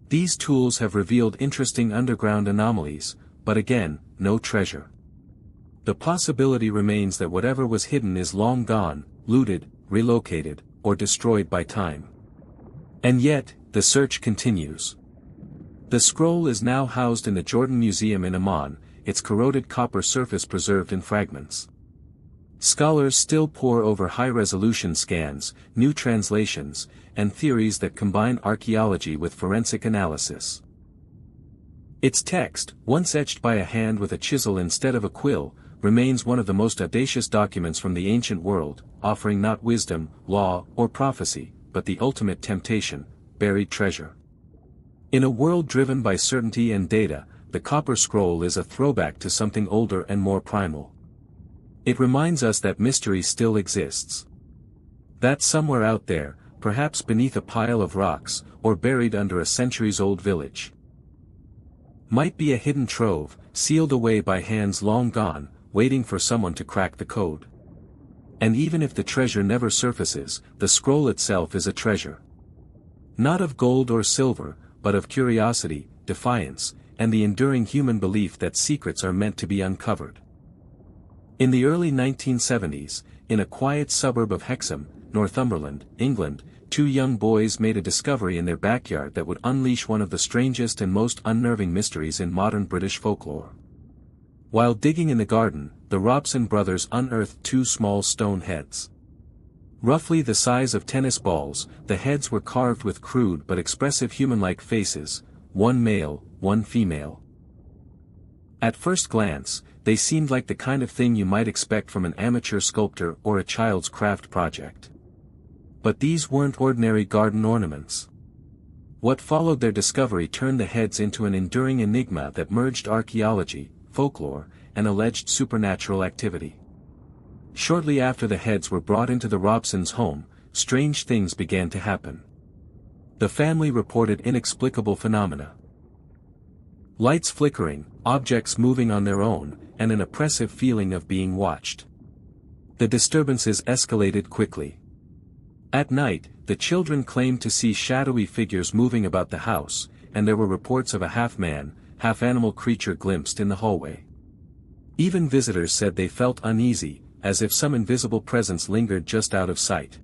These tools have revealed interesting underground anomalies, but again, no treasure. The possibility remains that whatever was hidden is long gone, looted, relocated, or destroyed by time. And yet, the search continues. The scroll is now housed in the Jordan Museum in Amman, its corroded copper surface preserved in fragments. Scholars still pore over high-resolution scans, new translations, and theories that combine archaeology with forensic analysis. Its text, once etched by a hand with a chisel instead of a quill, remains one of the most audacious documents from the ancient world, offering not wisdom, law, or prophecy, but the ultimate temptation, buried treasure. In a world driven by certainty and data, the copper scroll is a throwback to something older and more primal. It reminds us that mystery still exists. That somewhere out there, perhaps beneath a pile of rocks, or buried under a centuries-old village, might be a hidden trove, sealed away by hands long gone, waiting for someone to crack the code. And even if the treasure never surfaces, the scroll itself is a treasure. Not of gold or silver, but of curiosity, defiance, and the enduring human belief that secrets are meant to be uncovered. In the early 1970s, in a quiet suburb of Hexham, Northumberland, England, two young boys made a discovery in their backyard that would unleash one of the strangest and most unnerving mysteries in modern British folklore. While digging in the garden, the Robson brothers unearthed two small stone heads. Roughly the size of tennis balls, the heads were carved with crude but expressive human-like faces, one male, one female. At first glance, they seemed like the kind of thing you might expect from an amateur sculptor or a child's craft project. But these weren't ordinary garden ornaments. What followed their discovery turned the heads into an enduring enigma that merged archaeology, folklore, and alleged supernatural activity. Shortly after the heads were brought into the Robsons' home, strange things began to happen. The family reported inexplicable phenomena. Lights flickering, objects moving on their own, and an oppressive feeling of being watched. The disturbances escalated quickly. At night, the children claimed to see shadowy figures moving about the house, and there were reports of a half-man, half-animal creature glimpsed in the hallway. Even visitors said they felt uneasy, as if some invisible presence lingered just out of sight.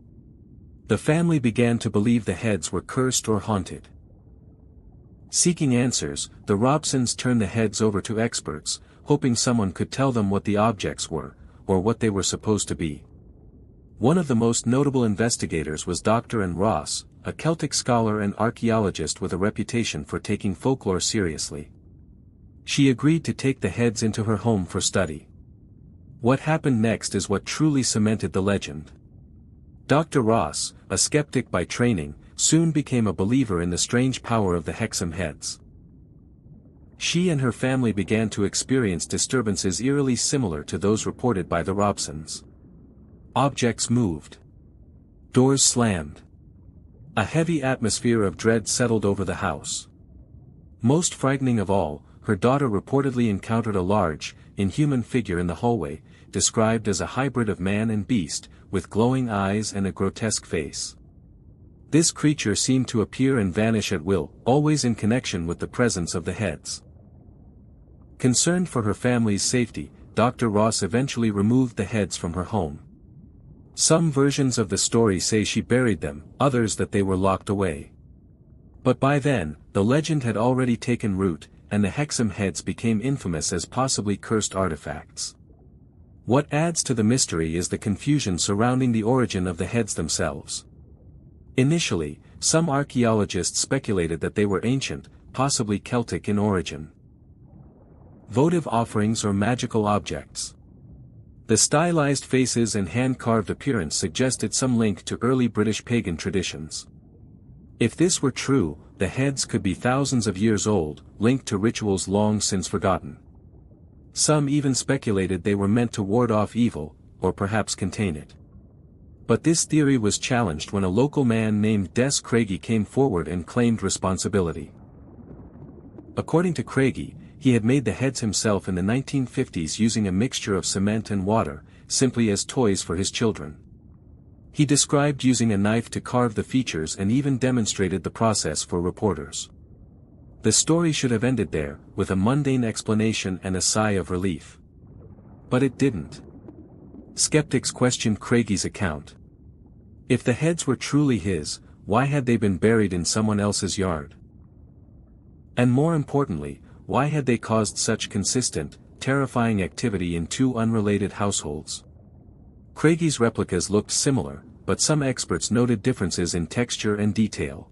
The family began to believe the heads were cursed or haunted. Seeking answers, the Robsons turned the heads over to experts, hoping someone could tell them what the objects were, or what they were supposed to be. One of the most notable investigators was Dr. Anne Ross, a Celtic scholar and archaeologist with a reputation for taking folklore seriously. She agreed to take the heads into her home for study. What happened next is what truly cemented the legend. Dr. Ross, a skeptic by training, soon became a believer in the strange power of the Hexham Heads. She and her family began to experience disturbances eerily similar to those reported by the Robsons. Objects moved. Doors slammed. A heavy atmosphere of dread settled over the house. Most frightening of all, her daughter reportedly encountered a large, inhuman figure in the hallway, described as a hybrid of man and beast, with glowing eyes and a grotesque face. This creature seemed to appear and vanish at will, always in connection with the presence of the heads. Concerned for her family's safety, Dr. Ross eventually removed the heads from her home. Some versions of the story say she buried them, others that they were locked away. But by then, the legend had already taken root, and the Hexham Heads became infamous as possibly cursed artifacts. What adds to the mystery is the confusion surrounding the origin of the heads themselves. Initially, some archaeologists speculated that they were ancient, possibly Celtic in origin. Votive offerings or magical objects. The stylized faces and hand-carved appearance suggested some link to early British pagan traditions. If this were true, the heads could be thousands of years old, linked to rituals long since forgotten. Some even speculated they were meant to ward off evil, or perhaps contain it. But this theory was challenged when a local man named Des Craigie came forward and claimed responsibility. According to Craigie, he had made the heads himself in the 1950s using a mixture of cement and water, simply as toys for his children. He described using a knife to carve the features and even demonstrated the process for reporters. The story should have ended there, with a mundane explanation and a sigh of relief. But it didn't. Skeptics questioned Craigie's account. If the heads were truly his, why had they been buried in someone else's yard? And more importantly, why had they caused such consistent, terrifying activity in two unrelated households? Craigie's replicas looked similar, but some experts noted differences in texture and detail.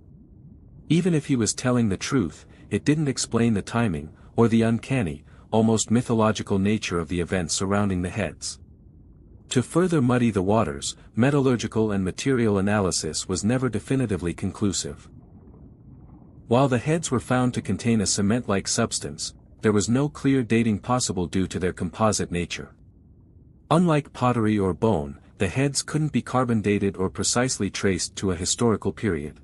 Even if he was telling the truth, it didn't explain the timing, or the uncanny, almost mythological nature of the events surrounding the heads. To further muddy the waters, metallurgical and material analysis was never definitively conclusive. While the heads were found to contain a cement-like substance, there was no clear dating possible due to their composite nature. Unlike pottery or bone, the heads couldn't be carbon dated or precisely traced to a historical period.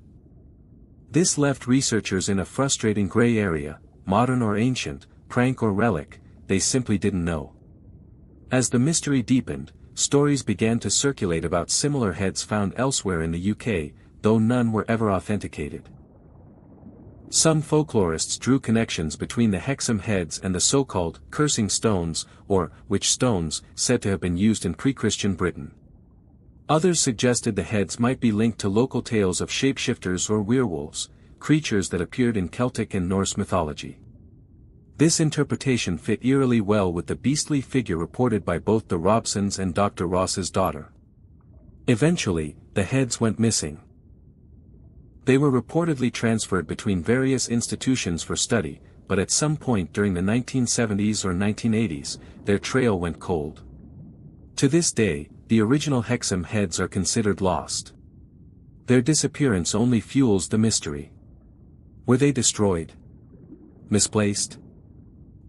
This left researchers in a frustrating gray area: modern or ancient, prank or relic, they simply didn't know. As the mystery deepened, stories began to circulate about similar heads found elsewhere in the UK, though none were ever authenticated. Some folklorists drew connections between the Hexham Heads and the so-called cursing stones, or witch stones, said to have been used in pre-Christian Britain. Others suggested the heads might be linked to local tales of shapeshifters or werewolves, creatures that appeared in Celtic and Norse mythology. This interpretation fit eerily well with the beastly figure reported by both the Robsons and Dr. Ross's daughter. Eventually, the heads went missing. They were reportedly transferred between various institutions for study, but at some point during the 1970s or 1980s, their trail went cold. To this day, the original Hexham Heads are considered lost. Their disappearance only fuels the mystery. Were they destroyed? Misplaced?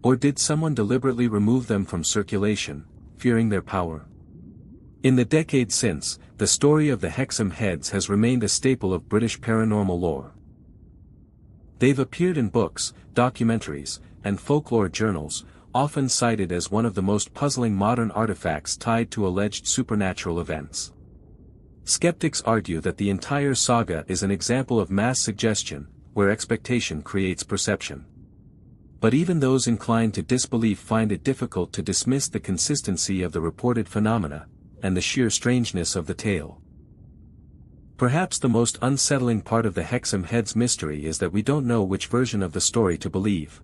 Or did someone deliberately remove them from circulation, fearing their power? In the decades since, the story of the Hexham Heads has remained a staple of British paranormal lore. They've appeared in books, documentaries, and folklore journals, often cited as one of the most puzzling modern artifacts tied to alleged supernatural events. Skeptics argue that the entire saga is an example of mass suggestion, where expectation creates perception. But even those inclined to disbelief find it difficult to dismiss the consistency of the reported phenomena, and the sheer strangeness of the tale. Perhaps the most unsettling part of the Hexham Heads mystery is that we don't know which version of the story to believe.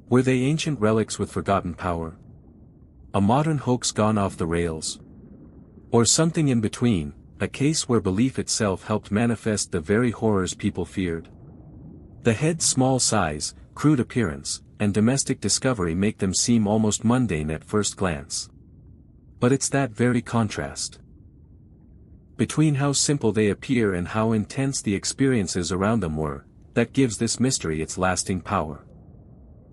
Were they ancient relics with forgotten power? A modern hoax gone off the rails? Or something in between, a case where belief itself helped manifest the very horrors people feared? The heads' small size, crude appearance, and domestic discovery make them seem almost mundane at first glance. But it's that very contrast between how simple they appear and how intense the experiences around them were, that gives this mystery its lasting power.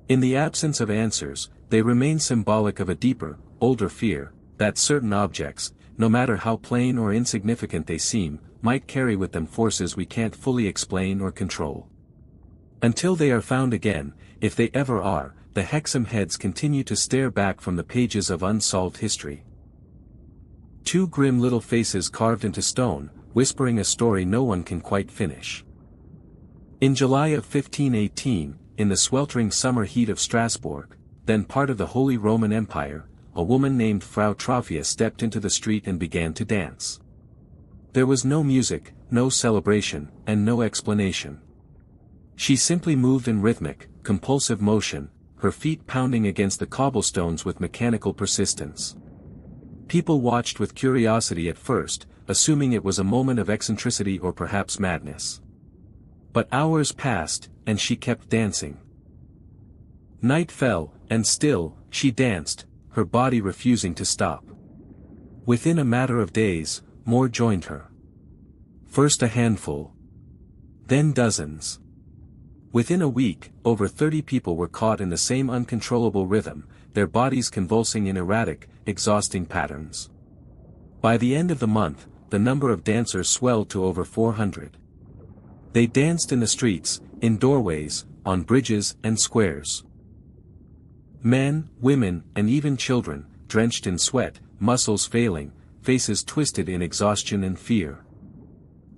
In the absence of answers, they remain symbolic of a deeper, older fear, that certain objects, no matter how plain or insignificant they seem, might carry with them forces we can't fully explain or control. Until they are found again, if they ever are, the Hexham Heads continue to stare back from the pages of unsolved history. Two grim little faces carved into stone, whispering a story no one can quite finish. In July of 1518, in the sweltering summer heat of Strasbourg, then part of the Holy Roman Empire, a woman named Frau Trophia stepped into the street and began to dance. There was no music, no celebration, and no explanation. She simply moved in rhythmic, compulsive motion, her feet pounding against the cobblestones with mechanical persistence. People watched with curiosity at first, assuming it was a moment of eccentricity or perhaps madness. But hours passed, and she kept dancing. Night fell, and still, she danced, her body refusing to stop. Within a matter of days, more joined her. First a handful. Then dozens. Within a week, over 30 people were caught in the same uncontrollable rhythm, their bodies convulsing in erratic, exhausting patterns. By the end of the month, the number of dancers swelled to over 400. They danced in the streets, in doorways, on bridges and squares. Men, women, and even children, drenched in sweat, muscles failing, faces twisted in exhaustion and fear.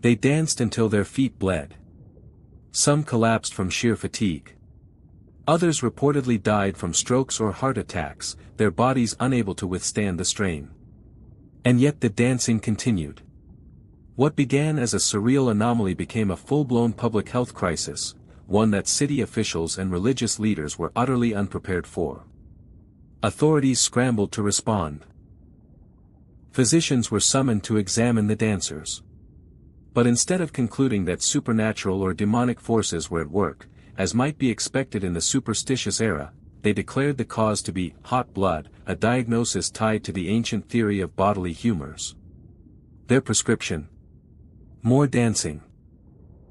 They danced until their feet bled. Some collapsed from sheer fatigue. Others reportedly died from strokes or heart attacks, their bodies unable to withstand the strain. And yet the dancing continued. What began as a surreal anomaly became a full-blown public health crisis, one that city officials and religious leaders were utterly unprepared for. Authorities scrambled to respond. Physicians were summoned to examine the dancers. But instead of concluding that supernatural or demonic forces were at work, as might be expected in the superstitious era, they declared the cause to be hot blood, a diagnosis tied to the ancient theory of bodily humors. Their prescription? More dancing.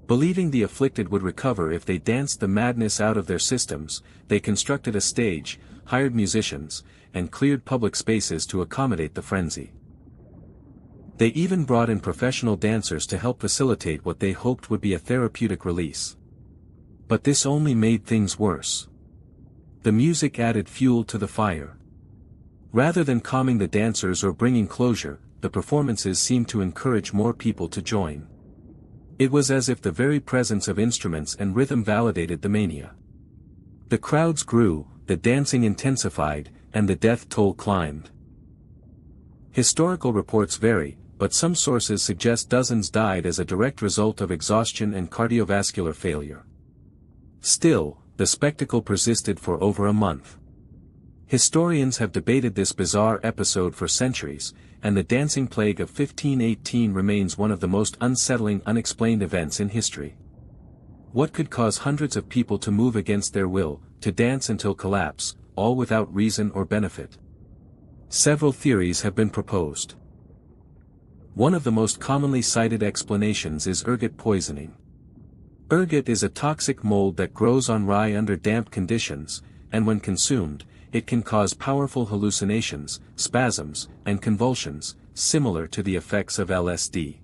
Believing the afflicted would recover if they danced the madness out of their systems, they constructed a stage, hired musicians, and cleared public spaces to accommodate the frenzy. They even brought in professional dancers to help facilitate what they hoped would be a therapeutic release. But this only made things worse. The music added fuel to the fire. Rather than calming the dancers or bringing closure, the performances seemed to encourage more people to join. It was as if the very presence of instruments and rhythm validated the mania. The crowds grew, the dancing intensified, and the death toll climbed. Historical reports vary, but some sources suggest dozens died as a direct result of exhaustion and cardiovascular failure. Still, the spectacle persisted for over a month. Historians have debated this bizarre episode for centuries, and the dancing plague of 1518 remains one of the most unsettling unexplained events in history. What could cause hundreds of people to move against their will, to dance until collapse, all without reason or benefit? Several theories have been proposed. One of the most commonly cited explanations is ergot poisoning. Ergot is a toxic mold that grows on rye under damp conditions, and when consumed, it can cause powerful hallucinations, spasms, and convulsions, similar to the effects of LSD.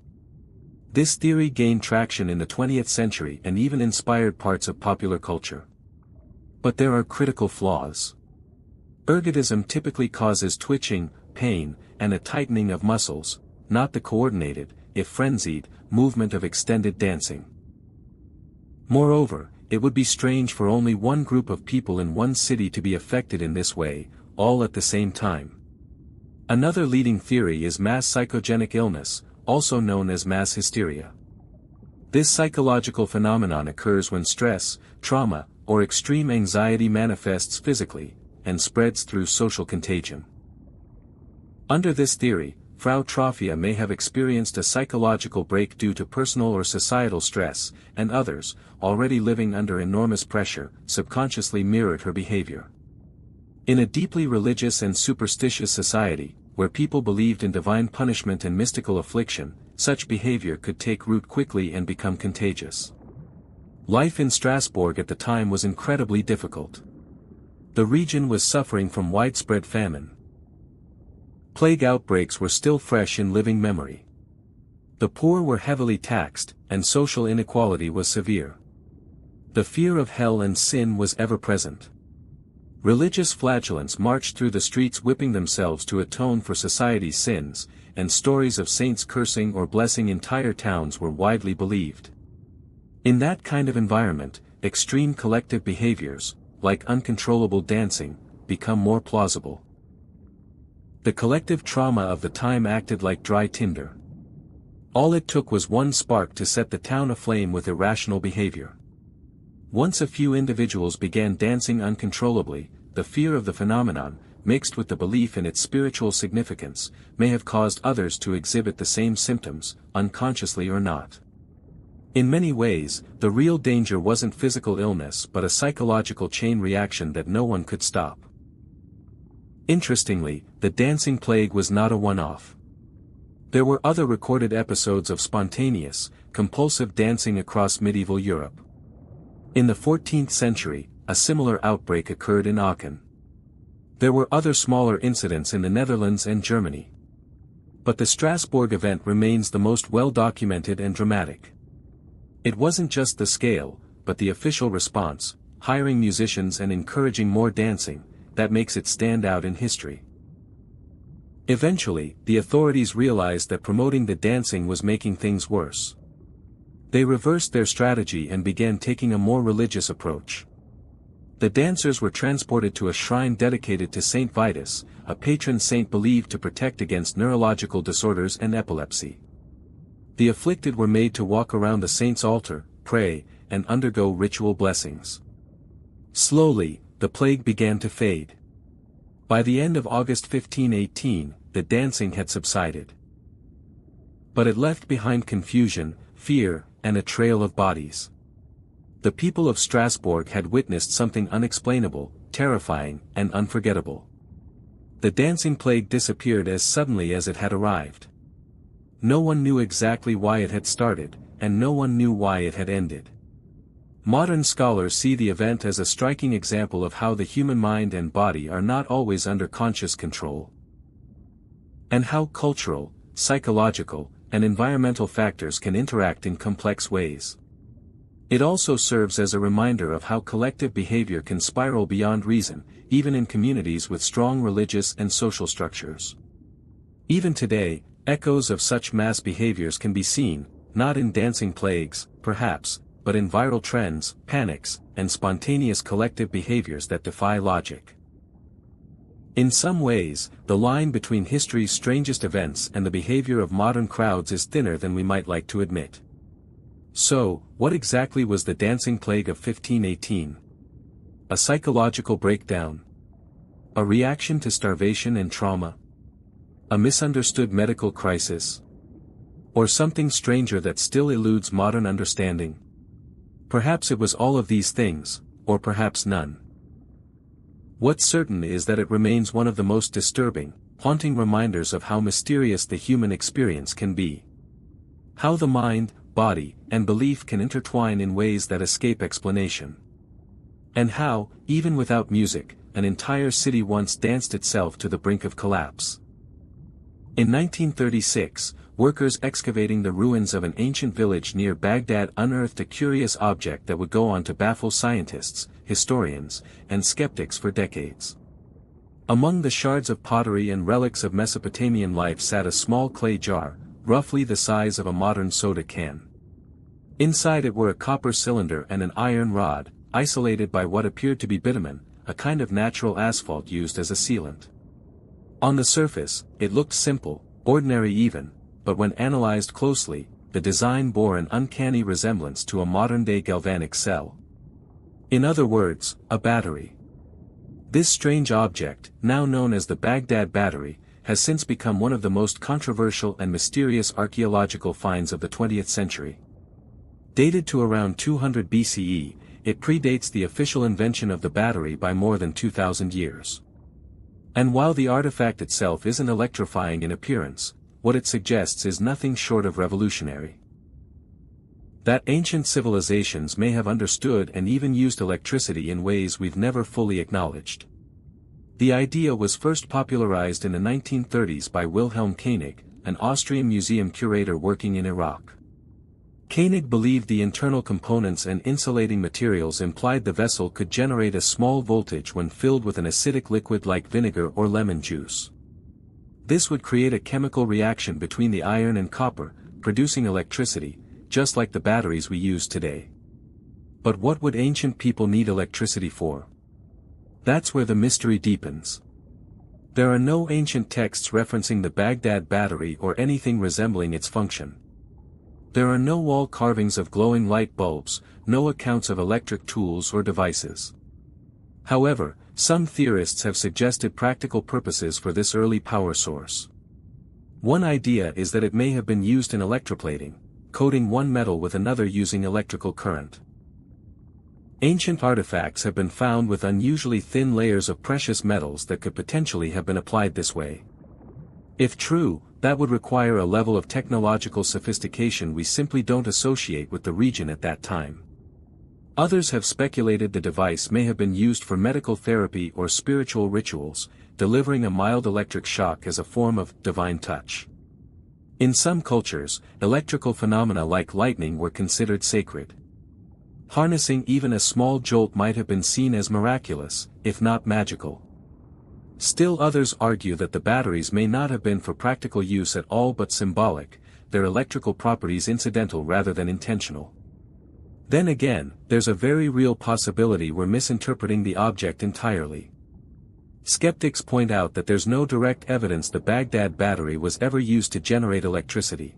This theory gained traction in the 20th century and even inspired parts of popular culture. But there are critical flaws. Ergotism typically causes twitching, pain, and a tightening of muscles, not the coordinated, if frenzied, movement of extended dancing. Moreover, it would be strange for only one group of people in one city to be affected in this way, all at the same time. Another leading theory is mass psychogenic illness, also known as mass hysteria. This psychological phenomenon occurs when stress, trauma, or extreme anxiety manifests physically, and spreads through social contagion. Under this theory, Frau Trophia may have experienced a psychological break due to personal or societal stress, and others, already living under enormous pressure, subconsciously mirrored her behavior. In a deeply religious and superstitious society, where people believed in divine punishment and mystical affliction, such behavior could take root quickly and become contagious. Life in Strasbourg at the time was incredibly difficult. The region was suffering from widespread famine. Plague outbreaks were still fresh in living memory. The poor were heavily taxed, and social inequality was severe. The fear of hell and sin was ever present. Religious flagellants marched through the streets whipping themselves to atone for society's sins, and stories of saints cursing or blessing entire towns were widely believed. In that kind of environment, extreme collective behaviors, like uncontrollable dancing, become more plausible. The collective trauma of the time acted like dry tinder. All it took was one spark to set the town aflame with irrational behavior. Once a few individuals began dancing uncontrollably, the fear of the phenomenon, mixed with the belief in its spiritual significance, may have caused others to exhibit the same symptoms, unconsciously or not. In many ways, the real danger wasn't physical illness but a psychological chain reaction that no one could stop. Interestingly, the dancing plague was not a one-off. There were other recorded episodes of spontaneous, compulsive dancing across medieval Europe. In the 14th century, a similar outbreak occurred in Aachen. There were other smaller incidents in the Netherlands and Germany. But the Strasbourg event remains the most well-documented and dramatic. It wasn't just the scale, but the official response, hiring musicians and encouraging more dancing, that makes it stand out in history. Eventually, the authorities realized that promoting the dancing was making things worse. They reversed their strategy and began taking a more religious approach. The dancers were transported to a shrine dedicated to Saint Vitus, a patron saint believed to protect against neurological disorders and epilepsy. The afflicted were made to walk around the saint's altar, pray, and undergo ritual blessings. Slowly, the plague began to fade. By the end of August 1518, the dancing had subsided. But it left behind confusion, fear, and a trail of bodies. The people of Strasbourg had witnessed something unexplainable, terrifying, and unforgettable. The dancing plague disappeared as suddenly as it had arrived. No one knew exactly why it had started, and no one knew why it had ended. Modern scholars see the event as a striking example of how the human mind and body are not always under conscious control, and how cultural, psychological, and environmental factors can interact in complex ways. It also serves as a reminder of how collective behavior can spiral beyond reason, even in communities with strong religious and social structures. Even today, echoes of such mass behaviors can be seen, not in dancing plagues, perhaps, but in viral trends, panics, and spontaneous collective behaviors that defy logic. In some ways, the line between history's strangest events and the behavior of modern crowds is thinner than we might like to admit. So, what exactly was the dancing plague of 1518? A psychological breakdown? A reaction to starvation and trauma? A misunderstood medical crisis? Or something stranger that still eludes modern understanding? Perhaps it was all of these things, or perhaps none. What's certain is that it remains one of the most disturbing, haunting reminders of how mysterious the human experience can be. How the mind, body, and belief can intertwine in ways that escape explanation. And how, even without music, an entire city once danced itself to the brink of collapse. In 1936, workers excavating the ruins of an ancient village near Baghdad unearthed a curious object that would go on to baffle scientists, historians, and skeptics for decades. Among the shards of pottery and relics of Mesopotamian life sat a small clay jar, roughly the size of a modern soda can. Inside it were a copper cylinder and an iron rod, isolated by what appeared to be bitumen, a kind of natural asphalt used as a sealant. On the surface, it looked simple, ordinary even, but when analyzed closely, the design bore an uncanny resemblance to a modern-day galvanic cell. In other words, a battery. This strange object, now known as the Baghdad Battery, has since become one of the most controversial and mysterious archaeological finds of the 20th century. Dated to around 200 BCE, it predates the official invention of the battery by more than 2,000 years. And while the artifact itself isn't electrifying in appearance, what it suggests is nothing short of revolutionary. That ancient civilizations may have understood and even used electricity in ways we've never fully acknowledged. The idea was first popularized in the 1930s by Wilhelm Koenig, an Austrian museum curator working in Iraq. Koenig believed the internal components and insulating materials implied the vessel could generate a small voltage when filled with an acidic liquid like vinegar or lemon juice. This would create a chemical reaction between the iron and copper, producing electricity, just like the batteries we use today. But what would ancient people need electricity for? That's where the mystery deepens. There are no ancient texts referencing the Baghdad Battery or anything resembling its function. There are no wall carvings of glowing light bulbs, no accounts of electric tools or devices. However, some theorists have suggested practical purposes for this early power source. One idea is that it may have been used in electroplating, coating one metal with another using electrical current. Ancient artifacts have been found with unusually thin layers of precious metals that could potentially have been applied this way. If true, that would require a level of technological sophistication we simply don't associate with the region at that time. Others have speculated the device may have been used for medical therapy or spiritual rituals, delivering a mild electric shock as a form of divine touch. In some cultures, electrical phenomena like lightning were considered sacred. Harnessing even a small jolt might have been seen as miraculous, if not magical. Still others argue that the batteries may not have been for practical use at all but symbolic, their electrical properties incidental rather than intentional. Then again, there's a very real possibility we're misinterpreting the object entirely. Skeptics point out that there's no direct evidence the Baghdad Battery was ever used to generate electricity.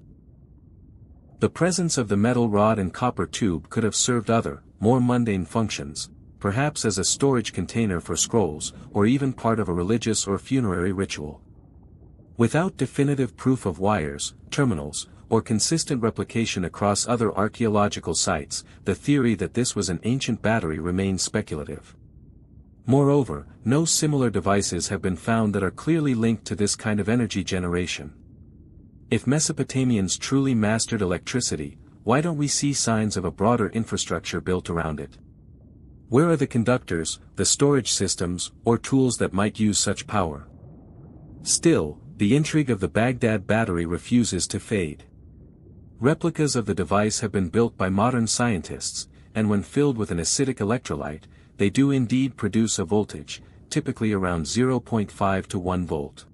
The presence of the metal rod and copper tube could have served other, more mundane functions, perhaps as a storage container for scrolls, or even part of a religious or funerary ritual. Without definitive proof of wires, terminals, or consistent replication across other archaeological sites, the theory that this was an ancient battery remains speculative. Moreover, no similar devices have been found that are clearly linked to this kind of energy generation. If Mesopotamians truly mastered electricity, why don't we see signs of a broader infrastructure built around it? Where are the conductors, the storage systems, or tools that might use such power? Still, the intrigue of the Baghdad Battery refuses to fade. Replicas of the device have been built by modern scientists, and when filled with an acidic electrolyte, they do indeed produce a voltage, typically around 0.5 to 1 volt.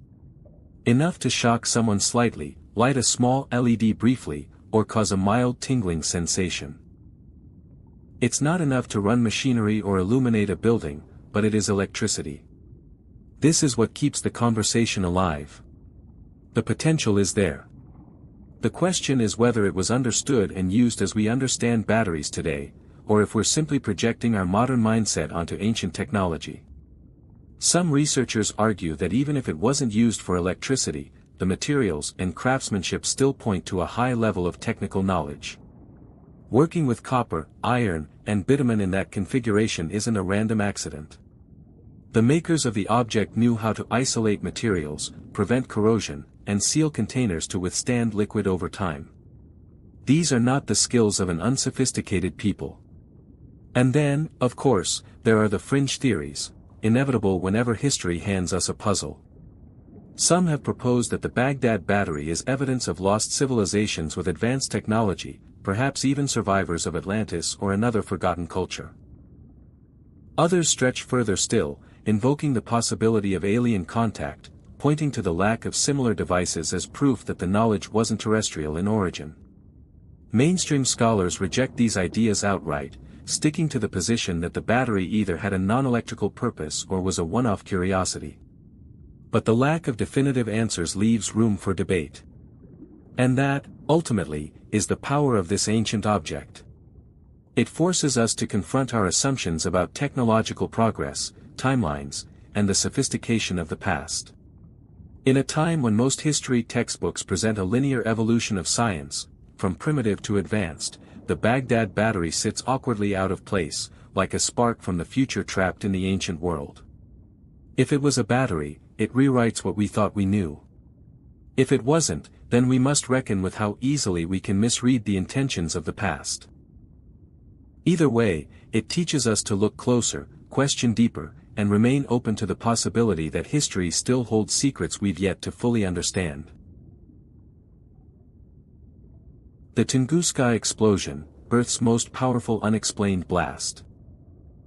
Enough to shock someone slightly, light a small LED briefly, or cause a mild tingling sensation. It's not enough to run machinery or illuminate a building, but it is electricity. This is what keeps the conversation alive. The potential is there. The question is whether it was understood and used as we understand batteries today, or if we're simply projecting our modern mindset onto ancient technology. Some researchers argue that even if it wasn't used for electricity, the materials and craftsmanship still point to a high level of technical knowledge. Working with copper, iron, and bitumen in that configuration isn't a random accident. The makers of the object knew how to isolate materials, prevent corrosion, and seal containers to withstand liquid over time. These are not the skills of an unsophisticated people. And then, of course, there are the fringe theories, inevitable whenever history hands us a puzzle. Some have proposed that the Baghdad Battery is evidence of lost civilizations with advanced technology, perhaps even survivors of Atlantis or another forgotten culture. Others stretch further still, invoking the possibility of alien contact, pointing to the lack of similar devices as proof that the knowledge wasn't terrestrial in origin. Mainstream scholars reject these ideas outright, sticking to the position that the battery either had a non-electrical purpose or was a one-off curiosity. But the lack of definitive answers leaves room for debate. And that, ultimately, is the power of this ancient object. It forces us to confront our assumptions about technological progress, timelines, and the sophistication of the past. In a time when most history textbooks present a linear evolution of science, from primitive to advanced, the Baghdad Battery sits awkwardly out of place, like a spark from the future trapped in the ancient world. If it was a battery, it rewrites what we thought we knew. If it wasn't, then we must reckon with how easily we can misread the intentions of the past. Either way, it teaches us to look closer, question deeper, and remain open to the possibility that history still holds secrets we've yet to fully understand. The Tunguska Explosion, Earth's most powerful unexplained blast.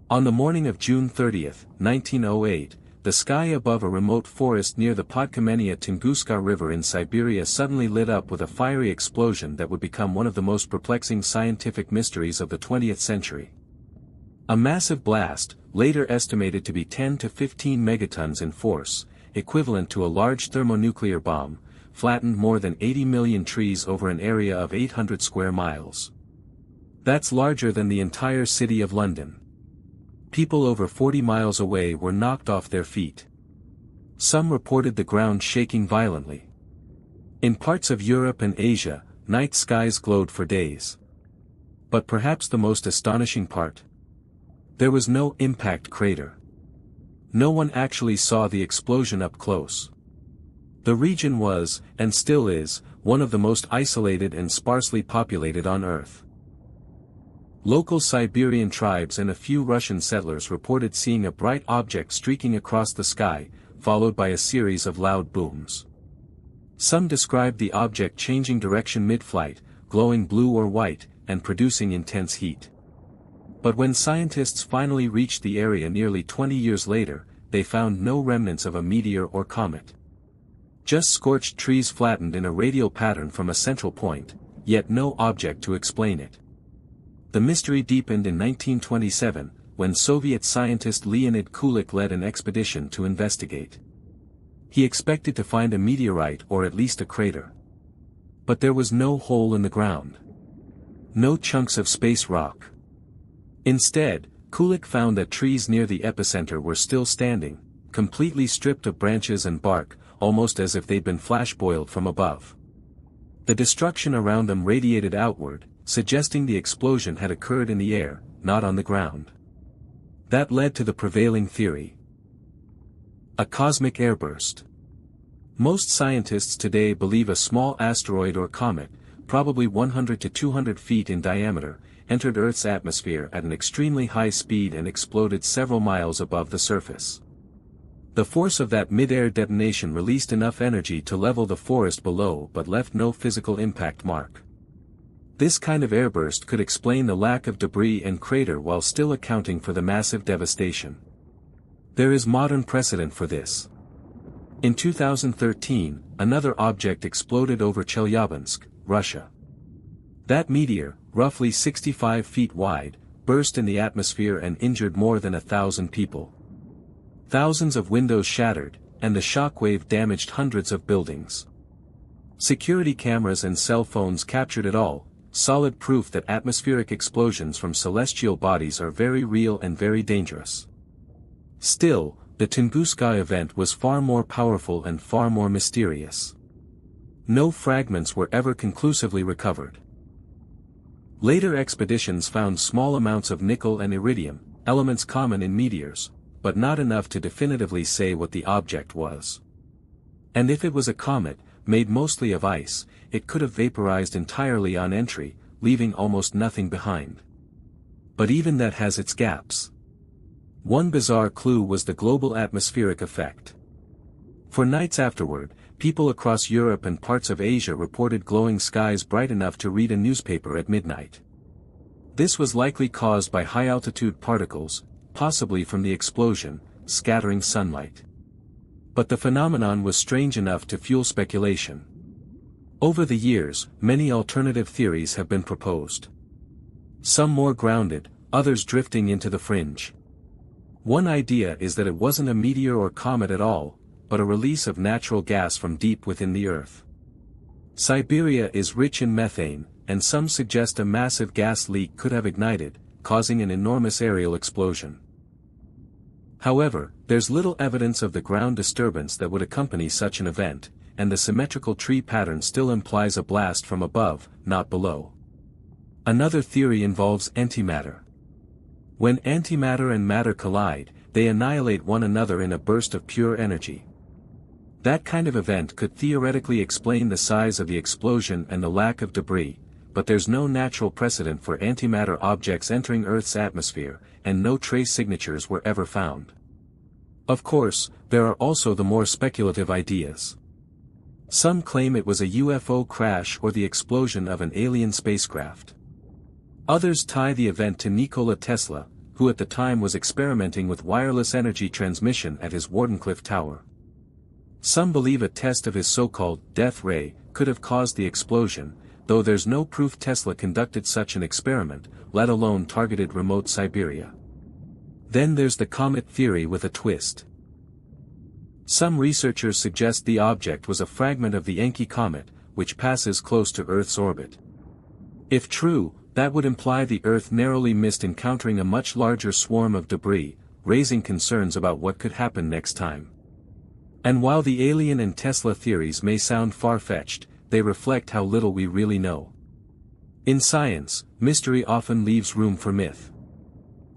On the morning of June 30, 1908, the sky above a remote forest near the Podkamenia Tunguska River in Siberia suddenly lit up with a fiery explosion that would become one of the most perplexing scientific mysteries of the 20th century. A massive blast, later estimated to be 10 to 15 megatons in force, equivalent to a large thermonuclear bomb, flattened more than 80 million trees over an area of 800 square miles. That's larger than the entire city of London. People over 40 miles away were knocked off their feet. Some reported the ground shaking violently. In parts of Europe and Asia, night skies glowed for days. But perhaps the most astonishing part? There was no impact crater. No one actually saw the explosion up close. The region was, and still is, one of the most isolated and sparsely populated on Earth. Local Siberian tribes and a few Russian settlers reported seeing a bright object streaking across the sky, followed by a series of loud booms. Some described the object changing direction mid-flight, glowing blue or white, and producing intense heat. But when scientists finally reached the area nearly 20 years later, they found no remnants of a meteor or comet. Just scorched trees flattened in a radial pattern from a central point, yet no object to explain it. The mystery deepened in 1927, when Soviet scientist Leonid Kulik led an expedition to investigate. He expected to find a meteorite or at least a crater. But there was no hole in the ground. No chunks of space rock. Instead, Kulik found that trees near the epicenter were still standing, completely stripped of branches and bark, almost as if they'd been flash-boiled from above. The destruction around them radiated outward, suggesting the explosion had occurred in the air, not on the ground. That led to the prevailing theory: a cosmic airburst. Most scientists today believe a small asteroid or comet, probably 100 to 200 feet in diameter, entered Earth's atmosphere at an extremely high speed and exploded several miles above the surface. The force of that mid-air detonation released enough energy to level the forest below but left no physical impact mark. This kind of airburst could explain the lack of debris and crater while still accounting for the massive devastation. There is modern precedent for this. In 2013, another object exploded over Chelyabinsk, Russia. That meteor, roughly 65 feet wide, burst in the atmosphere and injured more than 1,000 people. Thousands of windows shattered, and the shockwave damaged hundreds of buildings. Security cameras and cell phones captured it all, solid proof that atmospheric explosions from celestial bodies are very real and very dangerous. Still, the Tunguska event was far more powerful and far more mysterious. No fragments were ever conclusively recovered. Later expeditions found small amounts of nickel and iridium, elements common in meteors, but not enough to definitively say what the object was. And if it was a comet, made mostly of ice, it could have vaporized entirely on entry, leaving almost nothing behind. But even that has its gaps. One bizarre clue was the global atmospheric effect. For nights afterward, people across Europe and parts of Asia reported glowing skies bright enough to read a newspaper at midnight. This was likely caused by high-altitude particles, possibly from the explosion, scattering sunlight. But the phenomenon was strange enough to fuel speculation. Over the years, many alternative theories have been proposed. Some more grounded, others drifting into the fringe. One idea is that it wasn't a meteor or comet at all, but a release of natural gas from deep within the Earth. Siberia is rich in methane, and some suggest a massive gas leak could have ignited, causing an enormous aerial explosion. However, there's little evidence of the ground disturbance that would accompany such an event, and the symmetrical tree pattern still implies a blast from above, not below. Another theory involves antimatter. When antimatter and matter collide, they annihilate one another in a burst of pure energy. That kind of event could theoretically explain the size of the explosion and the lack of debris, but there's no natural precedent for antimatter objects entering Earth's atmosphere, and no trace signatures were ever found. Of course, there are also the more speculative ideas. Some claim it was a UFO crash or the explosion of an alien spacecraft. Others tie the event to Nikola Tesla, who at the time was experimenting with wireless energy transmission at his Wardenclyffe Tower. Some believe a test of his so-called death ray could have caused the explosion, though there's no proof Tesla conducted such an experiment, let alone targeted remote Siberia. Then there's the comet theory with a twist. Some researchers suggest the object was a fragment of the Encke comet, which passes close to Earth's orbit. If true, that would imply the Earth narrowly missed encountering a much larger swarm of debris, raising concerns about what could happen next time. And while the alien and Tesla theories may sound far-fetched, they reflect how little we really know. In science, mystery often leaves room for myth.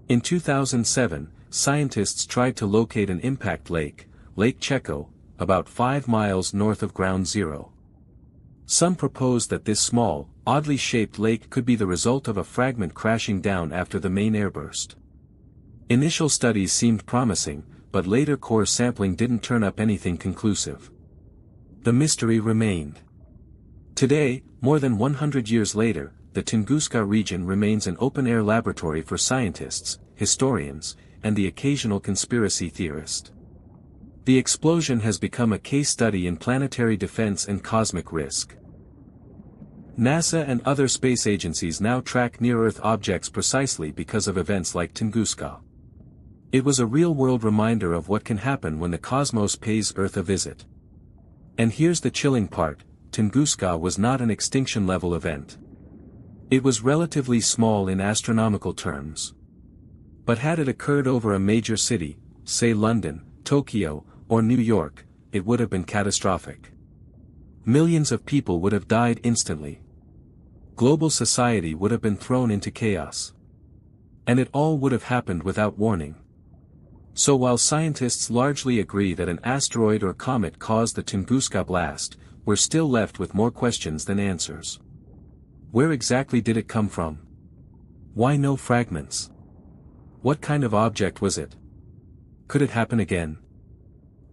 In 2007, scientists tried to locate an impact lake, Lake Checo, about 5 miles north of Ground Zero. Some propose that this small, oddly shaped lake could be the result of a fragment crashing down after the main airburst. Initial studies seemed promising, but later core sampling didn't turn up anything conclusive. The mystery remained. Today, more than 100 years later, the Tunguska region remains an open-air laboratory for scientists, historians, and the occasional conspiracy theorist. The explosion has become a case study in planetary defense and cosmic risk. NASA and other space agencies now track near-Earth objects precisely because of events like Tunguska. It was a real-world reminder of what can happen when the cosmos pays Earth a visit. And here's the chilling part: Tunguska was not an extinction-level event. It was relatively small in astronomical terms. But had it occurred over a major city, say London, Tokyo, or New York, it would have been catastrophic. Millions of people would have died instantly. Global society would have been thrown into chaos. And it all would have happened without warning. So while scientists largely agree that an asteroid or comet caused the Tunguska blast, we're still left with more questions than answers. Where exactly did it come from? Why no fragments? What kind of object was it? Could it happen again?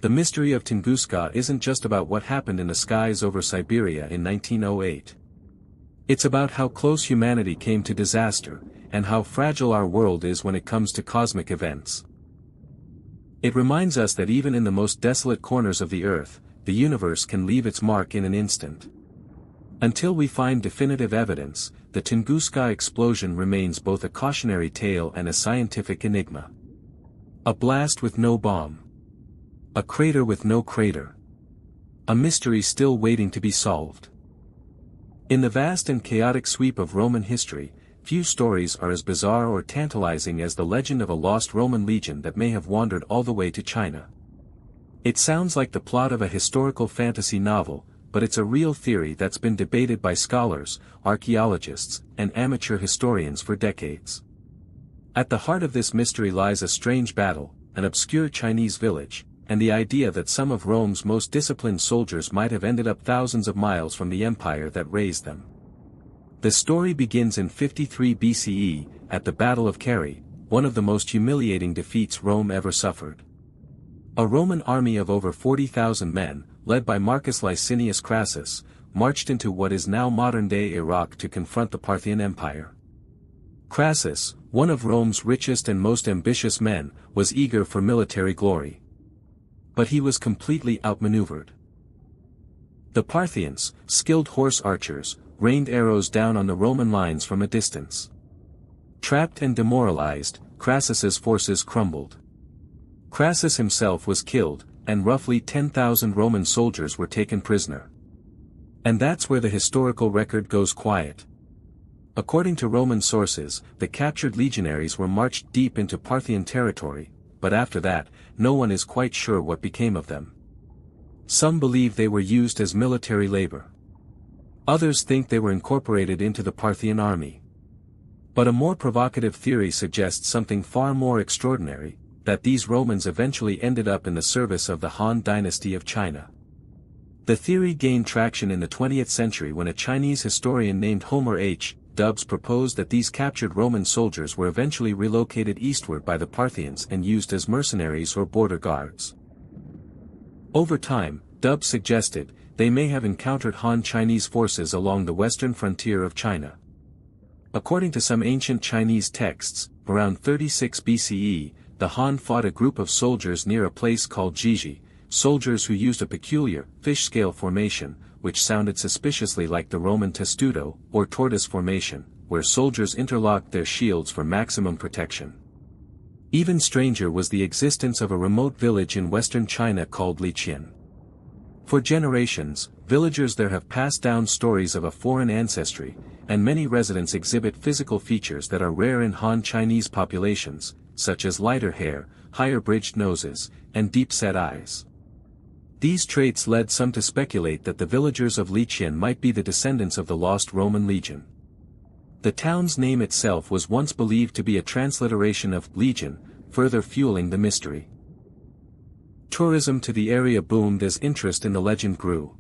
The mystery of Tunguska isn't just about what happened in the skies over Siberia in 1908. It's about how close humanity came to disaster, and how fragile our world is when it comes to cosmic events. It reminds us that even in the most desolate corners of the Earth, the universe can leave its mark in an instant. Until we find definitive evidence, the Tunguska explosion remains both a cautionary tale and a scientific enigma. A blast with no bomb. A crater with no crater. A mystery still waiting to be solved. In the vast and chaotic sweep of Roman history, few stories are as bizarre or tantalizing as the legend of a lost Roman legion that may have wandered all the way to China. It sounds like the plot of a historical fantasy novel, but it's a real theory that's been debated by scholars, archaeologists, and amateur historians for decades. At the heart of this mystery lies a strange battle, an obscure Chinese village, and the idea that some of Rome's most disciplined soldiers might have ended up thousands of miles from the empire that raised them. The story begins in 53 BCE, at the Battle of Carrhae, one of the most humiliating defeats Rome ever suffered. A Roman army of over 40,000 men, led by Marcus Licinius Crassus, marched into what is now modern-day Iraq to confront the Parthian Empire. Crassus, one of Rome's richest and most ambitious men, was eager for military glory. But he was completely outmaneuvered. The Parthians, skilled horse archers, rained arrows down on the Roman lines from a distance. Trapped and demoralized, Crassus's forces crumbled. Crassus himself was killed, and roughly 10,000 Roman soldiers were taken prisoner. And that's where the historical record goes quiet. According to Roman sources, the captured legionaries were marched deep into Parthian territory, but after that, no one is quite sure what became of them. Some believe they were used as military labor. Others think they were incorporated into the Parthian army. But a more provocative theory suggests something far more extraordinary, that these Romans eventually ended up in the service of the Han dynasty of China. The theory gained traction in the 20th century when a Chinese historian named Homer H. Dubs proposed that these captured Roman soldiers were eventually relocated eastward by the Parthians and used as mercenaries or border guards. Over time, Dubs suggested, they may have encountered Han Chinese forces along the western frontier of China. According to some ancient Chinese texts, around 36 BCE, the Han fought a group of soldiers near a place called Jiji, soldiers who used a peculiar, fish-scale formation, which sounded suspiciously like the Roman testudo, or tortoise formation, where soldiers interlocked their shields for maximum protection. Even stranger was the existence of a remote village in western China called Liqian. For generations, villagers there have passed down stories of a foreign ancestry, and many residents exhibit physical features that are rare in Han Chinese populations, such as lighter hair, higher bridged noses, and deep-set eyes. These traits led some to speculate that the villagers of Liqian might be the descendants of the lost Roman legion. The town's name itself was once believed to be a transliteration of legion, further fueling the mystery. Tourism to the area boomed as interest in the legend grew.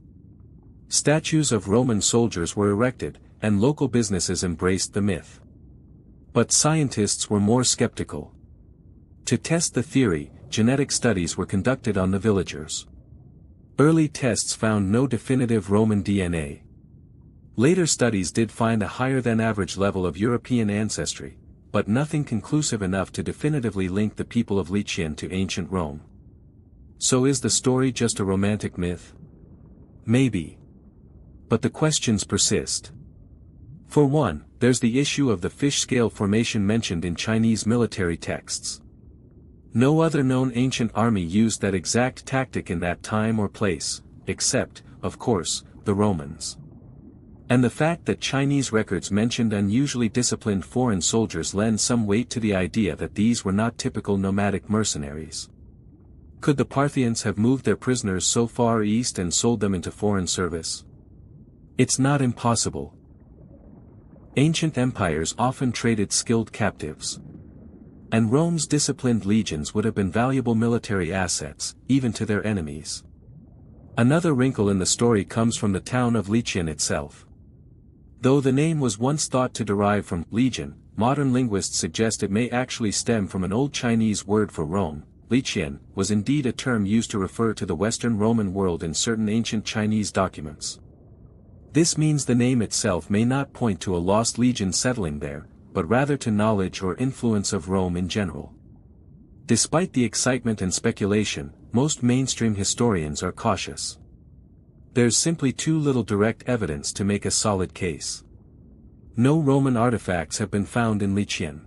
Statues of Roman soldiers were erected, and local businesses embraced the myth. But scientists were more skeptical. To test the theory, genetic studies were conducted on the villagers. Early tests found no definitive Roman DNA. Later studies did find a higher-than-average level of European ancestry, but nothing conclusive enough to definitively link the people of Lycian to ancient Rome. So is the story just a romantic myth? Maybe. But the questions persist. For one, there's the issue of the fish-scale formation mentioned in Chinese military texts. No other known ancient army used that exact tactic in that time or place, except, of course, the Romans. And the fact that Chinese records mentioned unusually disciplined foreign soldiers lends some weight to the idea that these were not typical nomadic mercenaries. Could the Parthians have moved their prisoners so far east and sold them into foreign service? It's not impossible. Ancient empires often traded skilled captives. And Rome's disciplined legions would have been valuable military assets, even to their enemies. Another wrinkle in the story comes from the town of Lycian itself. Though the name was once thought to derive from legion, modern linguists suggest it may actually stem from an old Chinese word for Rome. Lycian was indeed a term used to refer to the Western Roman world in certain ancient Chinese documents. This means the name itself may not point to a lost legion settling there, but rather to knowledge or influence of Rome in general. Despite the excitement and speculation, most mainstream historians are cautious. There's simply too little direct evidence to make a solid case. No Roman artifacts have been found in Lycian.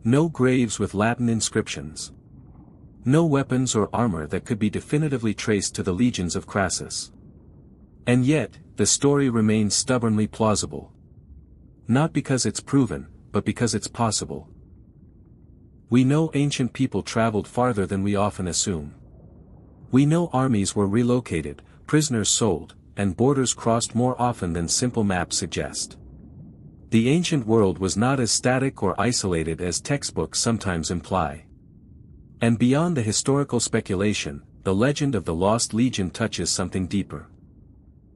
No graves with Latin inscriptions. No weapons or armor that could be definitively traced to the legions of Crassus. And yet, the story remains stubbornly plausible. Not because it's proven, but because it's possible. We know ancient people traveled farther than we often assume. We know armies were relocated, prisoners sold, and borders crossed more often than simple maps suggest. The ancient world was not as static or isolated as textbooks sometimes imply. And beyond the historical speculation, the legend of the Lost Legion touches something deeper.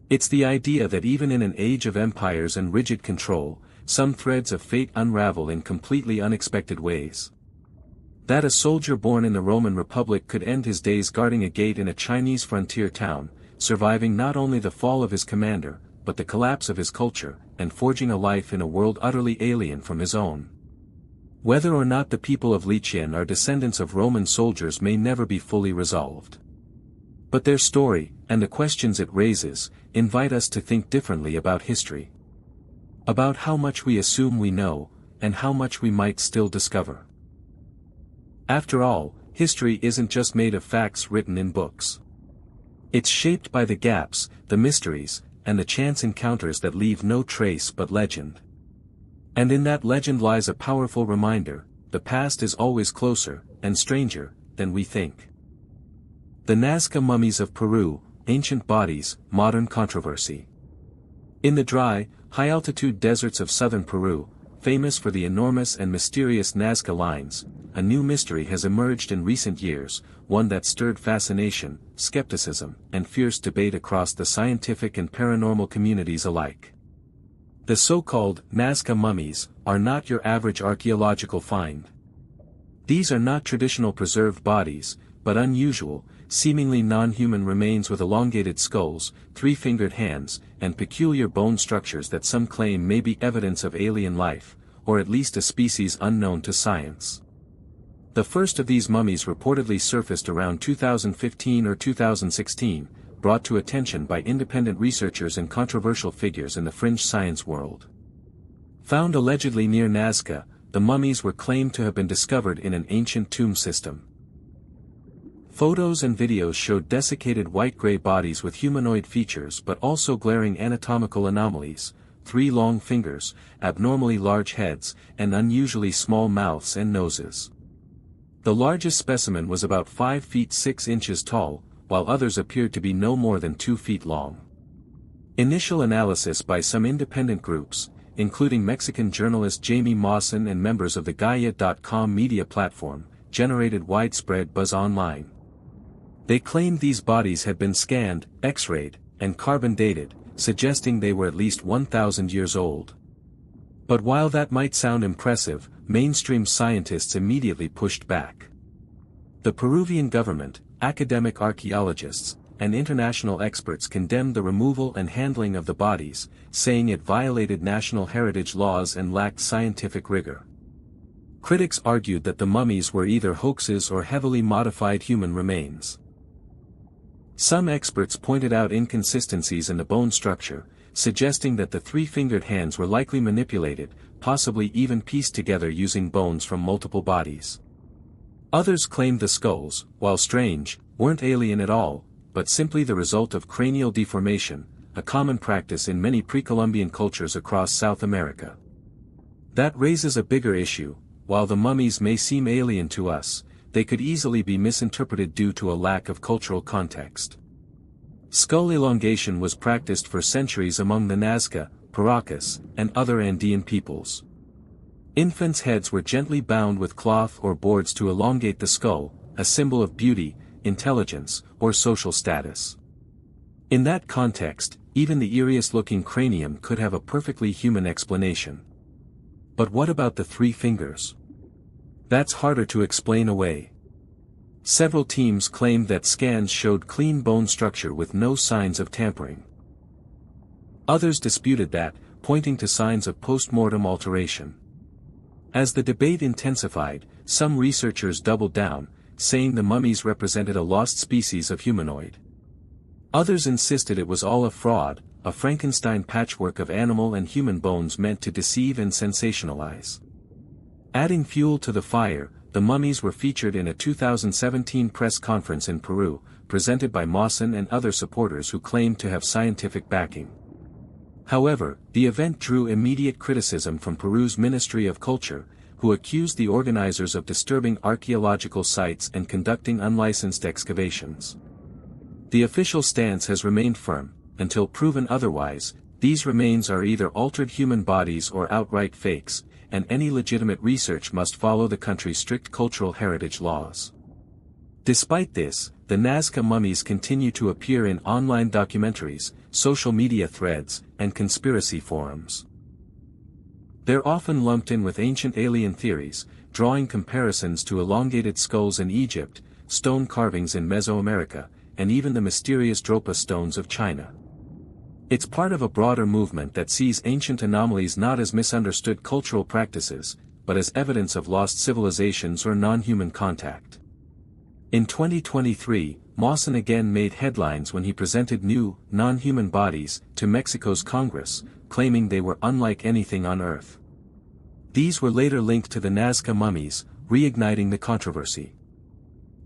It's the idea that even in an age of empires and rigid control, some threads of fate unravel in completely unexpected ways. That a soldier born in the Roman Republic could end his days guarding a gate in a Chinese frontier town, surviving not only the fall of his commander, but the collapse of his culture, and forging a life in a world utterly alien from his own. Whether or not the people of Lycian are descendants of Roman soldiers may never be fully resolved. But their story, and the questions it raises, invite us to think differently about history. About how much we assume we know, and how much we might still discover. After all, history isn't just made of facts written in books. It's shaped by the gaps, the mysteries, and the chance encounters that leave no trace but legend. And in that legend lies a powerful reminder: the past is always closer, and stranger, than we think. The Nazca mummies of Peru, ancient bodies, modern controversy. In the dry, high-altitude deserts of southern Peru, famous for the enormous and mysterious Nazca lines, a new mystery has emerged in recent years, one that stirred fascination, skepticism, and fierce debate across the scientific and paranormal communities alike. The so-called Nazca mummies are not your average archaeological find. These are not traditional preserved bodies, but unusual, seemingly non-human remains with elongated skulls, three-fingered hands, and peculiar bone structures that some claim may be evidence of alien life, or at least a species unknown to science. The first of these mummies reportedly surfaced around 2015 or 2016, brought to attention by independent researchers and controversial figures in the fringe science world. Found allegedly near Nazca, the mummies were claimed to have been discovered in an ancient tomb system. Photos and videos showed desiccated white-gray bodies with humanoid features but also glaring anatomical anomalies: 3 long fingers, abnormally large heads, and unusually small mouths and noses. The largest specimen was about 5 feet 6 inches tall, while others appeared to be no more than 2 feet long. Initial analysis by some independent groups, including Mexican journalist Jamie Mawson and members of the Gaia.com media platform, generated widespread buzz online. They claimed these bodies had been scanned, X-rayed, and carbon-dated, suggesting they were at least 1,000 years old. But while that might sound impressive, mainstream scientists immediately pushed back. The Peruvian government, academic archaeologists, and international experts condemned the removal and handling of the bodies, saying it violated national heritage laws and lacked scientific rigor. Critics argued that the mummies were either hoaxes or heavily modified human remains. Some experts pointed out inconsistencies in the bone structure, suggesting that the three-fingered hands were likely manipulated, possibly even pieced together using bones from multiple bodies. Others claimed the skulls, while strange, weren't alien at all, but simply the result of cranial deformation, a common practice in many pre-Columbian cultures across South America. That raises a bigger issue. While the mummies may seem alien to us, they could easily be misinterpreted due to a lack of cultural context. Skull elongation was practiced for centuries among the Nazca, Paracas, and other Andean peoples. Infants' heads were gently bound with cloth or boards to elongate the skull, a symbol of beauty, intelligence, or social status. In that context, even the eeriest-looking cranium could have a perfectly human explanation. But what about the three fingers? That's harder to explain away. Several teams claimed that scans showed clean bone structure with no signs of tampering. Others disputed that, pointing to signs of post-mortem alteration. As the debate intensified, some researchers doubled down, saying the mummies represented a lost species of humanoid. Others insisted it was all a fraud, a Frankenstein patchwork of animal and human bones meant to deceive and sensationalize. Adding fuel to the fire, the mummies were featured in a 2017 press conference in Peru, presented by Mawson and other supporters who claimed to have scientific backing. However, the event drew immediate criticism from Peru's Ministry of Culture, who accused the organizers of disturbing archaeological sites and conducting unlicensed excavations. The official stance has remained firm. Until proven otherwise, these remains are either altered human bodies or outright fakes, and any legitimate research must follow the country's strict cultural heritage laws. Despite this, the Nazca mummies continue to appear in online documentaries, social media threads, and conspiracy forums. They're often lumped in with ancient alien theories, drawing comparisons to elongated skulls in Egypt, stone carvings in Mesoamerica, and even the mysterious Dropa stones of China. It's part of a broader movement that sees ancient anomalies not as misunderstood cultural practices, but as evidence of lost civilizations or non-human contact. In 2023, Mawson again made headlines when he presented new, non-human bodies to Mexico's Congress, claiming they were unlike anything on Earth. These were later linked to the Nazca mummies, reigniting the controversy.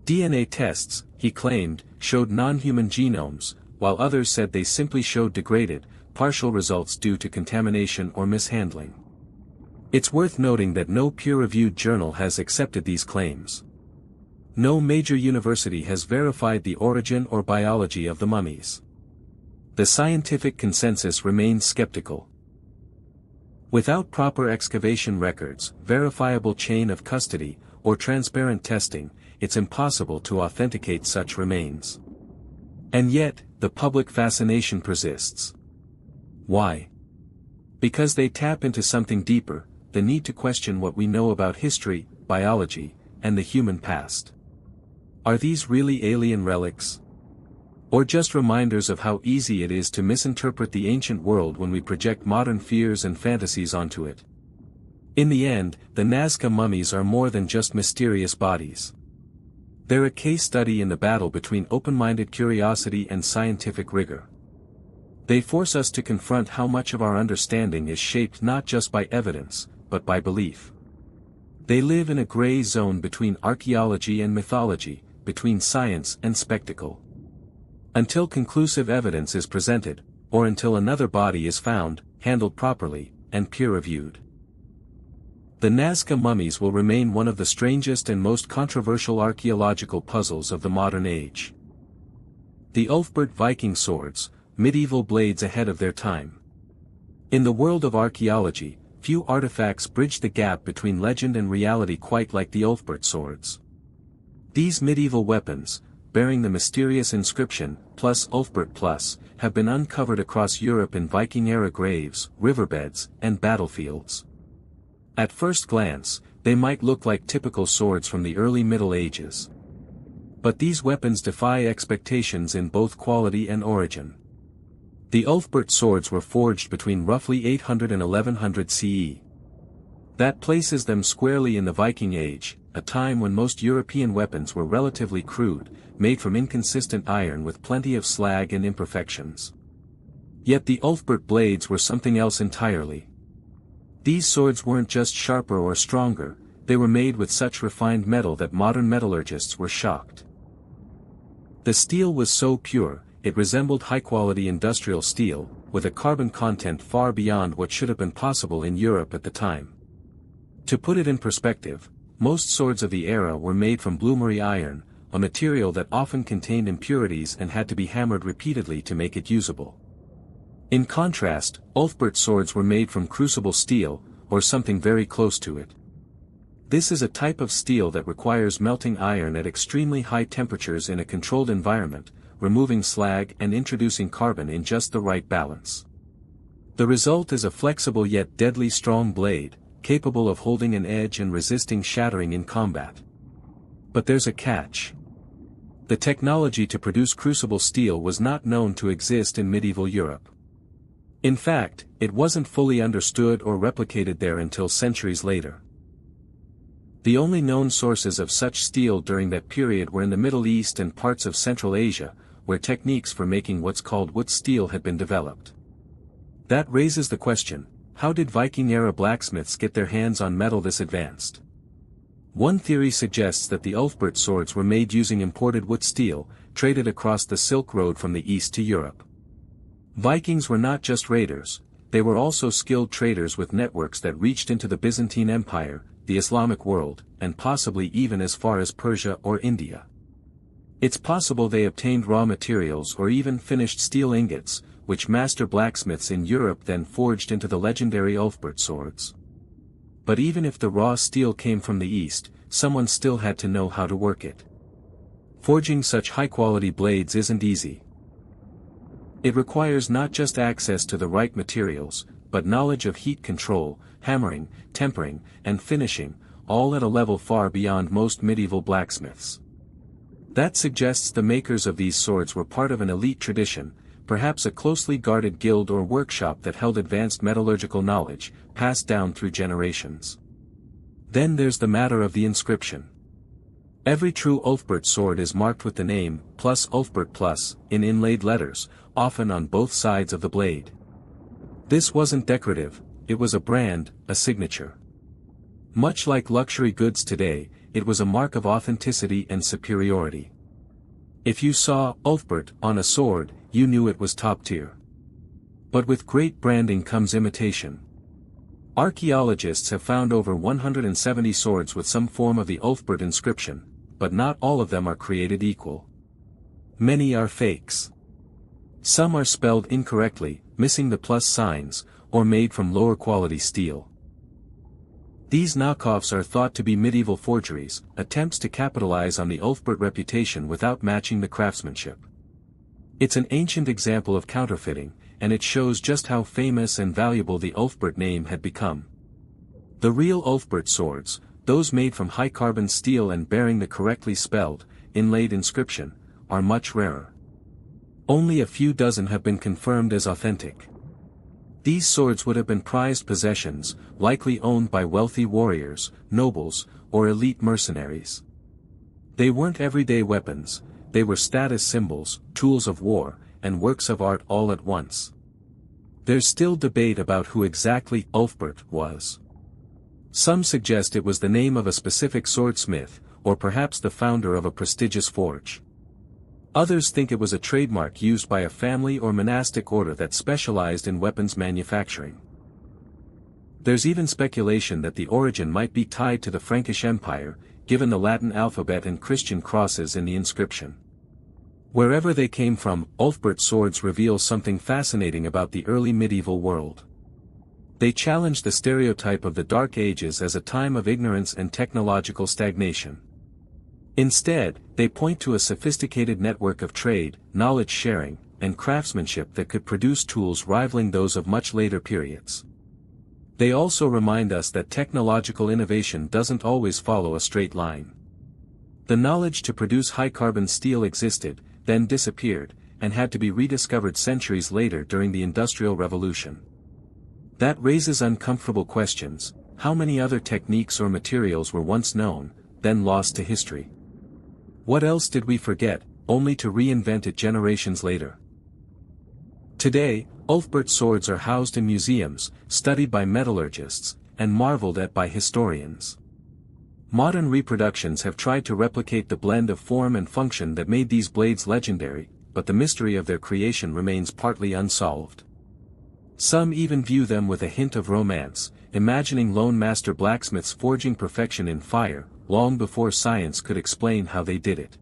DNA tests, he claimed, showed non-human genomes, while others said they simply showed degraded, partial results due to contamination or mishandling. It's worth noting that no peer-reviewed journal has accepted these claims. No major university has verified the origin or biology of the mummies. The scientific consensus remains skeptical. Without proper excavation records, verifiable chain of custody, or transparent testing, it's impossible to authenticate such remains. And yet, the public fascination persists. Why? Because they tap into something deeper, the need to question what we know about history, biology, and the human past. Are these really alien relics? Or just reminders of how easy it is to misinterpret the ancient world when we project modern fears and fantasies onto it? In the end, the Nazca mummies are more than just mysterious bodies. They're a case study in the battle between open-minded curiosity and scientific rigor. They force us to confront how much of our understanding is shaped not just by evidence, but by belief. They live in a gray zone between archaeology and mythology, between science and spectacle. Until conclusive evidence is presented, or until another body is found, handled properly, and peer-reviewed. The Nazca mummies will remain one of the strangest and most controversial archaeological puzzles of the modern age. The Ulfberht Viking swords, medieval blades ahead of their time. In the world of archaeology, few artifacts bridge the gap between legend and reality quite like the Ulfberht swords. These medieval weapons, bearing the mysterious inscription, +Ulfberht+, have been uncovered across Europe in Viking-era graves, riverbeds, and battlefields. At first glance, they might look like typical swords from the early Middle Ages. But these weapons defy expectations in both quality and origin. The Ulfberht swords were forged between roughly 800 and 1100 CE. That places them squarely in the Viking Age, a time when most European weapons were relatively crude, made from inconsistent iron with plenty of slag and imperfections. Yet the Ulfberht blades were something else entirely. These swords weren't just sharper or stronger, they were made with such refined metal that modern metallurgists were shocked. The steel was so pure, it resembled high-quality industrial steel, with a carbon content far beyond what should have been possible in Europe at the time. To put it in perspective, most swords of the era were made from bloomery iron, a material that often contained impurities and had to be hammered repeatedly to make it usable. In contrast, Ulfberht swords were made from crucible steel, or something very close to it. This is a type of steel that requires melting iron at extremely high temperatures in a controlled environment, removing slag and introducing carbon in just the right balance. The result is a flexible yet deadly strong blade, capable of holding an edge and resisting shattering in combat. But there's a catch. The technology to produce crucible steel was not known to exist in medieval Europe. In fact, it wasn't fully understood or replicated there until centuries later. The only known sources of such steel during that period were in the Middle East and parts of Central Asia, where techniques for making what's called wood steel had been developed. That raises the question, how did Viking-era blacksmiths get their hands on metal this advanced? One theory suggests that the Ulfberht swords were made using imported wood steel, traded across the Silk Road from the east to Europe. Vikings were not just raiders, they were also skilled traders with networks that reached into the Byzantine Empire, the Islamic world, and possibly even as far as Persia or India. It's possible they obtained raw materials or even finished steel ingots, which master blacksmiths in Europe then forged into the legendary Ulfberht swords. But even if the raw steel came from the east, someone still had to know how to work it. Forging such high-quality blades isn't easy. It requires not just access to the right materials, but knowledge of heat control, hammering, tempering, and finishing, all at a level far beyond most medieval blacksmiths. That suggests the makers of these swords were part of an elite tradition, perhaps a closely guarded guild or workshop that held advanced metallurgical knowledge, passed down through generations. Then there's the matter of the inscription. Every true Ulfberht sword is marked with the name, +Ulfberht+, in inlaid letters, often on both sides of the blade. This wasn't decorative, it was a brand, a signature. Much like luxury goods today, it was a mark of authenticity and superiority. If you saw Ulfberht on a sword, you knew it was top tier. But with great branding comes imitation. Archaeologists have found over 170 swords with some form of the Ulfberht inscription, but not all of them are created equal. Many are fakes. Some are spelled incorrectly, missing the plus signs, or made from lower quality steel. These knockoffs are thought to be medieval forgeries, attempts to capitalize on the Ulfberht reputation without matching the craftsmanship. It's an ancient example of counterfeiting, and it shows just how famous and valuable the Ulfberht name had become. The real Ulfberht swords, those made from high-carbon steel and bearing the correctly spelled, inlaid inscription, are much rarer. Only a few dozen have been confirmed as authentic. These swords would have been prized possessions, likely owned by wealthy warriors, nobles, or elite mercenaries. They weren't everyday weapons, they were status symbols, tools of war, and works of art all at once. There's still debate about who exactly Ulfberht was. Some suggest it was the name of a specific swordsmith, or perhaps the founder of a prestigious forge. Others think it was a trademark used by a family or monastic order that specialized in weapons manufacturing. There's even speculation that the origin might be tied to the Frankish Empire, given the Latin alphabet and Christian crosses in the inscription. Wherever they came from, Ulfberht swords reveal something fascinating about the early medieval world. They challenge the stereotype of the Dark Ages as a time of ignorance and technological stagnation. Instead, they point to a sophisticated network of trade, knowledge sharing, and craftsmanship that could produce tools rivaling those of much later periods. They also remind us that technological innovation doesn't always follow a straight line. The knowledge to produce high-carbon steel existed, then disappeared, and had to be rediscovered centuries later during the Industrial Revolution. That raises uncomfortable questions: how many other techniques or materials were once known, then lost to history? What else did we forget, only to reinvent it generations later? Today, Ulfberht swords are housed in museums, studied by metallurgists, and marveled at by historians. Modern reproductions have tried to replicate the blend of form and function that made these blades legendary, but the mystery of their creation remains partly unsolved. Some even view them with a hint of romance, imagining lone master blacksmiths forging perfection in fire, long before science could explain how they did it.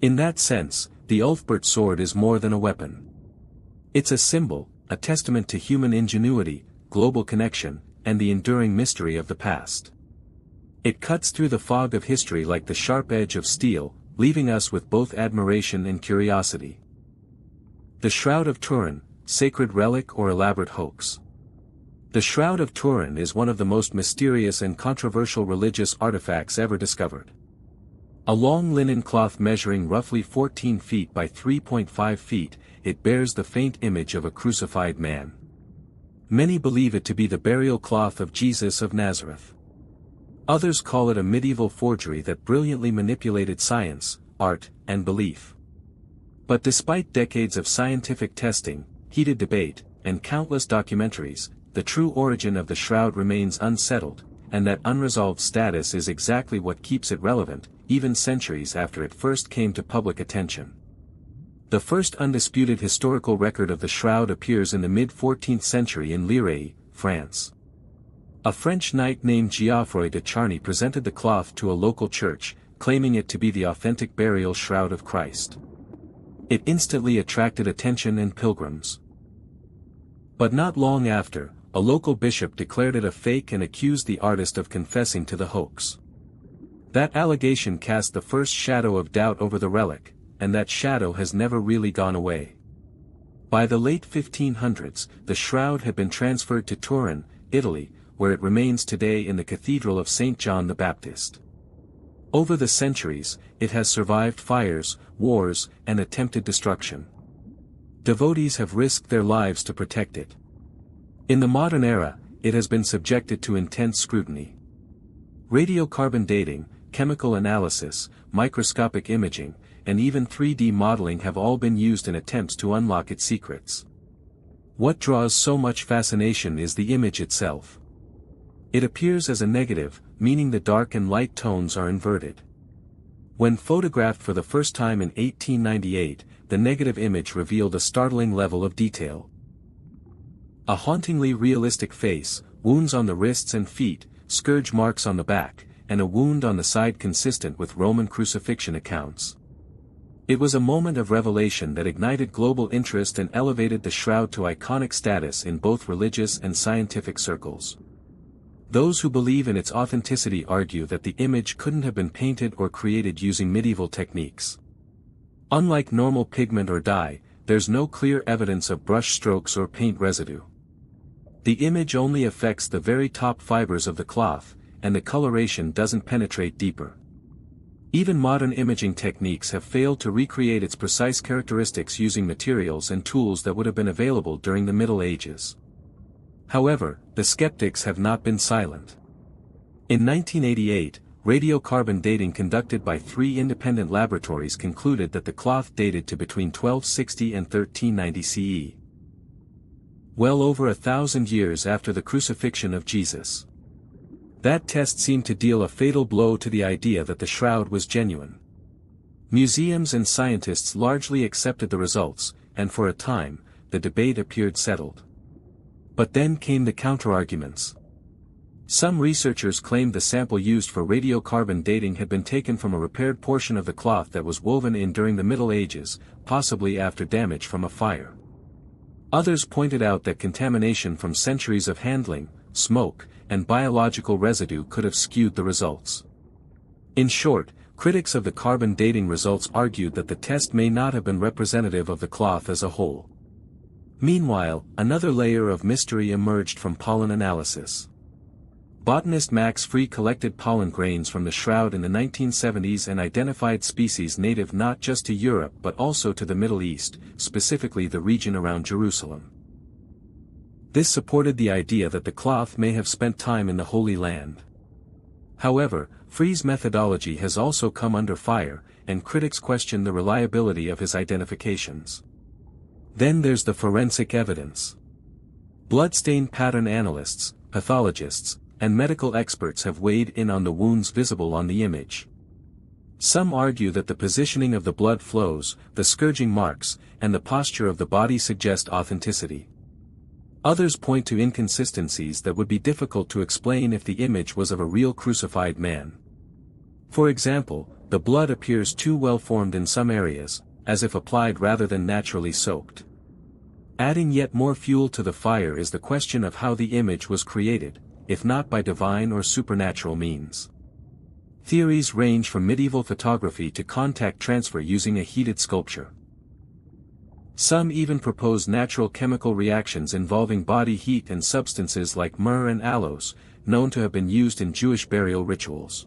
In that sense, the Ulfberht sword is more than a weapon. It's a symbol, a testament to human ingenuity, global connection, and the enduring mystery of the past. It cuts through the fog of history like the sharp edge of steel, leaving us with both admiration and curiosity. The Shroud of Turin, sacred relic or elaborate hoax? The Shroud of Turin is one of the most mysterious and controversial religious artifacts ever discovered. A long linen cloth measuring roughly 14 feet by 3.5 feet, it bears the faint image of a crucified man. Many believe it to be the burial cloth of Jesus of Nazareth. Others call it a medieval forgery that brilliantly manipulated science, art, and belief. But despite decades of scientific testing, heated debate, and countless documentaries, the true origin of the shroud remains unsettled, and that unresolved status is exactly what keeps it relevant, even centuries after it first came to public attention. The first undisputed historical record of the shroud appears in the mid-14th century in Lirey, France. A French knight named Geoffroy de Charny presented the cloth to a local church, claiming it to be the authentic burial shroud of Christ. It instantly attracted attention and pilgrims. But not long after, a local bishop declared it a fake and accused the artist of confessing to the hoax. That allegation cast the first shadow of doubt over the relic, and that shadow has never really gone away. By the late 1500s, the shroud had been transferred to Turin, Italy, where it remains today in the Cathedral of St. John the Baptist. Over the centuries, it has survived fires, wars, and attempted destruction. Devotees have risked their lives to protect it. In the modern era, it has been subjected to intense scrutiny. Radiocarbon dating, chemical analysis, microscopic imaging, and even 3D modeling have all been used in attempts to unlock its secrets. What draws so much fascination is the image itself. It appears as a negative, meaning the dark and light tones are inverted. When photographed for the first time in 1898, the negative image revealed a startling level of detail. A hauntingly realistic face, wounds on the wrists and feet, scourge marks on the back, and a wound on the side consistent with Roman crucifixion accounts. It was a moment of revelation that ignited global interest and elevated the shroud to iconic status in both religious and scientific circles. Those who believe in its authenticity argue that the image couldn't have been painted or created using medieval techniques. Unlike normal pigment or dye, there's no clear evidence of brush strokes or paint residue. The image only affects the very top fibers of the cloth, and the coloration doesn't penetrate deeper. Even modern imaging techniques have failed to recreate its precise characteristics using materials and tools that would have been available during the Middle Ages. However, the skeptics have not been silent. In 1988, radiocarbon dating conducted by 3 independent laboratories concluded that the cloth dated to between 1260 and 1390 CE. Well over 1,000 years after the crucifixion of Jesus. That test seemed to deal a fatal blow to the idea that the shroud was genuine. Museums and scientists largely accepted the results, and for a time, the debate appeared settled. But then came the counterarguments. Some researchers claimed the sample used for radiocarbon dating had been taken from a repaired portion of the cloth that was woven in during the Middle Ages, possibly after damage from a fire. Others pointed out that contamination from centuries of handling, smoke, and biological residue could have skewed the results. In short, Critics of the carbon dating results argued that the test may not have been representative of the cloth as a whole. Meanwhile, another layer of mystery emerged from pollen analysis. Botanist Max Free collected pollen grains from the shroud in the 1970s and identified species native not just to Europe but also to the Middle East, specifically the region around Jerusalem. This supported the idea that the cloth may have spent time in the Holy Land. However, Free's methodology has also come under fire, and critics question the reliability of his identifications. Then there's the forensic evidence. Bloodstain pattern analysts, pathologists, and medical experts have weighed in on the wounds visible on the image. Some argue that the positioning of the blood flows, the scourging marks, and the posture of the body suggest authenticity. Others point to inconsistencies that would be difficult to explain if the image was of a real crucified man. For example, the blood appears too well formed in some areas, as if applied rather than naturally soaked. Adding yet more fuel to the fire is the question of how the image was created, if not by divine or supernatural means. Theories range from medieval photography to contact transfer using a heated sculpture. Some even propose natural chemical reactions involving body heat and substances like myrrh and aloes, known to have been used in Jewish burial rituals.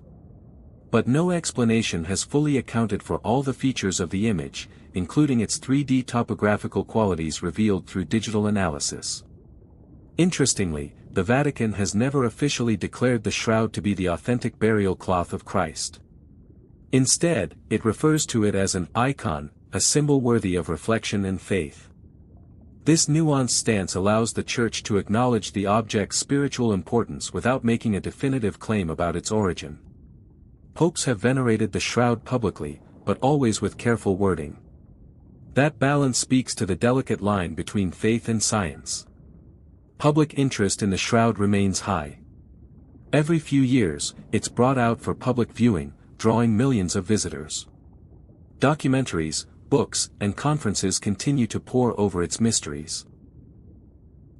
But no explanation has fully accounted for all the features of the image, including its 3D topographical qualities revealed through digital analysis. Interestingly, the Vatican has never officially declared the shroud to be the authentic burial cloth of Christ. Instead, it refers to it as an icon, a symbol worthy of reflection and faith. This nuanced stance allows the Church to acknowledge the object's spiritual importance without making a definitive claim about its origin. Popes have venerated the shroud publicly, but always with careful wording. That balance speaks to the delicate line between faith and science. Public interest in the shroud remains high. Every few years, it's brought out for public viewing, drawing millions of visitors. Documentaries, books, and conferences continue to pour over its mysteries.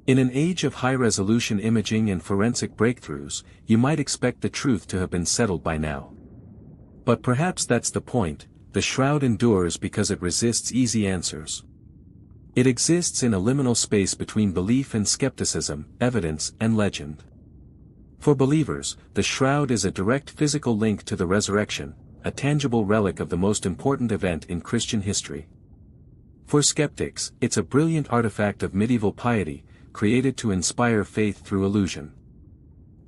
In an age of high-resolution imaging and forensic breakthroughs, you might expect the truth to have been settled by now. But perhaps that's the point, the shroud endures because it resists easy answers. It exists in a liminal space between belief and skepticism, evidence and legend. For believers, the shroud is a direct physical link to the resurrection, a tangible relic of the most important event in Christian history. For skeptics, it's a brilliant artifact of medieval piety, created to inspire faith through illusion.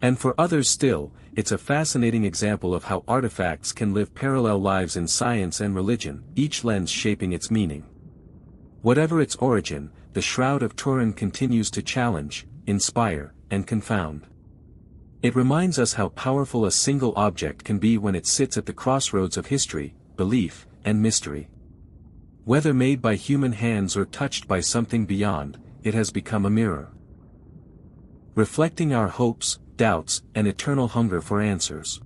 And for others still, it's a fascinating example of how artifacts can live parallel lives in science and religion, each lens shaping its meaning. Whatever its origin, the Shroud of Turin continues to challenge, inspire, and confound. It reminds us how powerful a single object can be when it sits at the crossroads of history, belief, and mystery. Whether made by human hands or touched by something beyond, it has become a mirror, reflecting our hopes, doubts, and eternal hunger for answers.